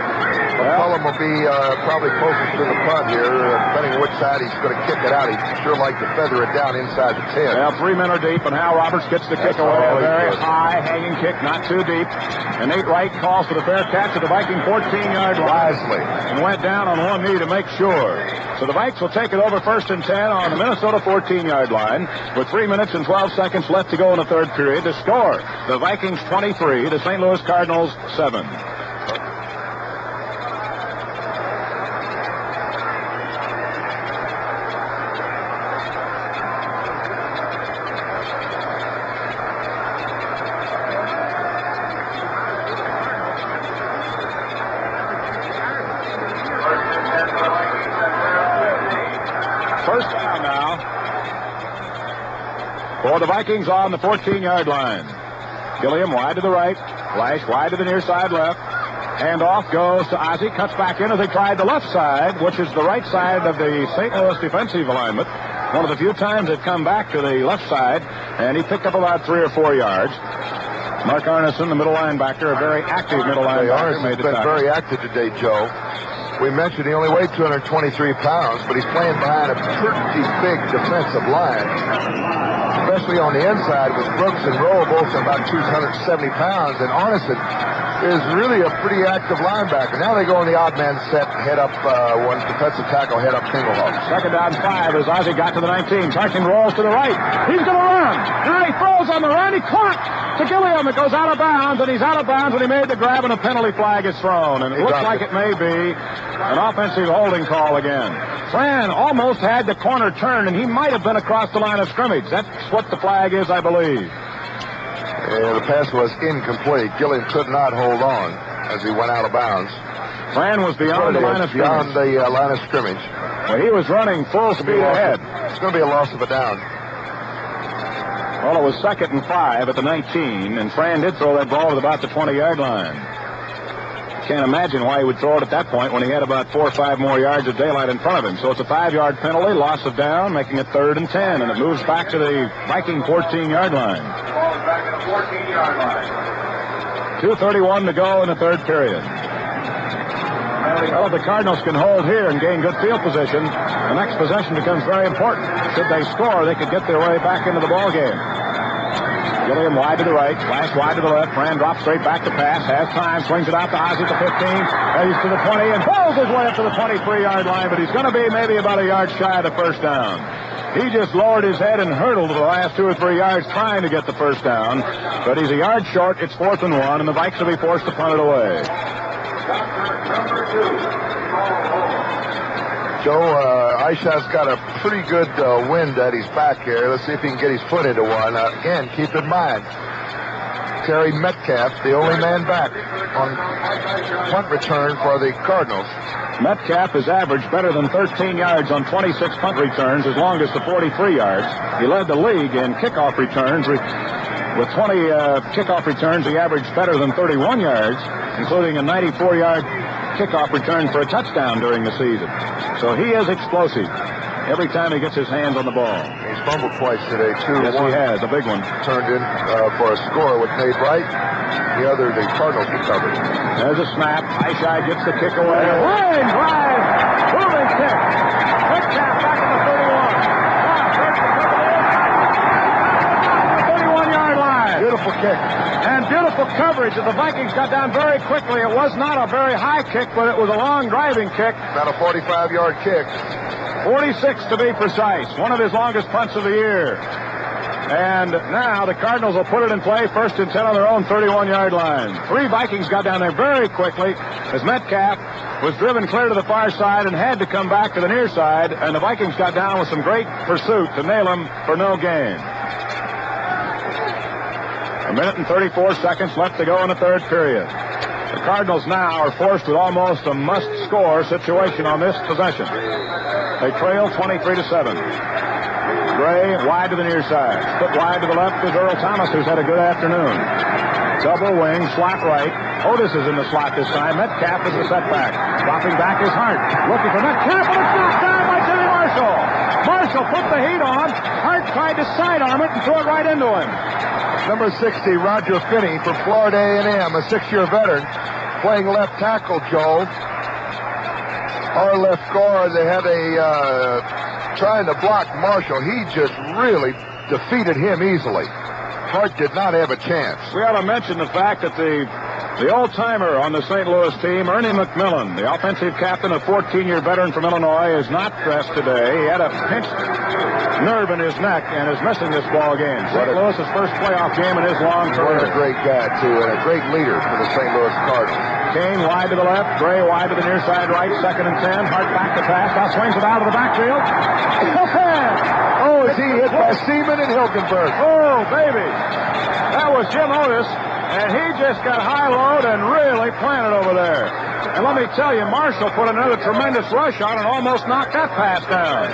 McCullum will be probably closest to the punt here, depending on which side he's going to kick it out. He'd sure like to feather it down inside the 10. Well, 3 men are deep, and Hal Roberts gets the kick away. A very high hanging kick, not too deep. And Nate Wright calls for the fair catch at the Viking 14-yard line. Wisely. And went down on one knee to make sure. So the Vikes will take it over 1st and 10 on the Minnesota 14-yard line with 3 minutes and 12 seconds left to go in the third period to score. The Vikings 23, the St. Louis Cardinals 7. First down now for the Vikings on the 14-yard line. Gilliam wide to the right, Flash wide to the near side left. And off goes to Ozzie, cuts back in as they tried the left side, which is the right side of the St. Louis defensive alignment. One of the few times they've come back to the left side, and he picked up about 3 or 4 yards. Mark Arneson, the middle linebacker, a very active middle linebacker. Arneson's been very active today, Joe. We mentioned he only weighed 223 pounds, but he's playing behind a pretty big defensive line, especially on the inside with Brooks and Rowe both about 270 pounds. And Arneson is really a pretty active linebacker. Now they go in the odd man set, head up one defensive tackle, head up Tinglehawk. 2nd down 5 as Ozzie got to the 19. Tarkenton rolls to the right. He's going to run. Now he throws on the run. He caught to Gilliam. It goes out of bounds, and he's out of bounds when he made the grab, and a penalty flag is thrown. And it looks like it may be an offensive holding call again. Fran almost had the corner turn, and he might have been across the line of scrimmage. That's what the flag is, I believe. The pass was incomplete. Gilliam could not hold on as he went out of bounds. Fran was beyond the line of scrimmage. Beyond the line of scrimmage. Well, he was running full speed ahead. It's going to be a loss of a down. Well, it was 2nd and 5 at the 19, and Fran did throw that ball at about the 20-yard line. Can't imagine why he would throw it at that point when he had about 4 or 5 more yards of daylight in front of him. So it's a 5-yard penalty, loss of down, making it 3rd and 10, and it moves back to the Viking 14-yard line. 2:31 to go in the third period. Well, if the Cardinals can hold here and gain good field position, the next possession becomes very important. Should they score, they could get their way back into the ball game. Gilliam wide to the right, Flash wide to the left. Fran drops straight back to pass, has time, swings it out to Ozzie at the 15, he's to the 20, and pulls his way up to the 23-yard line, but he's going to be maybe about a yard shy of the first down. He just lowered his head and hurdled the last 2 or 3 yards trying to get the first down, but he's a yard short. It's 4th and 1, and the Vikes will be forced to punt it away. Joe, Aishaw's got a pretty good wind at his back here. Let's see if he can get his foot into one. Again, keep in mind, Terry Metcalf, the only man back on punt return for the Cardinals. Metcalf has averaged better than 13 yards on 26 punt returns, as long as the 43 yards. He led the league in kickoff returns. With 20 kickoff returns, he averaged better than 31 yards, including a 94-yard kickoff return for a touchdown during the season. So he is explosive every time he gets his hands on the ball. He's fumbled twice today, too. Yes, he has. A big one. Turned in for a score with Nate Wright. The other, the Cardinals recovered. There's a snap. Aishai gets the kick away. Line drive. Moving kick. Metcalf back at the 31. 31-yard line. Beautiful kick. And beautiful coverage as the Vikings got down very quickly. It was not a very high kick, but it was a long driving kick. About a 45-yard kick. 46 to be precise. One of his longest punts of the year. And now the Cardinals will put it in play, 1st and 10 on their own 31-yard line. 3 Vikings got down there very quickly as Metcalf was driven clear to the far side and had to come back to the near side, and the Vikings got down with some great pursuit to nail him for no gain. 1 minute and 34 seconds left to go in the third period. The Cardinals now are forced with almost a must-score situation on this possession. They trail 23-7. Gray wide to the near side. Split wide to the left is Earl Thomas, who's had a good afternoon. Double wing, slot right. Otis is in the slot this time. Metcalf is the setback. Dropping back is Hart. Looking for Metcalf, and it's knocked down by Jimmy Marshall. Marshall put the heat on. Hart tried to sidearm it and threw it right into him. Number 60, Roger Finney from Florida A&M, a 6-year veteran, playing left tackle, Joe. Our left guard, they had trying to block Marshall. He just really defeated him easily. Hart did not have a chance. We ought to mention the fact that the old-timer on the St. Louis team, Ernie McMillan, the offensive captain, a 14-year veteran from Illinois, is not dressed today. He had a pinched nerve in his neck and is missing this ball game. St. Louis' first playoff game in his long career. What a great guy, too, and a great leader for the St. Louis Cardinals. Kane wide to the left, Gray wide to the near side right, 2nd and 10. Hart back to pass, now swings it out of the backfield. Oh, is he hit by Seaman and Hilgenberg? Oh, baby. That was Jim Otis, and he just got high load and really planted over there. And let me tell you, Marshall put another tremendous rush on and almost knocked that pass down.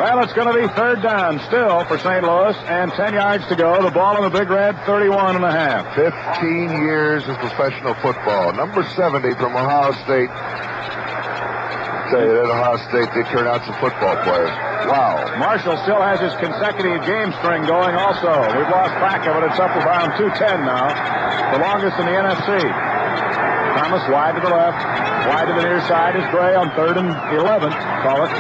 Well, it's going to be 3rd down still for St. Louis, and 10 yards to go. The ball in the Big Red, 31 and a half. 15 years of professional football. Number 70 from Ohio State. I tell you, at Ohio State, they turn out some football players. Wow. Marshall still has his consecutive game string going also. We've lost track of it. It's up around 210 now. The longest in the NFC. Thomas wide to the left. Wide to the near side is Gray on 3rd and 11. Call it.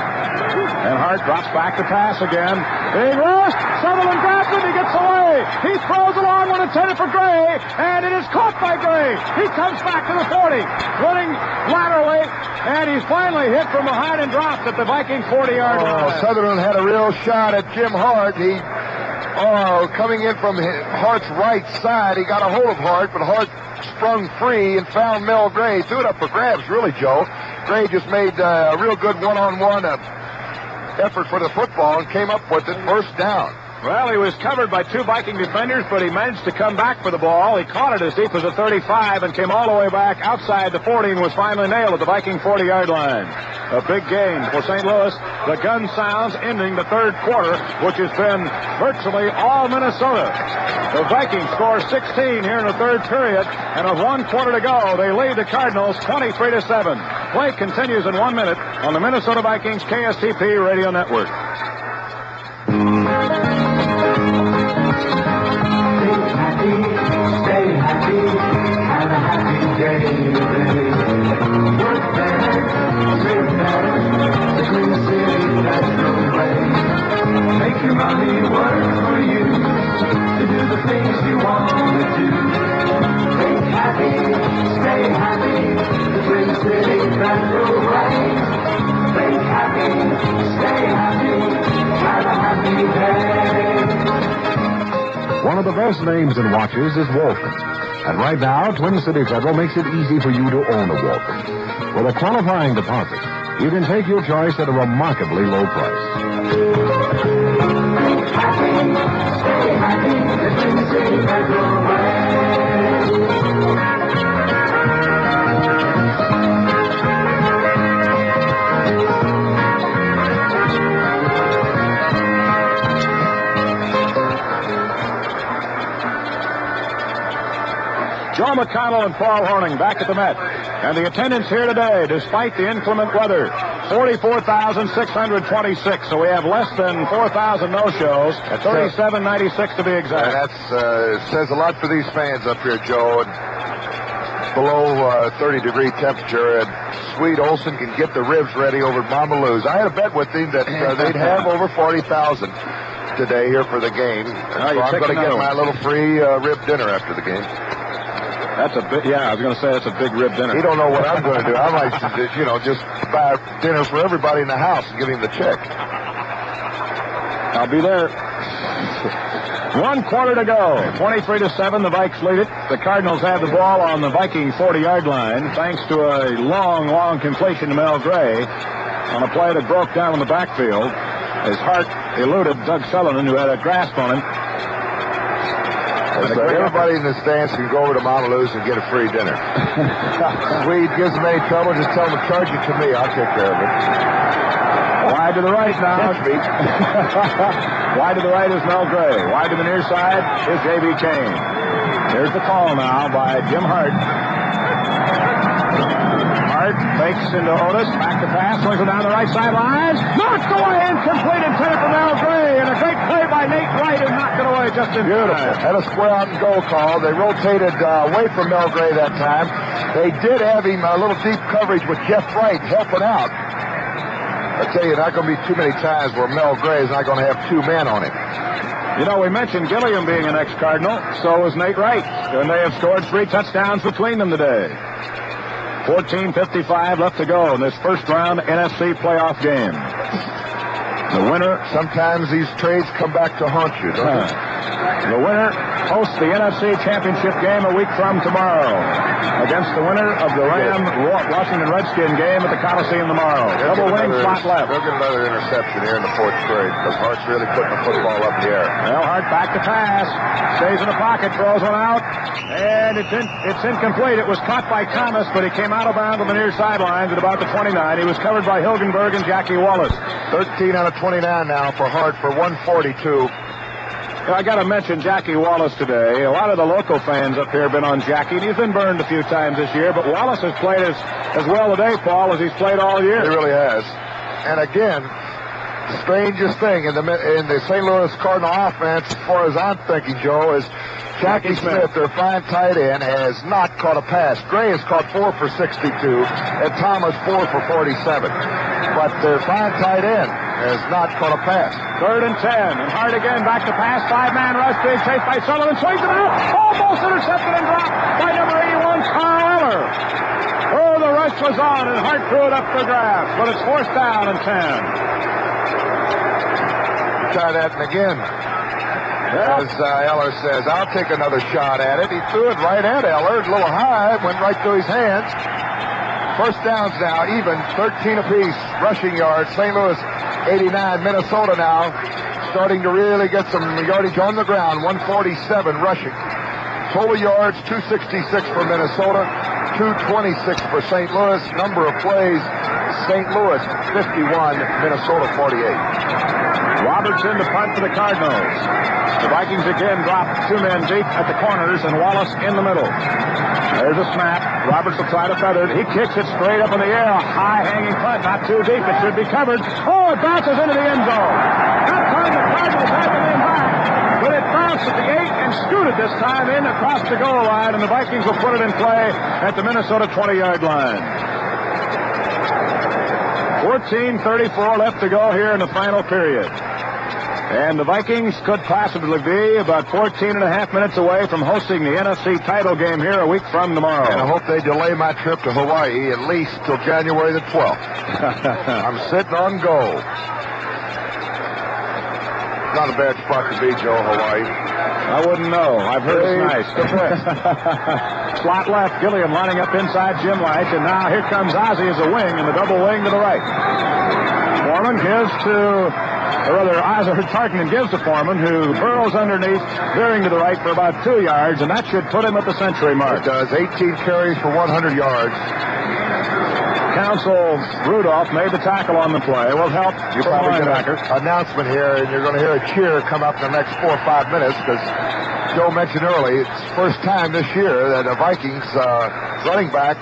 And Hart drops back to pass again. Big rush. Sutherland grabs it. He gets away. He throws along one intended for Gray. And it is caught by Gray. He comes back to the 40. Running laterally. And he's finally hit from behind and dropped at the Viking 40-yard line. Sutherland had a real shot at Jim Hart. Coming in from Hart's right side. He got a hold of Hart, but Hart sprung free and found Mel Gray. Threw it up for grabs, really, Joe. Gray just made a real good one-on-one effort for the football and came up with it, 1st down. Well, he was covered by 2 Viking defenders, but he managed to come back for the ball. He caught it as deep as the 35 and came all the way back outside the 40 and was finally nailed at the Viking 40-yard line. A big gain for St. Louis. The gun sounds ending the 3rd quarter, which has been virtually all Minnesota. The Vikings score 16 here in the 3rd period, and with 1 quarter to go, they lead the Cardinals 23-7. Play continues in 1 minute on the Minnesota Vikings KSTP Radio Network. Stay happy, have a happy day today. Work better, live better, the Twin Cities, that's the way. Make your money work for you, to do the things you want to do. Think happy, stay happy, the Twin Cities, that's the way. Think happy, stay happy, have a happy day. One of the best names in watches is Walton. And right now, Twin City Federal makes it easy for you to own a Walton. With a qualifying deposit, you can take your choice at a remarkably low price. Happy, stay happy, the Twin City Federal way. Joe McConnell and Paul Horning back at the Met. And the attendance here today, despite the inclement weather, 44,626. So we have less than 4,000 no-shows. 3796 to be exact. That says a lot for these fans up here, Joe. And below 30-degree temperature. And Sweet Olson can get the ribs ready over at Mama Lou's. I had a bet with him that they'd have over 40,000 today here for the game. So I'm going to get my little free rib dinner after the game. That's a big, I was going to say that's a big rib dinner. He don't know what I'm going to do. I might, just buy dinner for everybody in the house and give him the check. I'll be there. 1 quarter to go. 23-7, the Vikes lead it. The Cardinals have the ball on the Viking 40-yard line, thanks to a long completion to Mel Gray on a play that broke down in the backfield. His Hart eluded Doug Sutherland, who had a grasp on him. So everybody in the stands can go over to Mama Lou's and get a free dinner. Sweet gives them any trouble, just tell them to charge it to me. I'll take care of it. Wide to the right now. Wide to the right is Mel Gray. Wide to the near side is J.B. Kane. Here's the call now by Jim Hart. Hart fakes into Otis. Back to pass. Swings it down the right sideline. Knocked away. Incomplete. Intended for Mel Gray. And a great play by Nate Wright and knocked it away just in time. Had a square out and goal call. They rotated away from Mel Gray that time. They did have him a little deep coverage with Jeff Wright helping out. I tell you, not going to be too many times where Mel Gray is not going to have two men on him. You know, we mentioned Gilliam being an ex-Cardinal. So is Nate Wright. And they have scored 3 touchdowns between them today. 14:55 left to go in this first-round NFC playoff game. The winner... Sometimes these trades come back to haunt you, don't they? The winner hosts the NFC Championship game a week from tomorrow against the winner of the Washington Redskin game at the Coliseum tomorrow. Double winning slot left. They'll get another interception here in the fourth grade because Hart's really putting the football up in the air. Well, Hart back to pass. Stays in the pocket, throws one out, and it's incomplete. It was caught by Thomas, but he came out of bounds on the near sidelines at about the 29. He was covered by Hilgenberg and Jackie Wallace. 13 out of 29 now for Hart for 142. I got to mention Jackie Wallace today. A lot of the local fans up here have been on Jackie, and he's been burned a few times this year, but Wallace has played as well today, Paul, as he's played all year. He really has. And again, the strangest thing in the St. Louis Cardinal offense, as far as I'm thinking, Joe, is Jackie Smith, their fine tight end, has not caught a pass. Gray has caught 4 for 62, and Thomas 4 for 47. But their fine tight end has not caught a pass. 3rd and 10, and Hart again back to pass. 5-man rush, being chased by Sullivan, swings it out, almost intercepted and dropped by number 81, Carl Eller. Oh, the rush was on, and Hart threw it up for grabs, but it's 4th down and 10. Try that again. As Eller says, I'll take another shot at it. He threw it right at Eller, a little high, went right through his hands. First downs now, even 13 apiece, rushing yards. St. Louis 89, Minnesota now starting to really get some yardage on the ground. 147 rushing. Total yards 266 for Minnesota, 226 for St. Louis. Number of plays, St. Louis 51, Minnesota 48. Robertson to punt for the Cardinals. The Vikings again drop 2 men deep at the corners and Wallace in the middle. There's a snap. Roberts will try to feather it. He kicks it straight up in the air. A high-hanging punt, not too deep. It should be covered. Oh, it bounces into the end zone. That time the Cardinals had the man back, but it bounced at the 8 and scooted this time in across the goal line, and the Vikings will put it in play at the Minnesota 20-yard line. 14:34 left to go here in the final period. And the Vikings could possibly be about 14 and a half minutes away from hosting the NFC title game here a week from tomorrow. And I hope they delay my trip to Hawaii at least till January the 12th. I'm sitting on goal. Not a bad spot to be, Joe, Hawaii. I wouldn't know. I've heard it's nice. Slot left, Gilliam lining up inside Jim Light, and now here comes Ozzie as a wing, and the double wing to the right. Foreman gives to... Or rather, Tarkenton gives to Foreman, who burrows underneath, veering to the right for about 2 yards, and that should put him at the century mark. It does. 18 carries for 100 yards. Counsel Rudolph made the tackle on the play. Will help. You probably get an announcement here, and you're going to hear a cheer come up in the next 4 or 5 minutes, because Joe mentioned early, it's the first time this year that the Vikings running back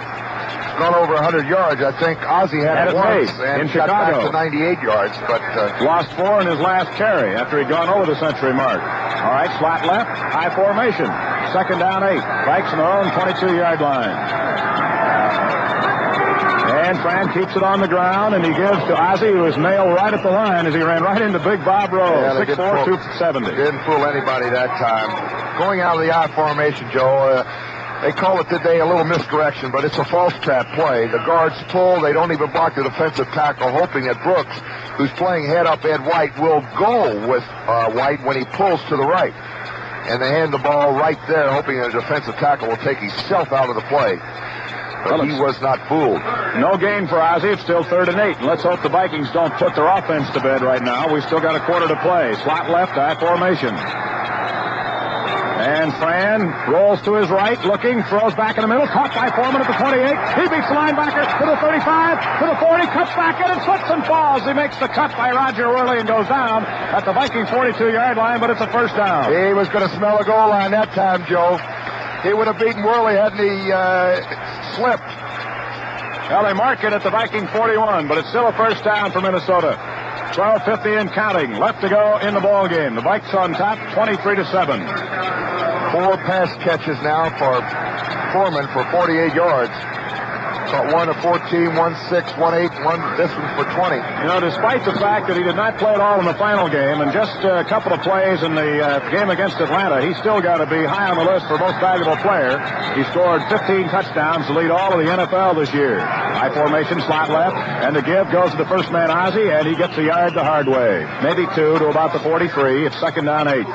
gone over 100 yards. I think Ozzie had it once and in got Chicago. back to 98 yards, but lost 4 in his last carry after he'd gone over the century mark. All right, slot left, high formation. 2nd down 8. Vikes on their own 22-yard line. And Fran keeps it on the ground, and he gives to Ozzie, who is nailed right at the line as he ran right into Big Bob Rowe. 6'4", 270. Didn't fool anybody that time. Going out of the I formation, Joe. They call it today a little misdirection, but it's a false trap play. The guards pull. They don't even block the defensive tackle, hoping that Brooks, who's playing head up Ed White, will go with White when he pulls to the right. And they hand the ball right there, hoping that the defensive tackle will take himself out of the play. But he was not fooled. No gain for Ozzie. It's still 3rd and 8. Let's hope the Vikings don't put their offense to bed right now. We've still got a quarter to play. Slot left, I formation. And Fran rolls to his right, looking, throws back in the middle, caught by Foreman at the 28. He beats the linebacker to the 35, to the 40, cuts back in and slips and falls. He makes the cut by Roger Worley and goes down at the Viking 42-yard line, but it's a 1st down. He was going to smell a goal line that time, Joe. He would have beaten Worley hadn't he slipped. Well, they mark it at the Viking 41, but it's still a first down for Minnesota. 12:50 and counting. Left to go in the ball game. The Vikes on top, 23-7. 4 pass catches now for Foreman for 48 yards. Caught one of 14, 1 6, 1 8, one this one for 20. You know, despite the fact that he did not play at all in the final game and just a couple of plays in the game against Atlanta, he still got to be high on the list for most valuable player. He scored 15 touchdowns to lead all of the NFL this year. High formation, slot left, and the give goes to the first man, Ozzie, and he gets a yard the hard way. Maybe 2 to about the 43. It's 2nd down 8.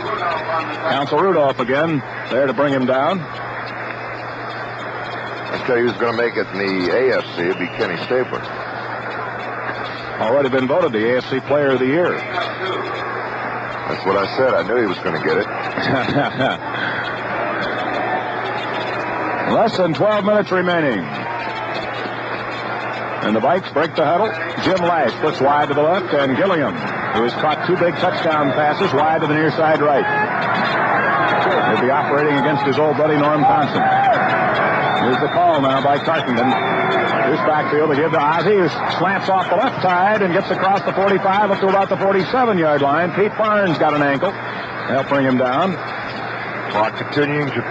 Counsel Rudolph again there to bring him down. I tell you who's going to make it in the AFC. It'd be Kenny Stabler. Already been voted the AFC Player of the Year. That's what I said. I knew he was going to get it. Less than 12 minutes remaining. And the Vikes break the huddle. Jim Lash splits wide to the left, and Gilliam, who has caught 2 big touchdown passes, wide to the near side right. He'll be operating against his old buddy Norm Thompson. Here's the call now by Tarkenton. Here's backfield to give to Ozzie, who slants off the left side and gets across the 45 up to about the 47-yard line. Pete Barnes got an ankle. They'll bring him down. Clock continuing to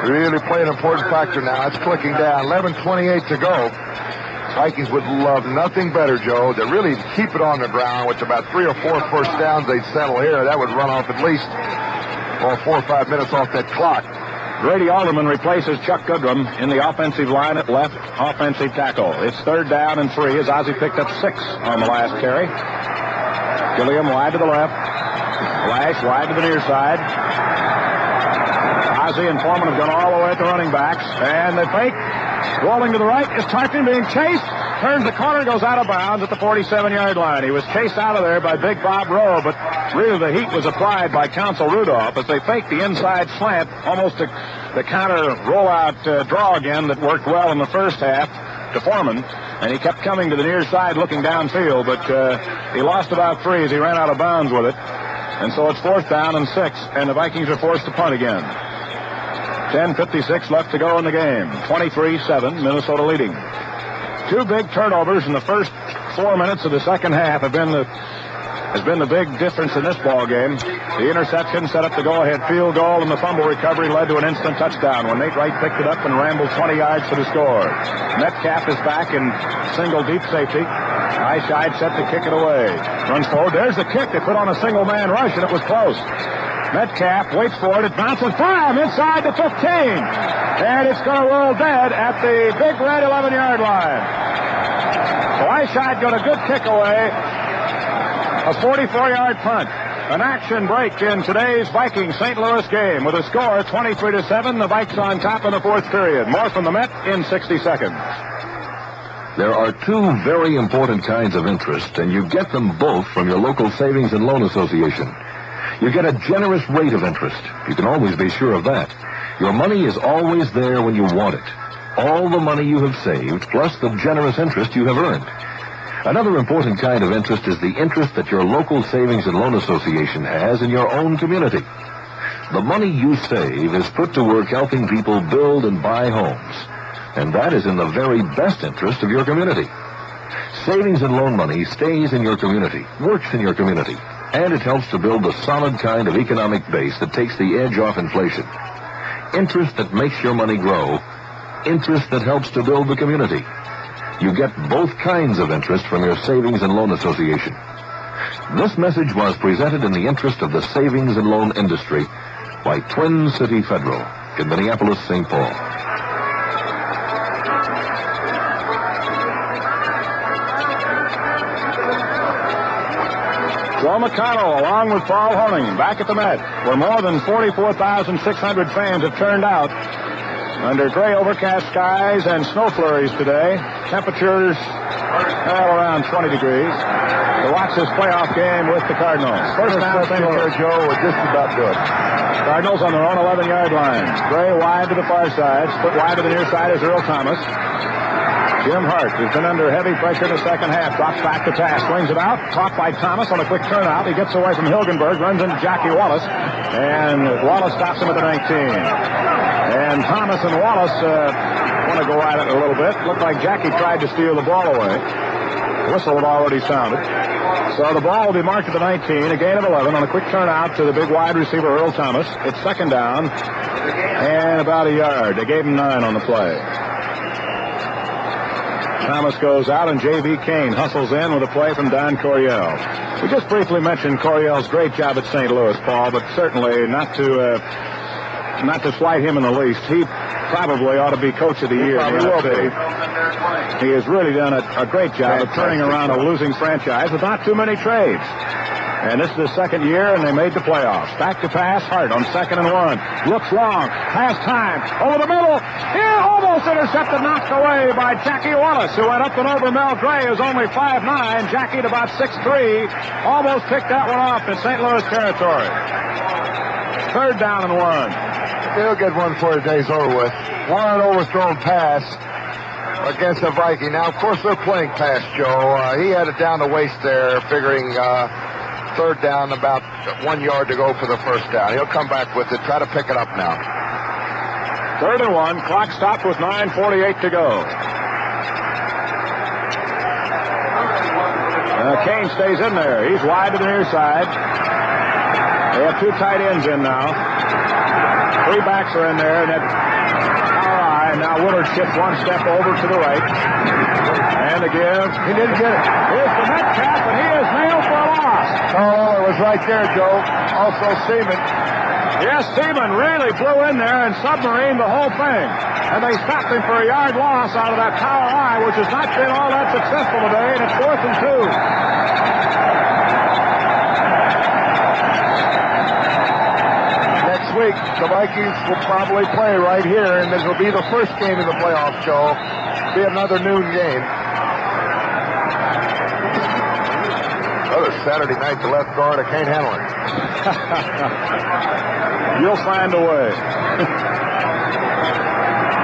really play an important factor now. It's clicking down. 11:28 to go. Vikings would love nothing better, Joe, to really keep it on the ground with about 3 or 4 first downs. They'd settle here. That would run off at least 4 or 5 minutes off that clock. Grady Alderman replaces Chuck Goodrum in the offensive line at left offensive tackle. It's 3rd down and 3 as Ozzie picked up 6 on the last carry. Gilliam wide to the left. Lash wide to the near side. Ozzie and Foreman have gone all the way at the running backs. And the fake rolling to the right is Tarkenton being chased. Turns the corner, goes out of bounds at the 47-yard line. He was chased out of there by Big Bob Rowe, but really the heat was applied by Counsel Rudolph as they faked the inside slant, almost the counter rollout draw again that worked well in the first half to Foreman. And he kept coming to the near side looking downfield, but he lost about 3 as he ran out of bounds with it. And so it's 4th down and 6, and the Vikings are forced to punt again. 10:56 left to go in the game. 23-7, Minnesota leading. 2 big turnovers in the first 4 minutes of the second half has been the big difference in this ball game. The interception set up the go-ahead field goal, and the fumble recovery led to an instant touchdown when Nate Wright picked it up and rambled 20 yards for the score. Metcalf is back in single deep safety. Eyeshide set to kick it away. Runs forward. There's the kick. They put on a single-man rush, and it was close. Metcalf waits for it. It bounces by him inside the 15. And it's going to roll dead at the big red 11-yard line. So Eyeshide got a good kick away. A 44-yard punt. An action break in today's Vikings-St. Louis game with a score 23-7. The Vikes on top in the 4th period. More from the Met in 60 seconds. There are 2 very important kinds of interest, and you get them both from your local Savings and Loan Association. You get a generous rate of interest. You can always be sure of that. Your money is always there when you want it. All the money you have saved, plus the generous interest you have earned. Another important kind of interest is the interest that your local Savings and Loan Association has in your own community. The money you save is put to work helping people build and buy homes. And that is in the very best interest of your community. Savings and loan money stays in your community, works in your community, and it helps to build the solid kind of economic base that takes the edge off inflation. Interest that makes your money grow, interest that helps to build the community. You get both kinds of interest from your Savings and Loan Association. This message was presented in the interest of the savings and loan industry by Twin City Federal in Minneapolis, St. Paul. Joe McConnell, along with Paul Horning, back at the Met, where more than 44,600 fans have turned out under gray overcast skies and snow flurries today. Temperatures around 20 degrees. To watch this playoff game with the Cardinals. First down, St. Louis. Joe, would just about do it. Cardinals on their own 11-yard line. Gray wide to the far side. Split wide to the near side is Earl Thomas. Jim Hart has been under heavy pressure in the second half. Drops back to pass. Swings it out. Caught by Thomas on a quick turnout. He gets away from Hilgenberg. Runs into Jackie Wallace. And Wallace stops him at the 19. And Thomas and Wallace want to go at it a little bit. Looked like Jackie tried to steal the ball away. Whistle had already sounded. So the ball will be marked at the 19, a gain of 11 on a quick turn out to the big wide receiver, Earl Thomas. It's second down and about a yard. They gave him 9 on the play. Thomas goes out, and J.V. Kane hustles in with a play from Don Coryell. We just briefly mentioned Coryell's great job at St. Louis, Paul, but certainly not to slight him in the least. He probably ought to be coach of the year. He will be. He has really done a great job of turning around a losing franchise with not too many trades. And this is the second year, and they made the playoffs. Back to pass, Hart on 2nd and 1. Looks long. Pass time. Over the middle. Here, almost intercepted, knocked away by Jackie Wallace, who went up and over Mel Gray, who's only 5'9". Jackie at about 6'3". Almost picked that one off in St. Louis territory. 3rd down and 1. He'll get one before the day's over with. One overthrown pass against the Viking. Now, of course, they're playing pass, Joe. He had it down the waist there, figuring 3rd down, about 1 yard to go for the 1st down. He'll come back with it, try to pick it up now. 3rd and 1. Clock stopped with 9:48 to go. Kane stays in there. He's wide to the near side. They have 2 tight ends in now. 3 backs are in there, and that and now Willard shifts 1 step over to the right. And again, he didn't get it. Here's the Metcalf, and he is nailed for a loss. Oh, it was right there, Joe. Also Seaman. Yes, Seaman really blew in there and submarined the whole thing. And they stopped him for a yard loss out of that power eye, which has not been all that successful today, and it's 4th and 2. Week, the Vikings will probably play right here, and this will be the first game in the playoffs, Joe. It'll be another noon game. Another Saturday night, the left guard, I can't handle it. You'll find a way.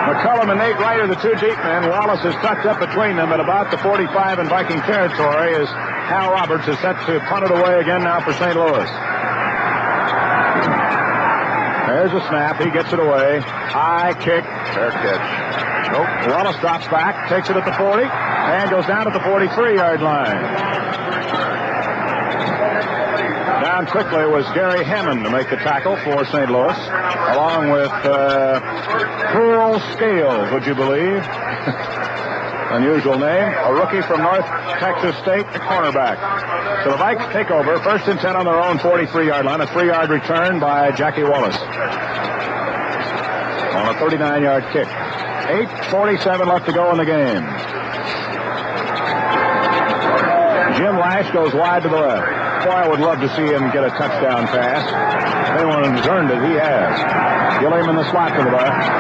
McCullum and Nate Wright are the 2 deep men. Wallace is tucked up between them at about the 45 in Viking territory as Hal Roberts is set to punt it away again now for St. Louis. There's a snap. He gets it away. High kick. Fair catch. Nope. Wallace drops back, takes it at the 40, and goes down at the 43-yard line. Down quickly was Gary Hammond to make the tackle for St. Louis, along with Pearl Scales, would you believe? Unusual name. A rookie from North Texas State, the cornerback. So the Vikes take over. 1st and 10 on their own 43-yard line. A 3-yard return by Jackie Wallace on a 39-yard kick. 8:47 left to go in the game. Jim Lash goes wide to the left. Boy, I would love to see him get a touchdown pass. If anyone has earned it, he has. Gilliam in the slot to the left.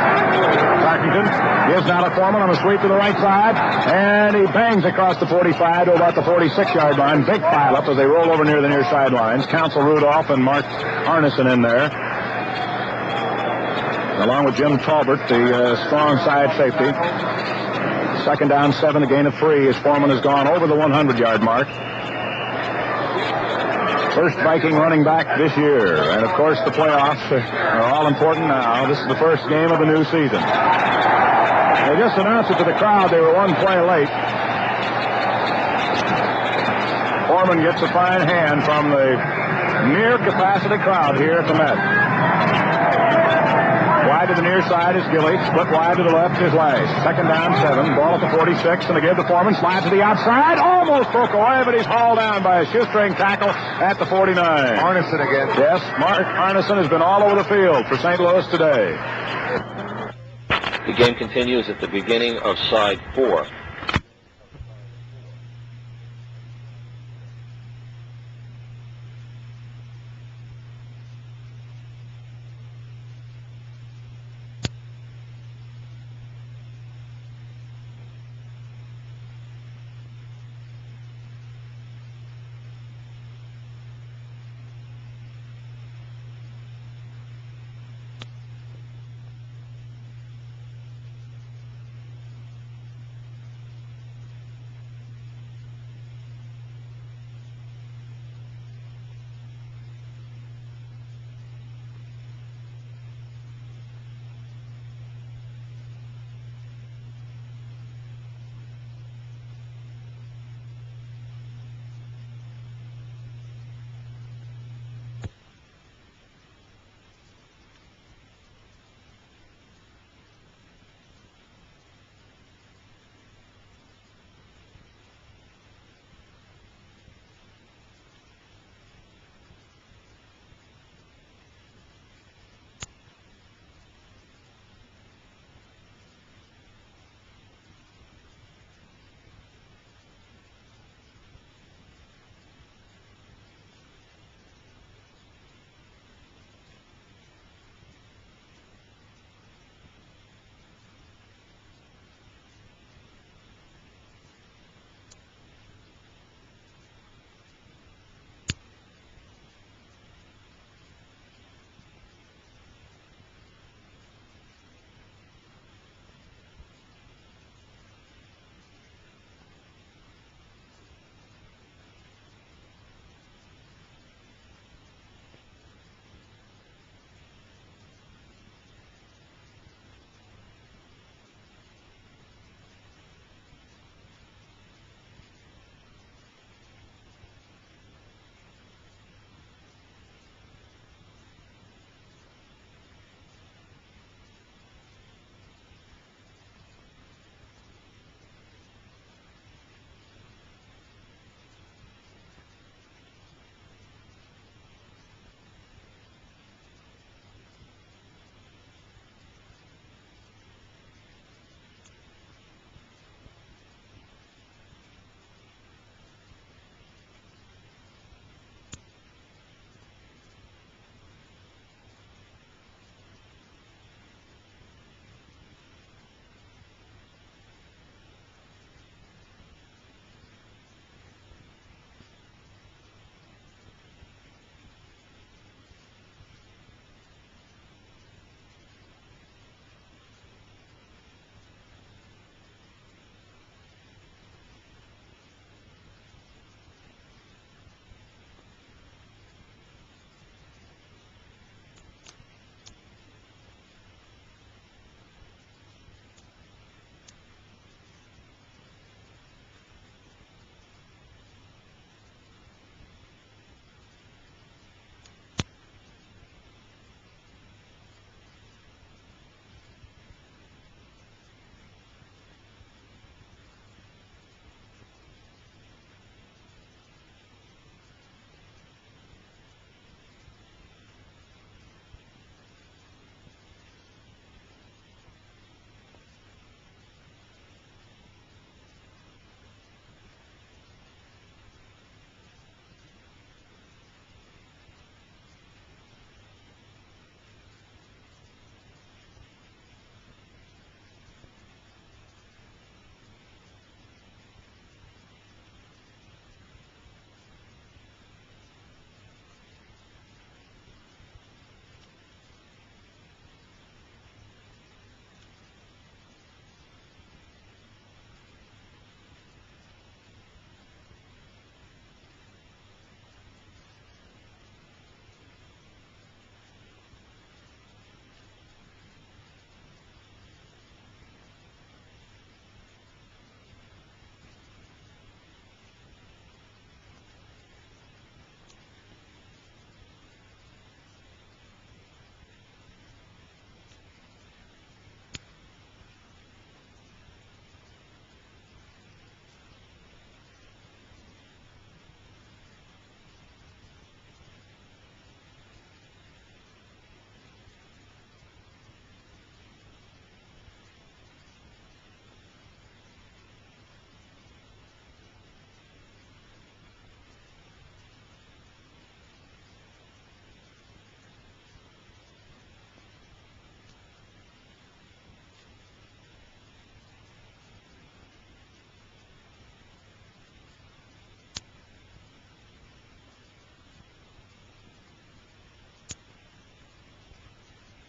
Tarkenton gives now to Foreman on a sweep to the right side, and he bangs across the 45 to about the 46-yard line. Big pileup as they roll over near the near sidelines. Counsel Rudolph and Mark Arneson in there, along with Jim Talbert, the strong side safety. 2nd down, 7, a gain of 3 as Foreman has gone over the 100-yard mark. First Viking running back this year. And, of course, the playoffs are all important now. This is the first game of the new season. They just announced it to the crowd. They were 1 play late. Foreman gets a fine hand from the near-capacity crowd here at the Met. Wide to the near side is Gilly. Split wide to the left is Lash. 2nd down, 7. Ball at the 46, and they give to Foreman. Slide to the outside. Almost broke away, but he's hauled down by a shoestring tackle at the 49. Arneson again. Yes, Mark Arneson has been all over the field for St. Louis today. The game continues at the beginning of side 4.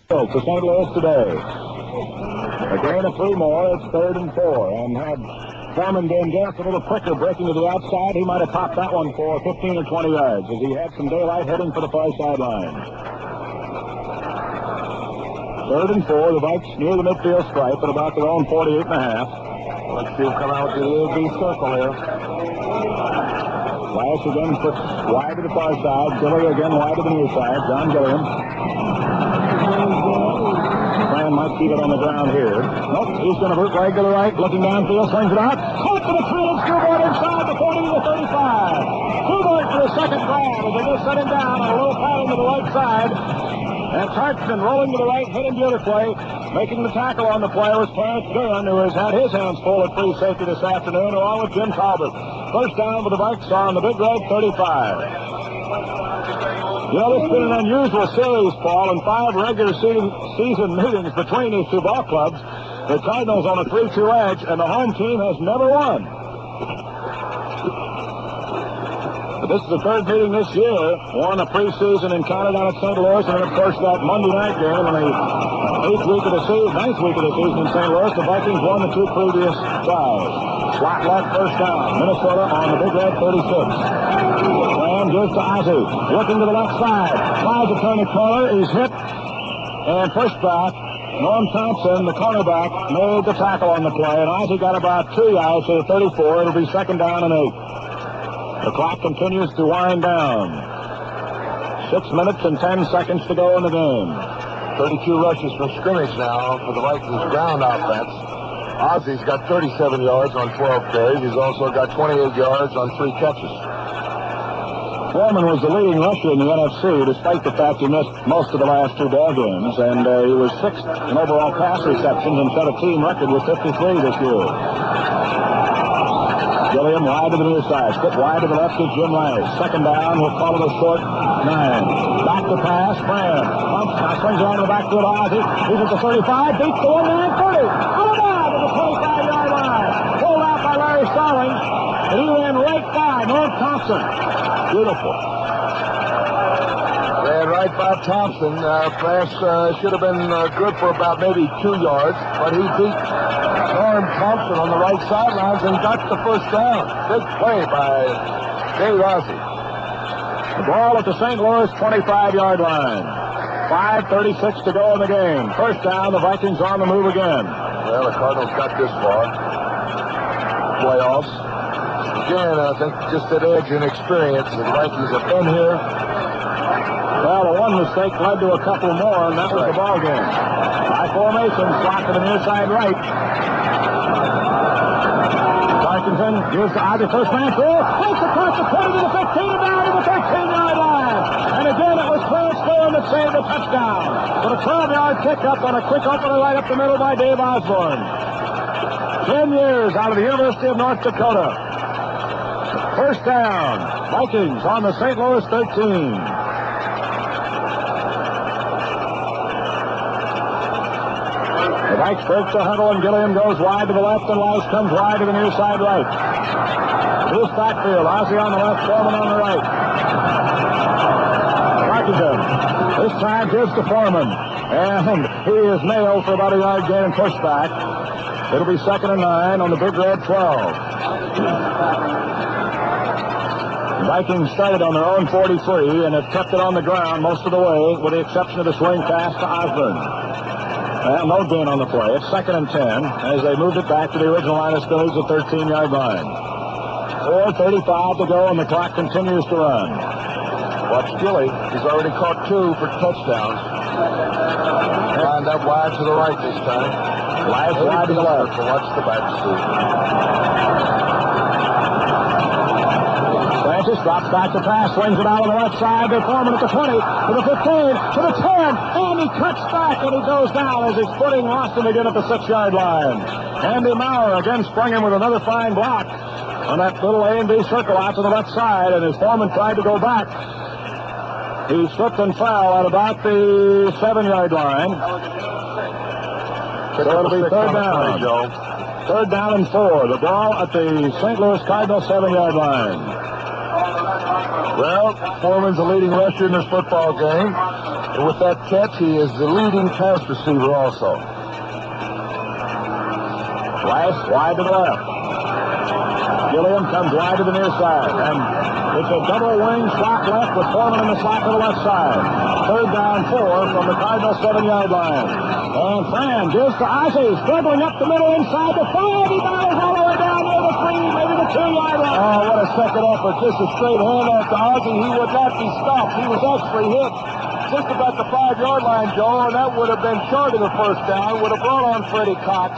For St. Louis today. A gain of 3 more. It's 3rd and 4. And had Foreman been just a little quicker breaking to the outside, he might have popped that one for 15 or 20 yards as he had some daylight heading for the far sideline. 3rd and 4. The Vikes near the midfield stripe at about their own 48.5. Let's see who come out to the A-B circle here. Flash again puts wide to the far side. Gilliam again wide to the near side. John Gilliam. Fran might keep it on the ground here. Nope, he's going to root leg to the right, looking downfield, swings it out. Caught for the tight scoreboard inside the 40 to the 35. Scoreboard for the second grab as they just set him down on a low pattern to the right side. And Tarkenton rolling to the right, hitting the other play. Making the tackle on the play was Tarkenton-Gilliam, who has had his hands full at free safety this afternoon, along with Jim Talbot. First down for the Vikes on the Big Red 35. You know, this has been an unusual series, Paul, and 5 regular season meetings between these two ball clubs. The Cardinals on a 3-2 edge, and the home team has never won. But this is the 3rd meeting this year. Won a preseason encounter down at St. Louis, and then, of course, that Monday night game in the 9th week of the season in St. Louis. The Vikings won the 2 previous tries. Slot left, first down. Minnesota on the Big Red 36. Fran gives to Ozzie. Looking to the left side. Tries to turn the corner. He's hit and pushed back. Norm Thompson, the cornerback, made the tackle on the play, and Ozzie got about 2 yards to the 34. It'll be 2nd down and 8. The clock continues to wind down. 6 minutes and 10 seconds to go in the game. 32 rushes from scrimmage now for the Vikings ground offense. Ozzie's got 37 yards on 12 carries. He's also got 28 yards on 3 catches. Foreman was the leading rusher in the NFC, despite the fact he missed most of the last 2 ball games, and he was 6th in overall pass receptions and set a team record with 53 this year. Gilliam wide to the near side. Skip wide to the left is Jim Hart. 2nd down. He'll call it a short 9. Back to pass. Fran. Pumps. Now swings around to the backfield. Ozzie. He's at the 35. Beats the 1-9-30. Out of bounds to the 25-yard line. Pulled out by Larry Starling. And he ran right by Norm Thompson. Beautiful. Ran right by Thompson. Pass should have been good for about maybe 2 yards, but he beat Norm Thompson on the right sidelines and got the first down. Big play by Dave Ozzie. The ball at the St. Louis 25-yard line. 5:36 to go in the game. First down, the Vikings on the move again. Well, the Cardinals got this far. Playoffs. Again, I think just that edge and experience. The Vikings have been here. Well, the one mistake led to a couple more, and that was the ball game. High formation, slot to the near side right. Tarkenton gives to Ozzie, first man through. Takes across the 20 to the 15 and down to the 13-yard line. And again, it was Clarence Graham that saved the touchdown. But a 12-yard pickup on a quick opener right up the middle by Dave Osborne. 10 years out of the University of North Dakota. First down. Vikings on the St. Louis 13. The Vikes break the huddle, and Gilliam goes wide to the left, and Lice comes wide to the near side right. Loose backfield. Ozzie on the left, Foreman on the right. Tarkenton. This time gives to Foreman. And he is nailed for about a yard gain and pushed back. It'll be 2nd and 9 on the Big Red 12. The Vikings started on their own 43 and have kept it on the ground most of the way, with the exception of the swing pass to Osborne. No gain on the play. It's 2nd and 10 as they moved it back to the original line of scrimmage, the 13-yard line. 4:35 to go, and the clock continues to run. Watch Gilly. He's already caught 2 for touchdowns. Lined up wide to the right this time. Lice wide to the left. So watch the back seat. Francis drops back to pass, swings it out on the left side. They're Foreman at the 20, to the 15, to the 10, and he cuts back, and he goes down as his footing lost him again at the 6-yard line. Andy Maurer again sprung him with another fine block on that little A&B circle out to the left side, and as Foreman tried to go back, he slipped and fell at about the 7-yard line. So it'll be 3rd down. 3rd down and 4. The ball at the St. Louis Cardinals 7-yard line. Well, Foreman's the leading rusher in this football game. And with that catch, he is the leading pass receiver also. Rice wide to the left. Gilliam comes wide to the near side. And it's a double wing slot left with Foreman in the slot to the left side. 3rd down 4 from the Cardinals 7-yard line. And Fran gives to Ozzie, struggling up the middle inside the 5. He bounds all the way down near the 3, maybe the 2-yard line. Oh, what a second effort. Just a straight handoff to Ozzie. He would not be stopped. He was actually hit just about the 5-yard line, Joe, and that would have been short of the first down. Would have brought on Freddie Cox.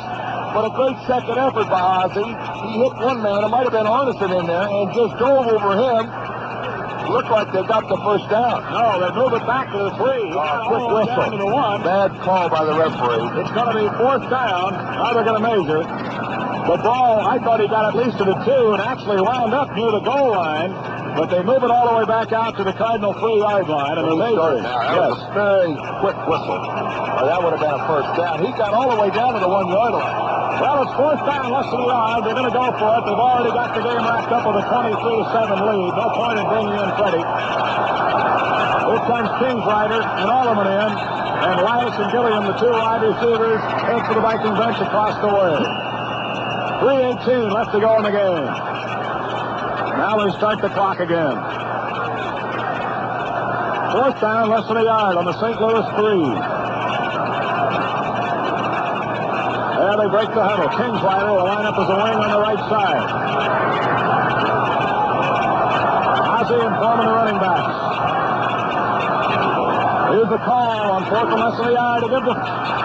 But a great second effort by Ozzie. He hit one man. It might have been Arneson in there and just drove over him. Looked like they got the first down. No, they move it back to the 3. Quick whistle. Down to the 1. Bad call by the referee. It's going to be 4th down. Now they're going to measure. The ball, I thought he got at least to the 2 and actually wound up near the goal line. But they move it all the way back out to the Cardinal 3-yard line, and they're measuring. That was a very quick whistle. Or that would have been a first down. He got all the way down to the 1-yard line. Well, it's 4th down, less than a yard. They're going to go for it. They've already got the game wrapped up with a 23-7 lead. No point in bringing in Freddie. Here comes Kingsrider and Allman in, and Rice and Gilliam, the 2 wide receivers, head for the Viking bench across the way. 3:18 left to go in the game. Now they start the clock again. 4th down, less than a yard on the St. Louis 3. There they break the huddle. Kingsrider will line up as a wing on the right side. Ozzie and Foreman, the running backs. Here's the call on 4th and less than a yard to give to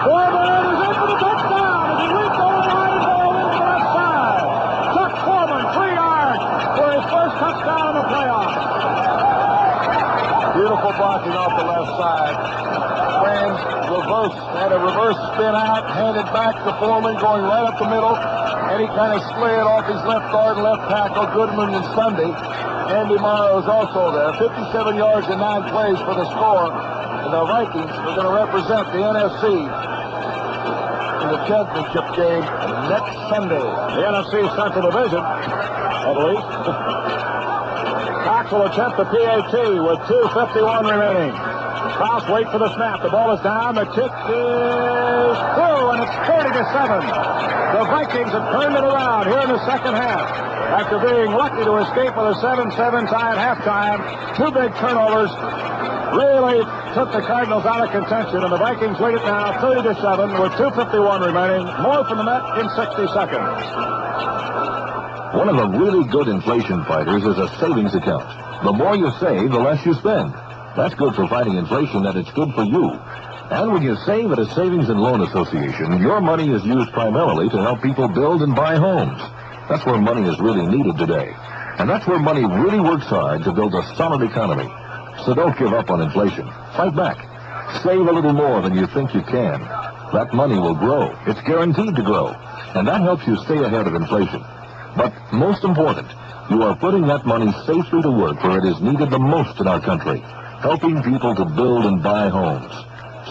Foreman. Is in for the touchdown as he leaps over the line and goes into the left side. Chuck Foreman, 3 yards for his first touchdown in the playoffs. Beautiful blocking off the left side. Fran had a reverse spin out, handed back to Foreman, going right up the middle, and he kind of slid off his left guard and left tackle, Goodman and Sunday. Andy Morrow is also there. 57 yards and 9 plays for the score. And the Vikings are going to represent the NFC in the championship game next Sunday. The NFC Central Division, at least. Cox will attempt the PAT with 2:51 remaining. Kraus wait for the snap. The ball is down. The kick is through, and it's 30-7. The Vikings have turned it around here in the second half. After being lucky to escape with a 7-7 tie at halftime, 2 big turnovers really took the Cardinals out of contention, and the Vikings lead it now 30-7 with 2:51 remaining. More from the net in 60 seconds. One of the really good inflation fighters is a savings account. The more you save, the less you spend. That's good for fighting inflation, and it's good for you. And when you save at a savings and loan association, your money is used primarily to help people build and buy homes. That's where money is really needed today. And that's where money really works hard to build a solid economy. So don't give up on inflation. Fight back. Save a little more than you think you can. That money will grow. It's guaranteed to grow. And that helps you stay ahead of inflation. But most important, you are putting that money safely to work where it is needed the most in our country, helping people to build and buy homes.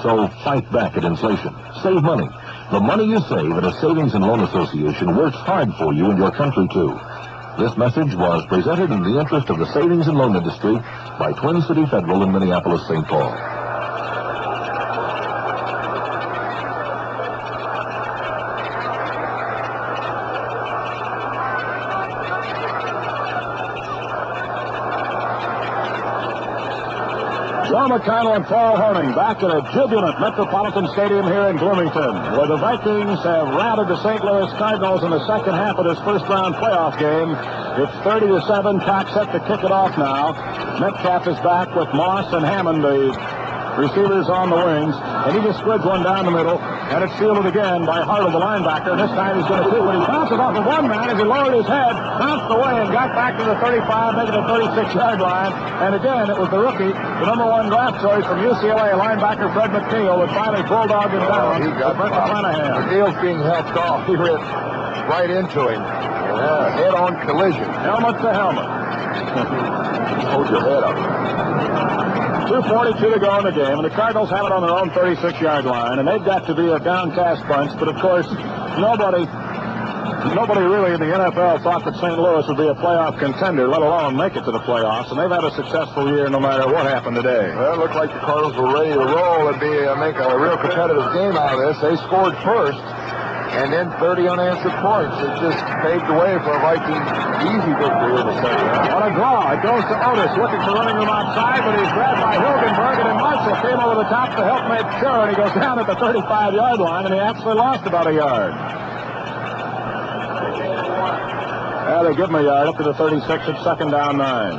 So fight back at inflation. Save money. The money you save at a savings and loan association works hard for you and your country, too. This message was presented in the interest of the savings and loan industry by Twin City Federal in Minneapolis, St. Paul. Joe McConnell and Paul Horning back at a jubilant Metropolitan Stadium here in Bloomington, where the Vikings have routed the St. Louis Cardinals in the second half of this first-round playoff game. It's 30-7. Cox set to kick it off now. Metcalf is back with Moss and Hammond, the receivers on the wings, and he just squids one down the middle, and it's fielded again by Hart, the linebacker, and this time he's going to shoot. When he bounces off of one man as he lowered his head, bounced away and got back to the 35, maybe the 36-yard line, and again it was the rookie, the number 1 draft choice from UCLA, linebacker Fred McNeil, that finally bulldogged him down. He got McNeil's being helped off. He hit right into him. Yeah, head-on collision. Helmet to helmet. Hold your head up. 2:42 to go in the game, and the Cardinals have it on their own 36-yard line, and they've got to be a downcast bunch, but of course, nobody nobody really in the NFL thought that St. Louis would be a playoff contender, let alone make it to the playoffs, and they've had a successful year no matter what happened today. Well, it looked like the Cardinals were ready to roll and make a real competitive game out of this. They scored first, and then 30 unanswered points. It just paved the way for a Viking easy victory in the second half. On a draw, it goes to Otis, looking for running room outside, but he's grabbed by Hilgenberg, and then Marshall came over the top to help make sure, and he goes down at the 35-yard line, and he actually lost about a yard. Yeah, they give him a yard up to the 36 at second down 9.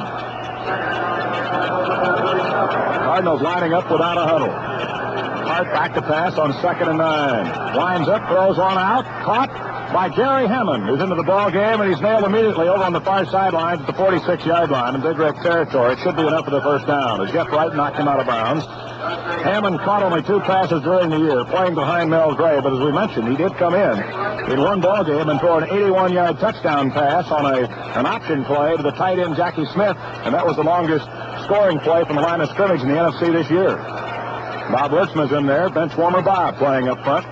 Cardinals lining up without a huddle. Hart back to pass on 2nd and 9. Lines up, throws one out, caught by Gary Hammond, who's into the ball game, and he's nailed immediately over on the far sidelines at the 46-yard line in Big Red territory. It should be enough for the first down as Jeff Wright knocked him out of bounds. Hammond caught only 2 passes during the year, playing behind Mel Gray, but as we mentioned, he did come in one ball game and throw an 81-yard touchdown pass on an option play to the tight end Jackie Smith, and that was the longest scoring play from the line of scrimmage in the NFC this year. Bob Lurchman's in there, bench warmer Bob playing up front.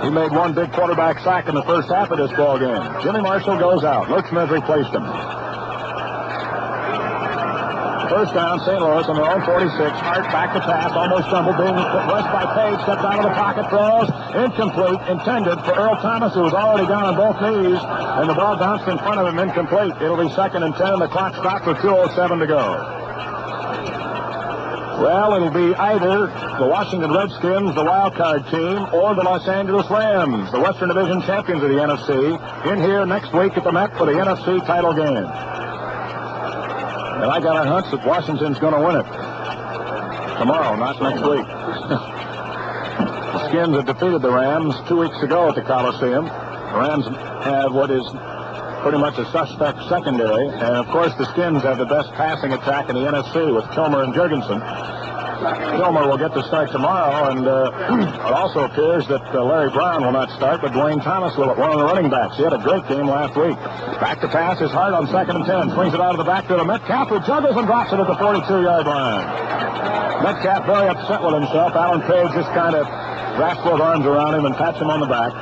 He made one big quarterback sack in the first half of this ball game. Jimmy Marshall goes out. Lurchman has replaced him. First down, St. Louis on their own 46. Hart back to pass, almost stumbled, being rushed by Page, steps out of the pocket, throws, incomplete, intended for Earl Thomas, who was already down on both knees, and the ball bounced in front of him, incomplete. It'll be 2nd and 10, and the clock stopped with 2:07 to go. Well, it'll be either the Washington Redskins, the wild card team, or the Los Angeles Rams, the Western Division champions of the NFC, in here next week at the Met for the NFC title game. And I got a hunch that Washington's going to win it tomorrow, not next week. The Skins have defeated the Rams 2 weeks ago at the Coliseum. The Rams have what is pretty much a suspect secondary, and of course the Skins have the best passing attack in the NFC with Kilmer and Jurgensen. Kilmer will get to start tomorrow, and it also appears that Larry Brown will not start, but Dwayne Thomas will at one of the running backs. He had a great game last week. Back to pass is Hart on 2nd and 10. Swings it out of the backfield to Metcalf, who juggles and drops it at the 42-yard line. Metcalf very upset with himself. Alan Page just kind of wraps both arms around him and pats him on the back.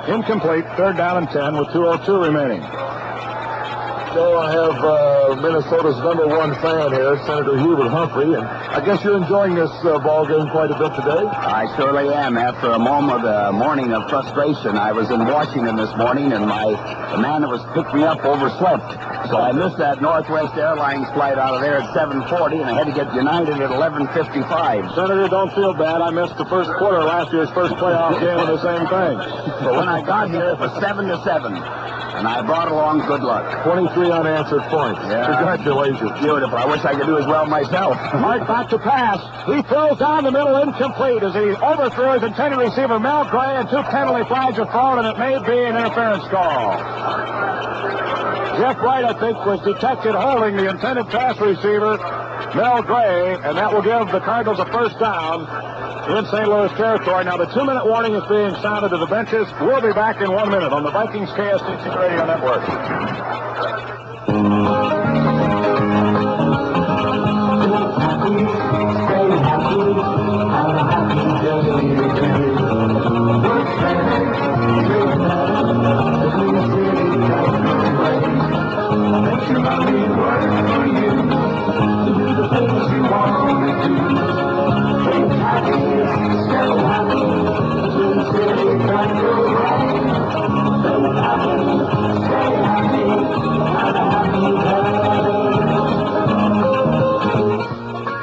Incomplete, 3rd down and 10 with 2:02 remaining. So I have Minnesota's #1 fan here, Senator Hubert Humphrey, and I guess you're enjoying this ball game quite a bit today. I surely am. After a morning of frustration, I was in Washington this morning, and the man that was picked me up overslept. So I missed that Northwest Airlines flight out of there at 7:40, and I had to get United at 11:55. Senator, don't feel bad. I missed the first quarter of last year's first playoff game of the same thing. But when I got here, it was 7-7. And I brought along good luck. 23 unanswered points. Yeah. Congratulations. Beautiful. I wish I could do as well myself. Hart back to pass. He throws down the middle, incomplete, as he overthrew his intended receiver, Mel Gray, and 2 penalty flags are thrown, and it may be an interference call. Jeff Wright, I think, was detected holding the intended pass receiver, Mel Gray, and that will give the Cardinals a first down in St. Louis territory. Now, the 2-minute warning is being sounded to the benches. We'll be back in 1 minute on the Vikings KSTC Radio Network.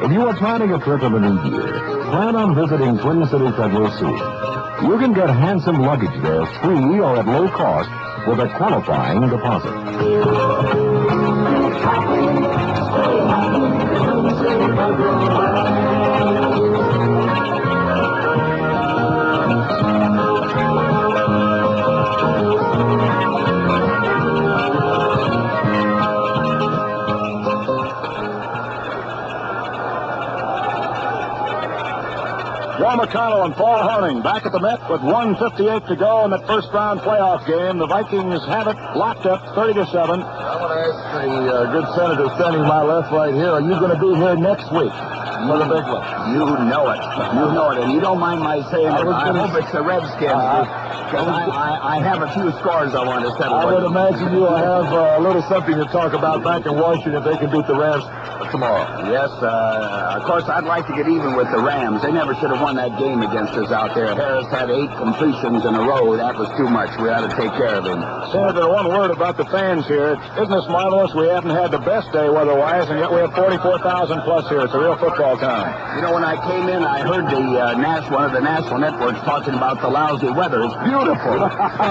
If you are planning a trip in the new year, plan on visiting Twin City Federal soon. You can get handsome luggage there free or at low cost with a qualifying deposit. McConnell and Paul Horning back at the Met with 1:58 to go in that first-round playoff game. The Vikings have it locked up 30-7. I want to ask the good senator standing to my left right here, are you going to be here next week for the big one? You know it. You know it. And you don't mind my saying it. I hope it's the Redskins. I have a few scores I want to settle. I would imagine you'll have a little something to talk about back in Washington if they can beat the Rams tomorrow. Yes, of course, I'd like to get even with the Rams. They never should have won that game against us out there. Harris had 8 completions in a row. That was too much. We ought to take care of him. Senator, one word about the fans here. Isn't this marvelous? We haven't had the best day weather-wise, and yet we have 44,000 plus here. It's a real football town. You know, when I came in, I heard one of the national networks talking about the lousy weather. It's beautiful.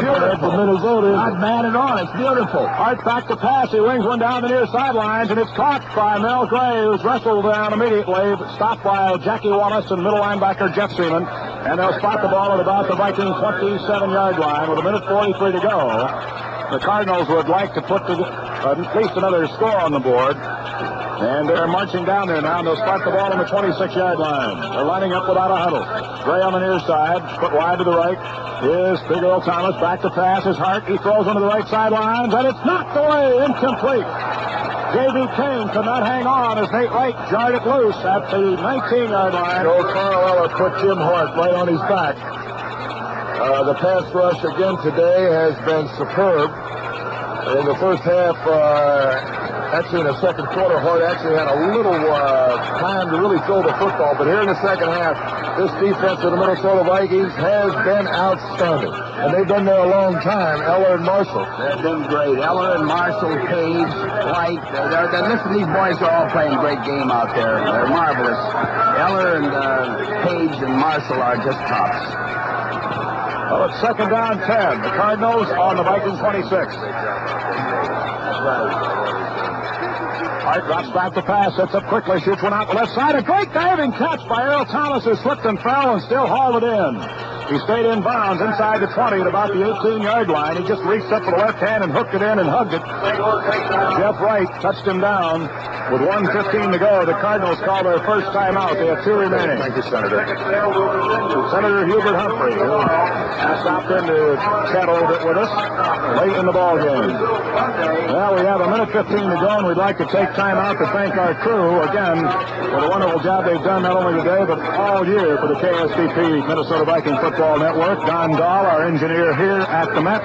Beautiful. Minnesota. Not bad at all. It's beautiful. Hart back to pass. He wings one down the near sidelines, and it's caught by Mel Gray, who's wrestled down immediately. Stopped by Jackie Wallace and middle linebacker Jeff Seaman. And they'll spot the ball at about the Vikings' 27-yard line with 1:43 to go. The Cardinals would like to put at least another score on the board. And they're marching down there now, and they'll spot the ball on the 26-yard line. They're lining up without a huddle. Gray on the near side, put wide to the right. Here's Big Earl Thomas back to pass. His Hart, he throws onto the right sidelines, and it's knocked away, incomplete. J.B. Kane could not hang on as Nate Wright jarred it loose at the 19-yard line. Old Coryell put Jim Hart right on his back. The pass rush again today has been superb. In the first half, actually in the second quarter, Hart actually had a little time to really throw the football. But here in the second half, this defense of the Minnesota Vikings has been outstanding. And they've been there a long time, Eller and Marshall. They've been great. Eller and Marshall, Page, White. Listen, these boys are all playing a great game out there. They're marvelous. Eller and Page and Marshall are just tops. Well, it's second down 10. The Cardinals on the Vikings 26. Hart drops back to pass, sets up quickly, shoots one out the left side. A great diving catch by Earl Thomas, who slipped and fell and still hauled it in. He stayed in bounds inside the 20 at about the 18-yard line. He just reached up with the left hand and hooked it in and hugged it. Jeff Wright touched him down with 1:15 to go. The Cardinals call their first timeout. They have 2 remaining. Thank you, Senator. Senator Hubert Humphrey, who stopped in to chat a little bit with us late in the ball game. Well, we have 1:15 to go, and we'd like to take time out to thank our crew again for the wonderful job they've done not only today but all year for the KSTP Minnesota Viking Football Network. Don Dahl, our engineer here at the Met.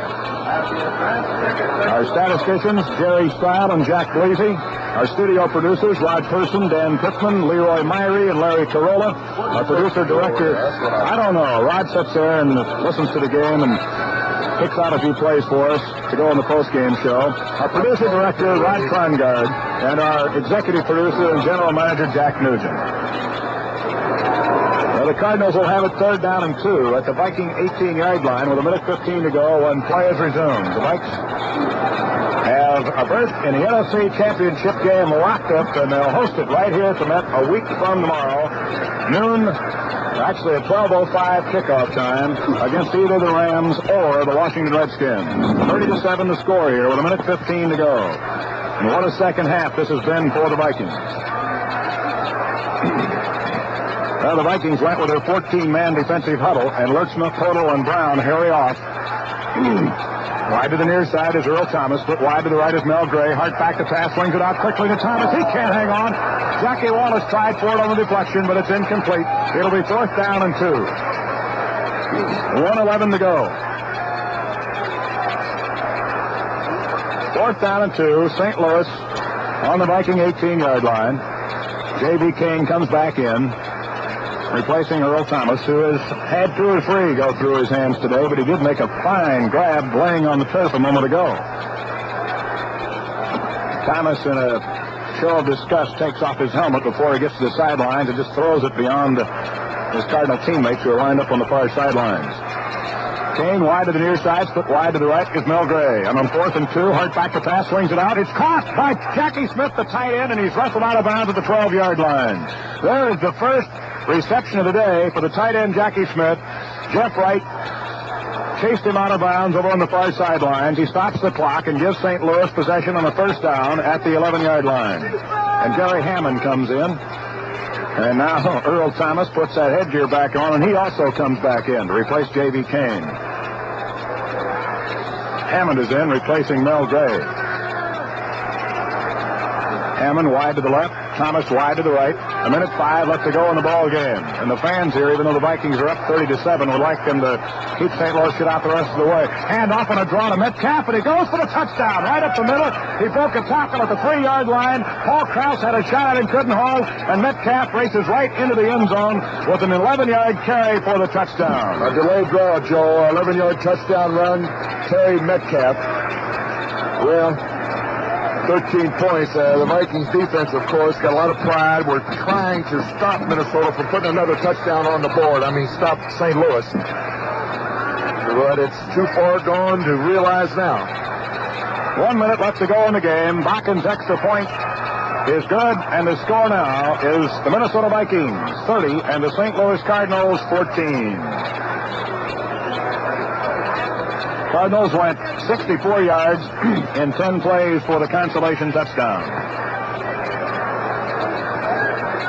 Our statisticians, Jerry Stroud and Jack Blazy. Our studio producers, Rod Person, Dan Pittman, Leroy Myrie, and Larry Carolla. Our producer-director, I don't know. Rod sits there and listens to the game and picks out a few plays for us to go on the post-game show. Our producer-director, Rod Krongard, and our executive producer and general manager, Jack Nugent. The Cardinals will have it 3rd down and 2 at the Viking 18-yard line with 1:15 to go when play is resumed. The Vikes have a berth in the NFC Championship game locked up, and they'll host it right here at the Met a week from tomorrow, noon, actually at 12:05 kickoff time, against either the Rams or the Washington Redskins. 30-7 the score here with 1:15 to go. And what a second half this has been for the Vikings. Well, the Vikings went with their 14-man defensive huddle, and Lurchma, Poto, and Brown hurry off. Wide to the near side is Earl Thomas, but wide to the right is Mel Gray. Hart back to pass, swings it out quickly to Thomas. He can't hang on. Jackie Wallace tried for it on the deflection, but it's incomplete. It'll be 4th down and 2. 1:11 to go. 4th down and 2. St. Louis on the Viking 18-yard line. J.B. King comes back in, replacing Earl Thomas, who has had 2 or 3 go through his hands today, but he did make a fine grab laying on the turf a moment ago. Thomas, in a show of disgust, takes off his helmet before he gets to the sidelines and just throws it beyond his Cardinal teammates who are lined up on the far sidelines. Kane wide to the near side, split wide to the right is Mel Gray. And on 4th and 2, Hart back to pass, swings it out. It's caught by Jackie Smith, the tight end, and he's wrestled out of bounds at the 12-yard line. There is the first reception of the day for the tight end Jackie Smith. Jeff Wright chased him out of bounds over on the far sidelines. He stops the clock and gives St. Louis possession on a 1st down at the 11-yard line. And Jerry Hammond comes in. And now Earl Thomas puts that headgear back on, and he also comes back in to replace J.V. Kane. Hammond is in, replacing Mel Gray. Hammond wide to the left, Thomas wide to the right. 1:05 left to go in the ball game. And the fans here, even though the Vikings are up 30-7, would like them to keep St. Louis shut out the rest of the way. Hand off on a draw to Metcalf, and he goes for the touchdown right up the middle. He broke a tackle at the 3-yard line. Paul Krause had a shot at him, couldn't hold, and Metcalf races right into the end zone with an 11-yard carry for the touchdown. A delayed draw, Joe. 11-yard touchdown run. Terry Metcalf. Well, 13 points. The Vikings defense, of course, got a lot of pride. We're trying to stop Minnesota from putting another touchdown on the board. I mean, stop St. Louis. But it's too far gone to realize now. 1 minute left to go in the game. Bakken's extra point is good, and the score now is the Minnesota Vikings 30 and the St. Louis Cardinals 14. Cardinals went 64 yards in 10 plays for the consolation touchdown.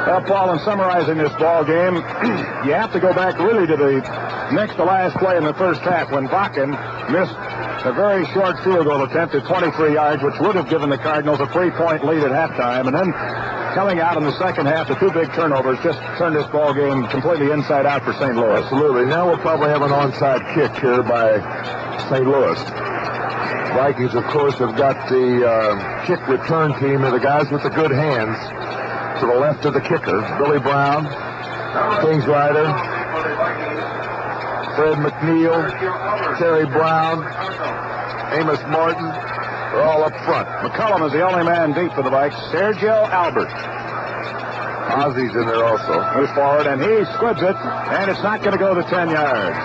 Well, Paul, in summarizing this ball game, you have to go back really to the next to last play in the first half when Bakken missed a very short field goal attempt at 23 yards, which would have given the Cardinals a 3-point lead at halftime. And then coming out in the second half, the two big turnovers just turned this ball game completely inside out for St. Louis. Absolutely. Now we'll probably have an onside kick here by St. Louis. Vikings, of course, have got the kick return team and the guys with the good hands to the left of the kicker. Billy Brown, Kingsrider, Fred McNeil, Terry Brown, Amos Martin are all up front. McCullum is the only man deep for the Vikes. Sergio Albert. Ozzy's in there also. Moves forward, and he squibs it, and it's not going to go to 10 yards.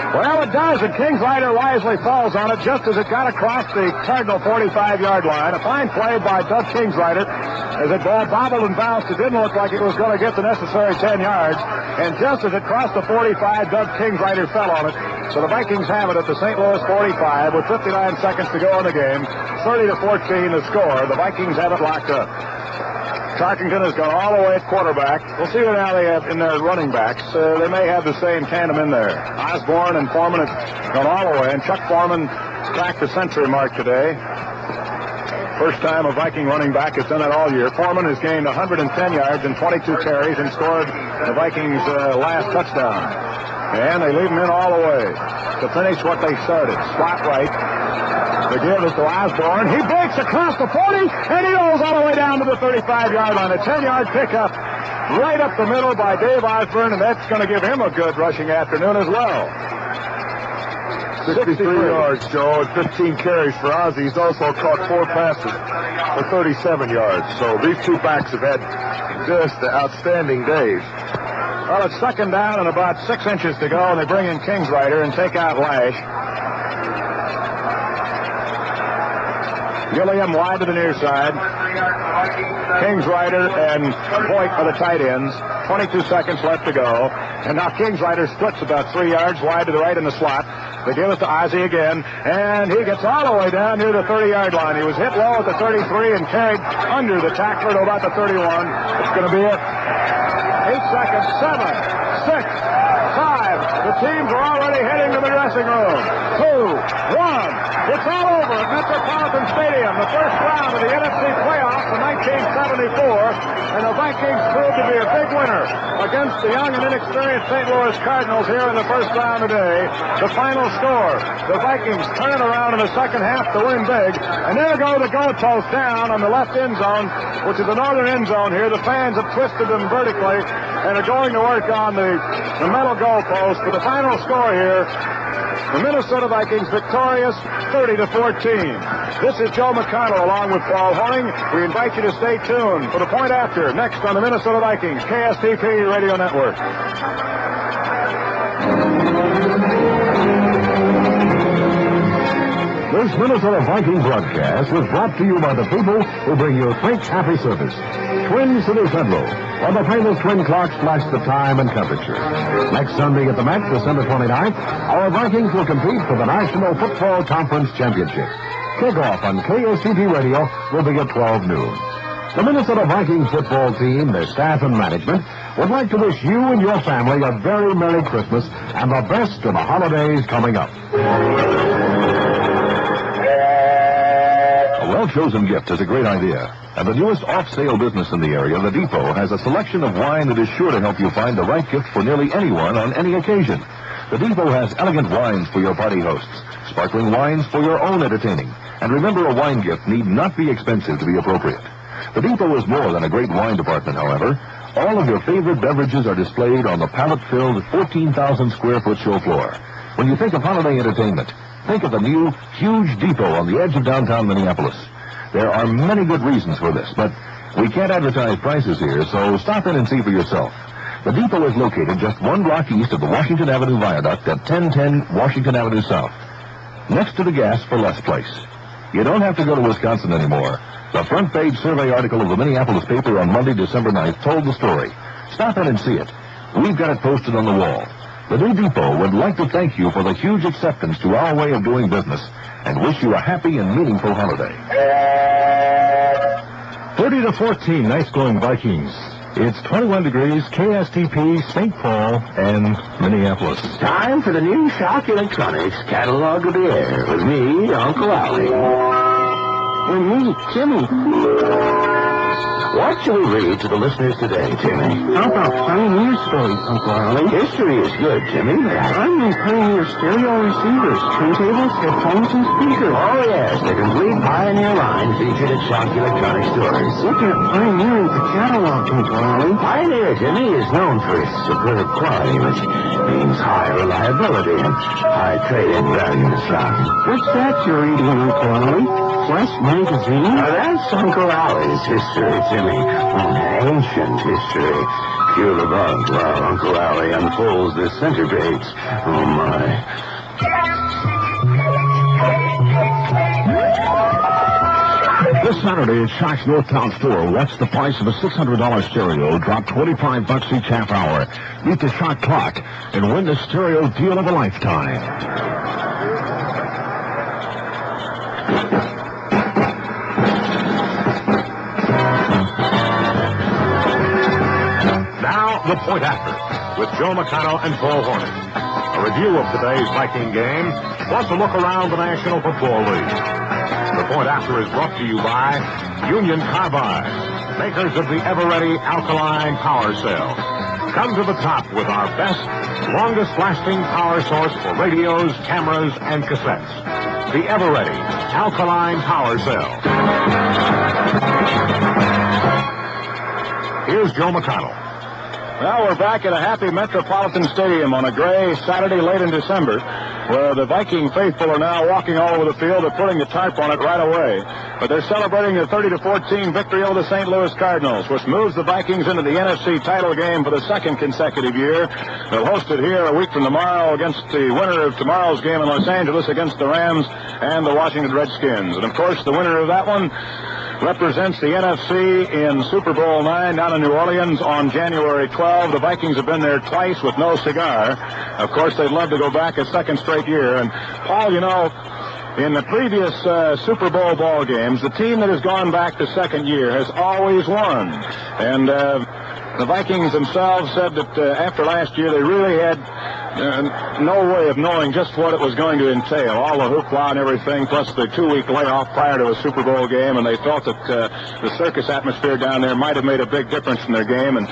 Well, it does, and Kingsrider wisely falls on it just as it got across the Cardinal 45-yard line. A fine play by Doug Kingsrider. As the ball bobbled and bounced, it didn't look like it was going to get the necessary 10 yards. And just as it crossed the 45, Doug Kingsrider fell on it. So the Vikings have it at the St. Louis 45 with 59 seconds to go in the game. 30-14 the score. The Vikings have it locked up. Tarkenton has gone all the way at quarterback. We'll see what now they have in their running backs. They may have the same tandem in there. Osborne and Foreman have gone all the way, and Chuck Foreman cracked the century mark today. First time a Viking running back has done that all year. Foreman has gained 110 yards and 22 carries and scored the Vikings' last touchdown. And they leave him in all the way to finish what they started. Slot right. The give is to Osborne. He breaks across the 40, and he rolls all the way down to the 35-yard line. A 10-yard pickup right up the middle by Dave Osborne, and that's going to give him a good rushing afternoon as well. 63 yards, Joe, and 15 carries for Ozzy. He's also caught 4 passes for 37 yards. So these two backs have had just outstanding days. Well, it's second down and about 6 inches to go, and they bring in Kingsrider and take out Lash. Gilliam wide to the near side. Kingsrider and Hoyt are the tight ends. 22 seconds left to go. And now Kingsrider splits about 3 yards wide to the right in the slot. They give it to Ozzy again, and he gets all the way down near the 30-yard line. He was hit low at the 33 and carried under the tackler to about the 31. It's going to be it. 8 seconds. 7, 6, 5. The teams are already heading to the dressing room. 2, 1. It's all over at Metropolitan Stadium, the first round of the NFC playoffs in 1974, and the Vikings proved to be a big winner against the young and inexperienced St. Louis Cardinals here in the first round today. The final score, the Vikings turn around in the second half to win big, and there go the goalposts down on the left end zone, which is the northern end zone here. The fans have twisted them vertically and are going to work on the metal goalpost. But the final score here, the Minnesota Vikings victorious 30-14. This is Joe McConnell along with Paul Horning. We invite you to stay tuned for the point after next on the Minnesota Vikings KSTP Radio Network. This Minnesota Viking broadcast was brought to you by the people who bring you Frank's Happy Service. Twin City Federal, where the famous twin clocks flash the time and temperature. Next Sunday at the Met, December 29th, our Vikings will compete for the National Football Conference Championship. Kickoff on KSTP Radio will be at 12 noon. The Minnesota Vikings football team, their staff and management, would like to wish you and your family a very Merry Christmas and the best of the holidays coming up. A well-chosen gift is a great idea. And the newest off-sale business in the area, The Depot, has a selection of wine that is sure to help you find the right gift for nearly anyone on any occasion. The Depot has elegant wines for your party hosts, sparkling wines for your own entertaining. And remember, a wine gift need not be expensive to be appropriate. The Depot is more than a great wine department, however. All of your favorite beverages are displayed on the pallet-filled 14,000-square-foot show floor. When you think of holiday entertainment, think of the new, huge depot on the edge of downtown Minneapolis. There are many good reasons for this, but we can't advertise prices here, so stop in and see for yourself. The depot is located just 1 block east of the Washington Avenue Viaduct at 1010 Washington Avenue South, next to the Gas for Less place. You don't have to go to Wisconsin anymore. The front page survey article of the Minneapolis paper on Monday, December 9th told the story. Stop in and see it. We've got it posted on the wall. The new depot would like to thank you for the huge acceptance to our way of doing business and wish you a happy and meaningful holiday. 30-14, nice going Vikings. It's 21 degrees, KSTP, St. Paul, and Minneapolis. Time for the new Shock Electronics catalog of the air with me, Uncle Allie. And me, Timmy. What shall we read to the listeners today, Timmy? How about Pioneer stories, Uncle Allie? History is good, Timmy. I mean Pioneer stereo receivers, turntables, headphones, and speakers. Oh, yes, the complete Pioneer line featured at Shock Electronic stores. Look at Pioneer in the catalog, Uncle Allie. Pioneer, Timmy, is known for its superb quality, which means high reliability and high trade-in value to stock. What's that you're reading, Uncle Allie? Flesh magazine? Now, that's Uncle Allie's history, Timmy. Ancient history. Pure love while Uncle Allie unfolds the center page. Oh, my. This Saturday at Shock's Northtown store, watch the price of a $600 stereo drop $25 each half hour. Meet the Shock clock and win the stereo deal of a lifetime. The Point After with Joe McConnell and Paul Hornick. A review of today's Viking game, plus a look around the National Football League. The Point After is brought to you by Union Carbide, makers of the ever-ready alkaline power cell. Come to the top with our best, longest-lasting power source for radios, cameras, and cassettes. The ever-ready alkaline power cell. Here's Joe McConnell. Well, we're back at a happy Metropolitan Stadium on a gray Saturday late in December, where the Viking faithful are now walking all over the field. They're putting the tarp on it right away. But they're celebrating their 30-14 victory over the St. Louis Cardinals, which moves the Vikings into the NFC title game for the second consecutive year. They'll host it here a week from tomorrow against the winner of tomorrow's game in Los Angeles against the Rams and the Washington Redskins. And, of course, the winner of that one represents the NFC in Super Bowl IX down in New Orleans on January 12. The Vikings have been there twice with no cigar. Of course, they'd love to go back a second straight year. And, Paul, you know, in the previous Super Bowl ball games, the team that has gone back the second year has always won. And the Vikings themselves said that after last year, they really had no way of knowing just what it was going to entail, all the hoopla and everything, plus the 2-week layoff prior to a Super Bowl game, and they felt that the circus atmosphere down there might have made a big difference in their game, and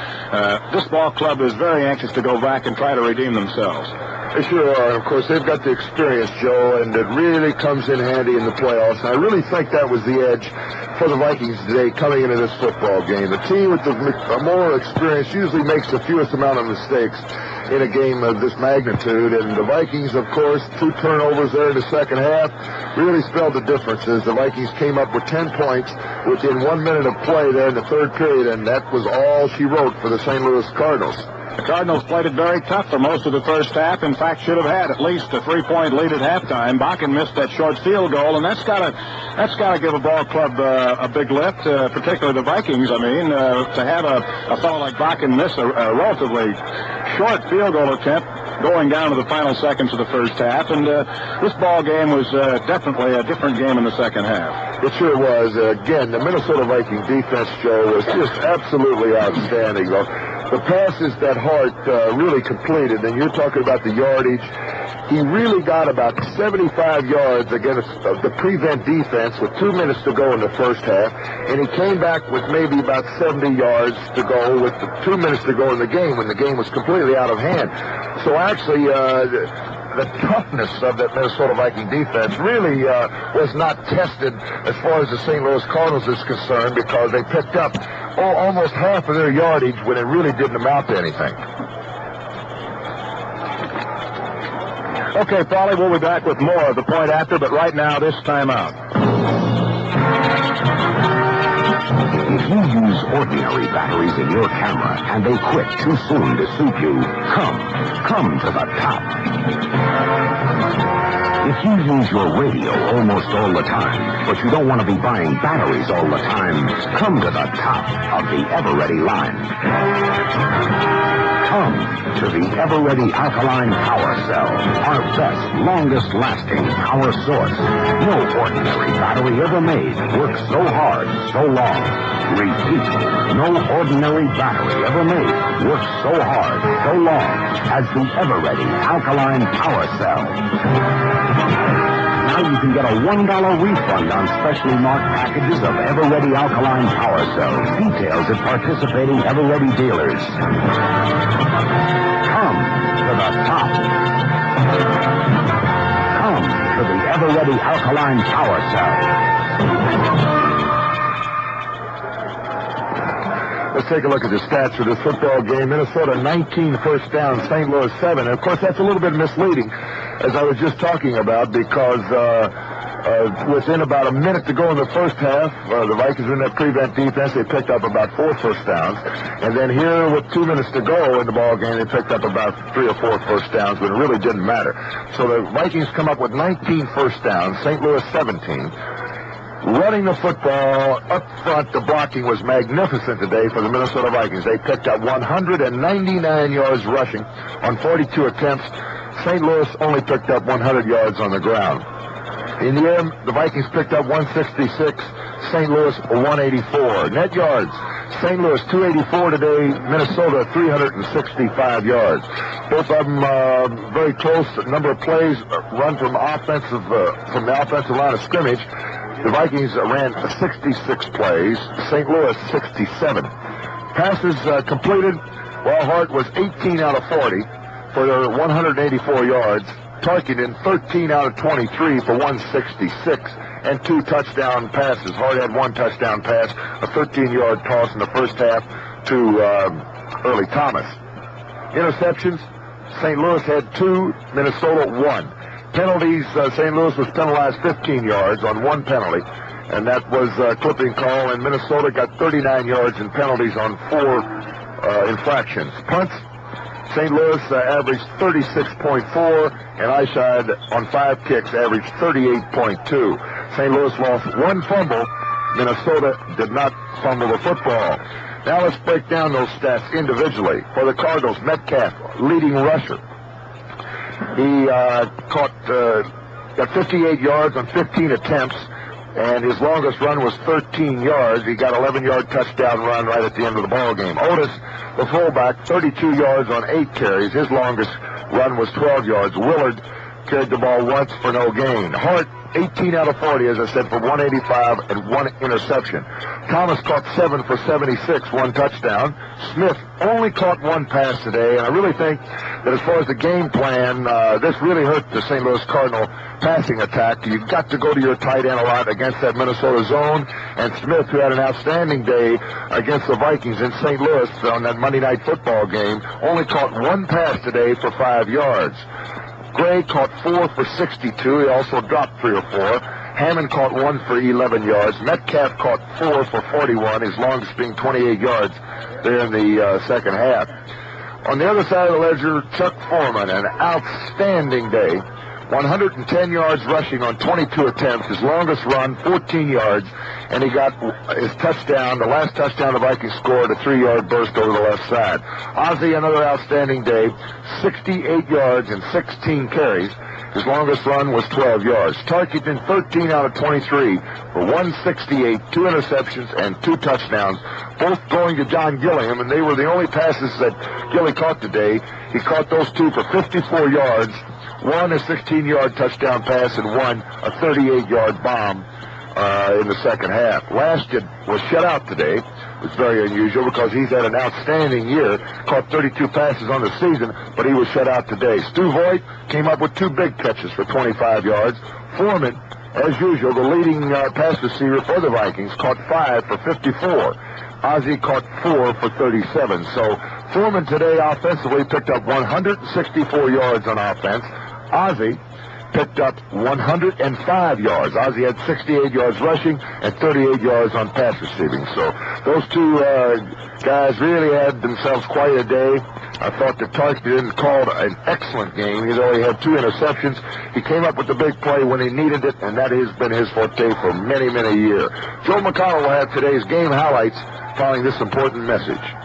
this ball club is very anxious to go back and try to redeem themselves. They sure are. Of course, they've got the experience, Joe, and it really comes in handy in the playoffs. And I really think that was the edge for the Vikings today coming into this football game. The team with the more experience usually makes the fewest amount of mistakes in a game of this magnitude. And the Vikings, of course, 2 turnovers there in the second half really spelled the differences. The Vikings came up with 10 points within 1 minute of play there in the third period, and that was all she wrote for the St. Louis Cardinals. The Cardinals played it very tough for most of the first half. In fact, should have had at least a 3-point lead at halftime. Bakken missed that short field goal, and that's got to give a ball club a big lift, particularly the Vikings. I mean, to have a fellow like Bakken miss a relatively short field goal attempt going down to the final seconds of the first half, and this ball game was definitely a different game in the second half. It sure was. Again, the Minnesota Vikings defense, Joe, was just absolutely outstanding. The passes that Hart really completed, and you're talking about the yardage, he really got about 75 yards against the prevent defense with 2 minutes to go in the first half, and he came back with maybe about 70 yards to go with 2 minutes to go in the game when the game was completely out of hand. So actually, the toughness of that Minnesota Viking defense really was not tested as far as the St. Louis Cardinals is concerned, because they picked up almost half of their yardage when it really didn't amount to anything. Okay, Paulie, we'll be back with more of the point after, but right now, this time out. If you use ordinary batteries in your camera and they quit too soon to suit you, come to the top. If you use your radio almost all the time, but you don't want to be buying batteries all the time, come to the top of the Ever-Ready line. Come to the Ever-Ready Alkaline Power Cell, our best, longest-lasting power source. No ordinary battery ever made works so hard, so long. Repeat, no ordinary battery ever made works so hard, so long as the Ever-Ready Alkaline Power Cell. Now you can get a $1 refund on specially marked packages of Ever-Ready Alkaline Power Cells. Details at participating Ever-Ready dealers. Come to the top. Come to the Ever-Ready Alkaline Power Cell. Let's take a look at the stats for this football game. Minnesota 19 first downs, St. Louis 7. And of course, that's a little bit misleading, as I was just talking about, because within about a minute to go in the first half, the Vikings in that prevent defense, they picked up about 4 first downs. And then here, with 2 minutes to go in the ball game, they picked up about 3 or 4 first downs, but it really didn't matter. So the Vikings come up with 19 first downs, St. Louis 17. Running the football up front, the blocking was magnificent today for the Minnesota Vikings. They picked up 199 yards rushing on 42 attempts. St. Louis only picked up 100 yards on the ground. In the air, the Vikings picked up 166, St. Louis 184. Net yards, St. Louis 284 today, Minnesota 365 yards. Both of them very close. A number of plays run from the offensive line of scrimmage. The Vikings ran 66 plays, St. Louis 67. Passes completed, well, Hart was 18 out of 40 for their 184 yards. Tarkenton 13 out of 23 for 166 and 2 touchdown passes. Hart had 1 touchdown pass, a 13-yard toss in the first half to Earl Thomas. Interceptions, St. Louis had 2, Minnesota 1. Penalties, St. Louis was penalized 15 yards on 1 penalty, and that was a clipping call, and Minnesota got 39 yards in penalties on 4 infractions. Punts, St. Louis averaged 36.4, and Eyeshide on 5 kicks averaged 38.2. St. Louis lost 1 fumble. Minnesota did not fumble the football. Now let's break down those stats individually. For the Cardinals, Metcalf, leading rusher. He got 58 yards on 15 attempts, and his longest run was 13 yards. He got an 11-yard touchdown run right at the end of the ball game. Otis, the fullback, 32 yards on 8 carries. His longest run was 12 yards. Willard carried the ball once for no gain. Hart, 18 out of 40, as I said, for 185 and 1 interception. Thomas caught 7 for 76, 1 touchdown. Smith only caught 1 pass today, and I really think that as far as the game plan, this really hurt the St. Louis Cardinal passing attack. You've got to go to your tight end a lot against that Minnesota zone, and Smith, who had an outstanding day against the Vikings in St. Louis on that Monday Night Football game, only caught 1 pass today for 5 yards. Gray caught 4 for 62. He also dropped 3 or 4. Hammond caught 1 for 11 yards. Metcalf caught 4 for 41, his longest being 28 yards there in the second half. On the other side of the ledger, Chuck Foreman, an outstanding day 110 yards rushing on 22 attempts. His longest run, 14 yards, and he got his touchdown, the last touchdown the Vikings scored, a 3-yard burst over the left side. Ozzie, another outstanding day, 68 yards and 16 carries. His longest run was 12 yards. Tarkenton, 13 out of 23 for 168, 2 interceptions, and 2 touchdowns, both going to John Gilliam, and they were the only passes that Gilly caught today. He caught those 2 for 54 yards, one a 16-yard touchdown pass, and one a 38-yard bomb in the second half. Lasted was shut out today. It was very unusual because he's had an outstanding year, caught 32 passes on the season, but he was shut out today. Stu Voigt came up with 2 big catches for 25 yards. Foreman, as usual, the leading pass receiver for the Vikings, caught 5 for 54. Ozzie caught 4 for 37. So Foreman today offensively picked up 164 yards on offense. Ozzie picked up 105 yards. Ozzie had 68 yards rushing and 38 yards on pass receiving. So those 2 guys really had themselves quite a day. I thought that Tarkenton called an excellent game. Even though he had 2 interceptions, he came up with the big play when he needed it, and that has been his forte for many, many years. Joe McConnell will have today's game highlights following this important message.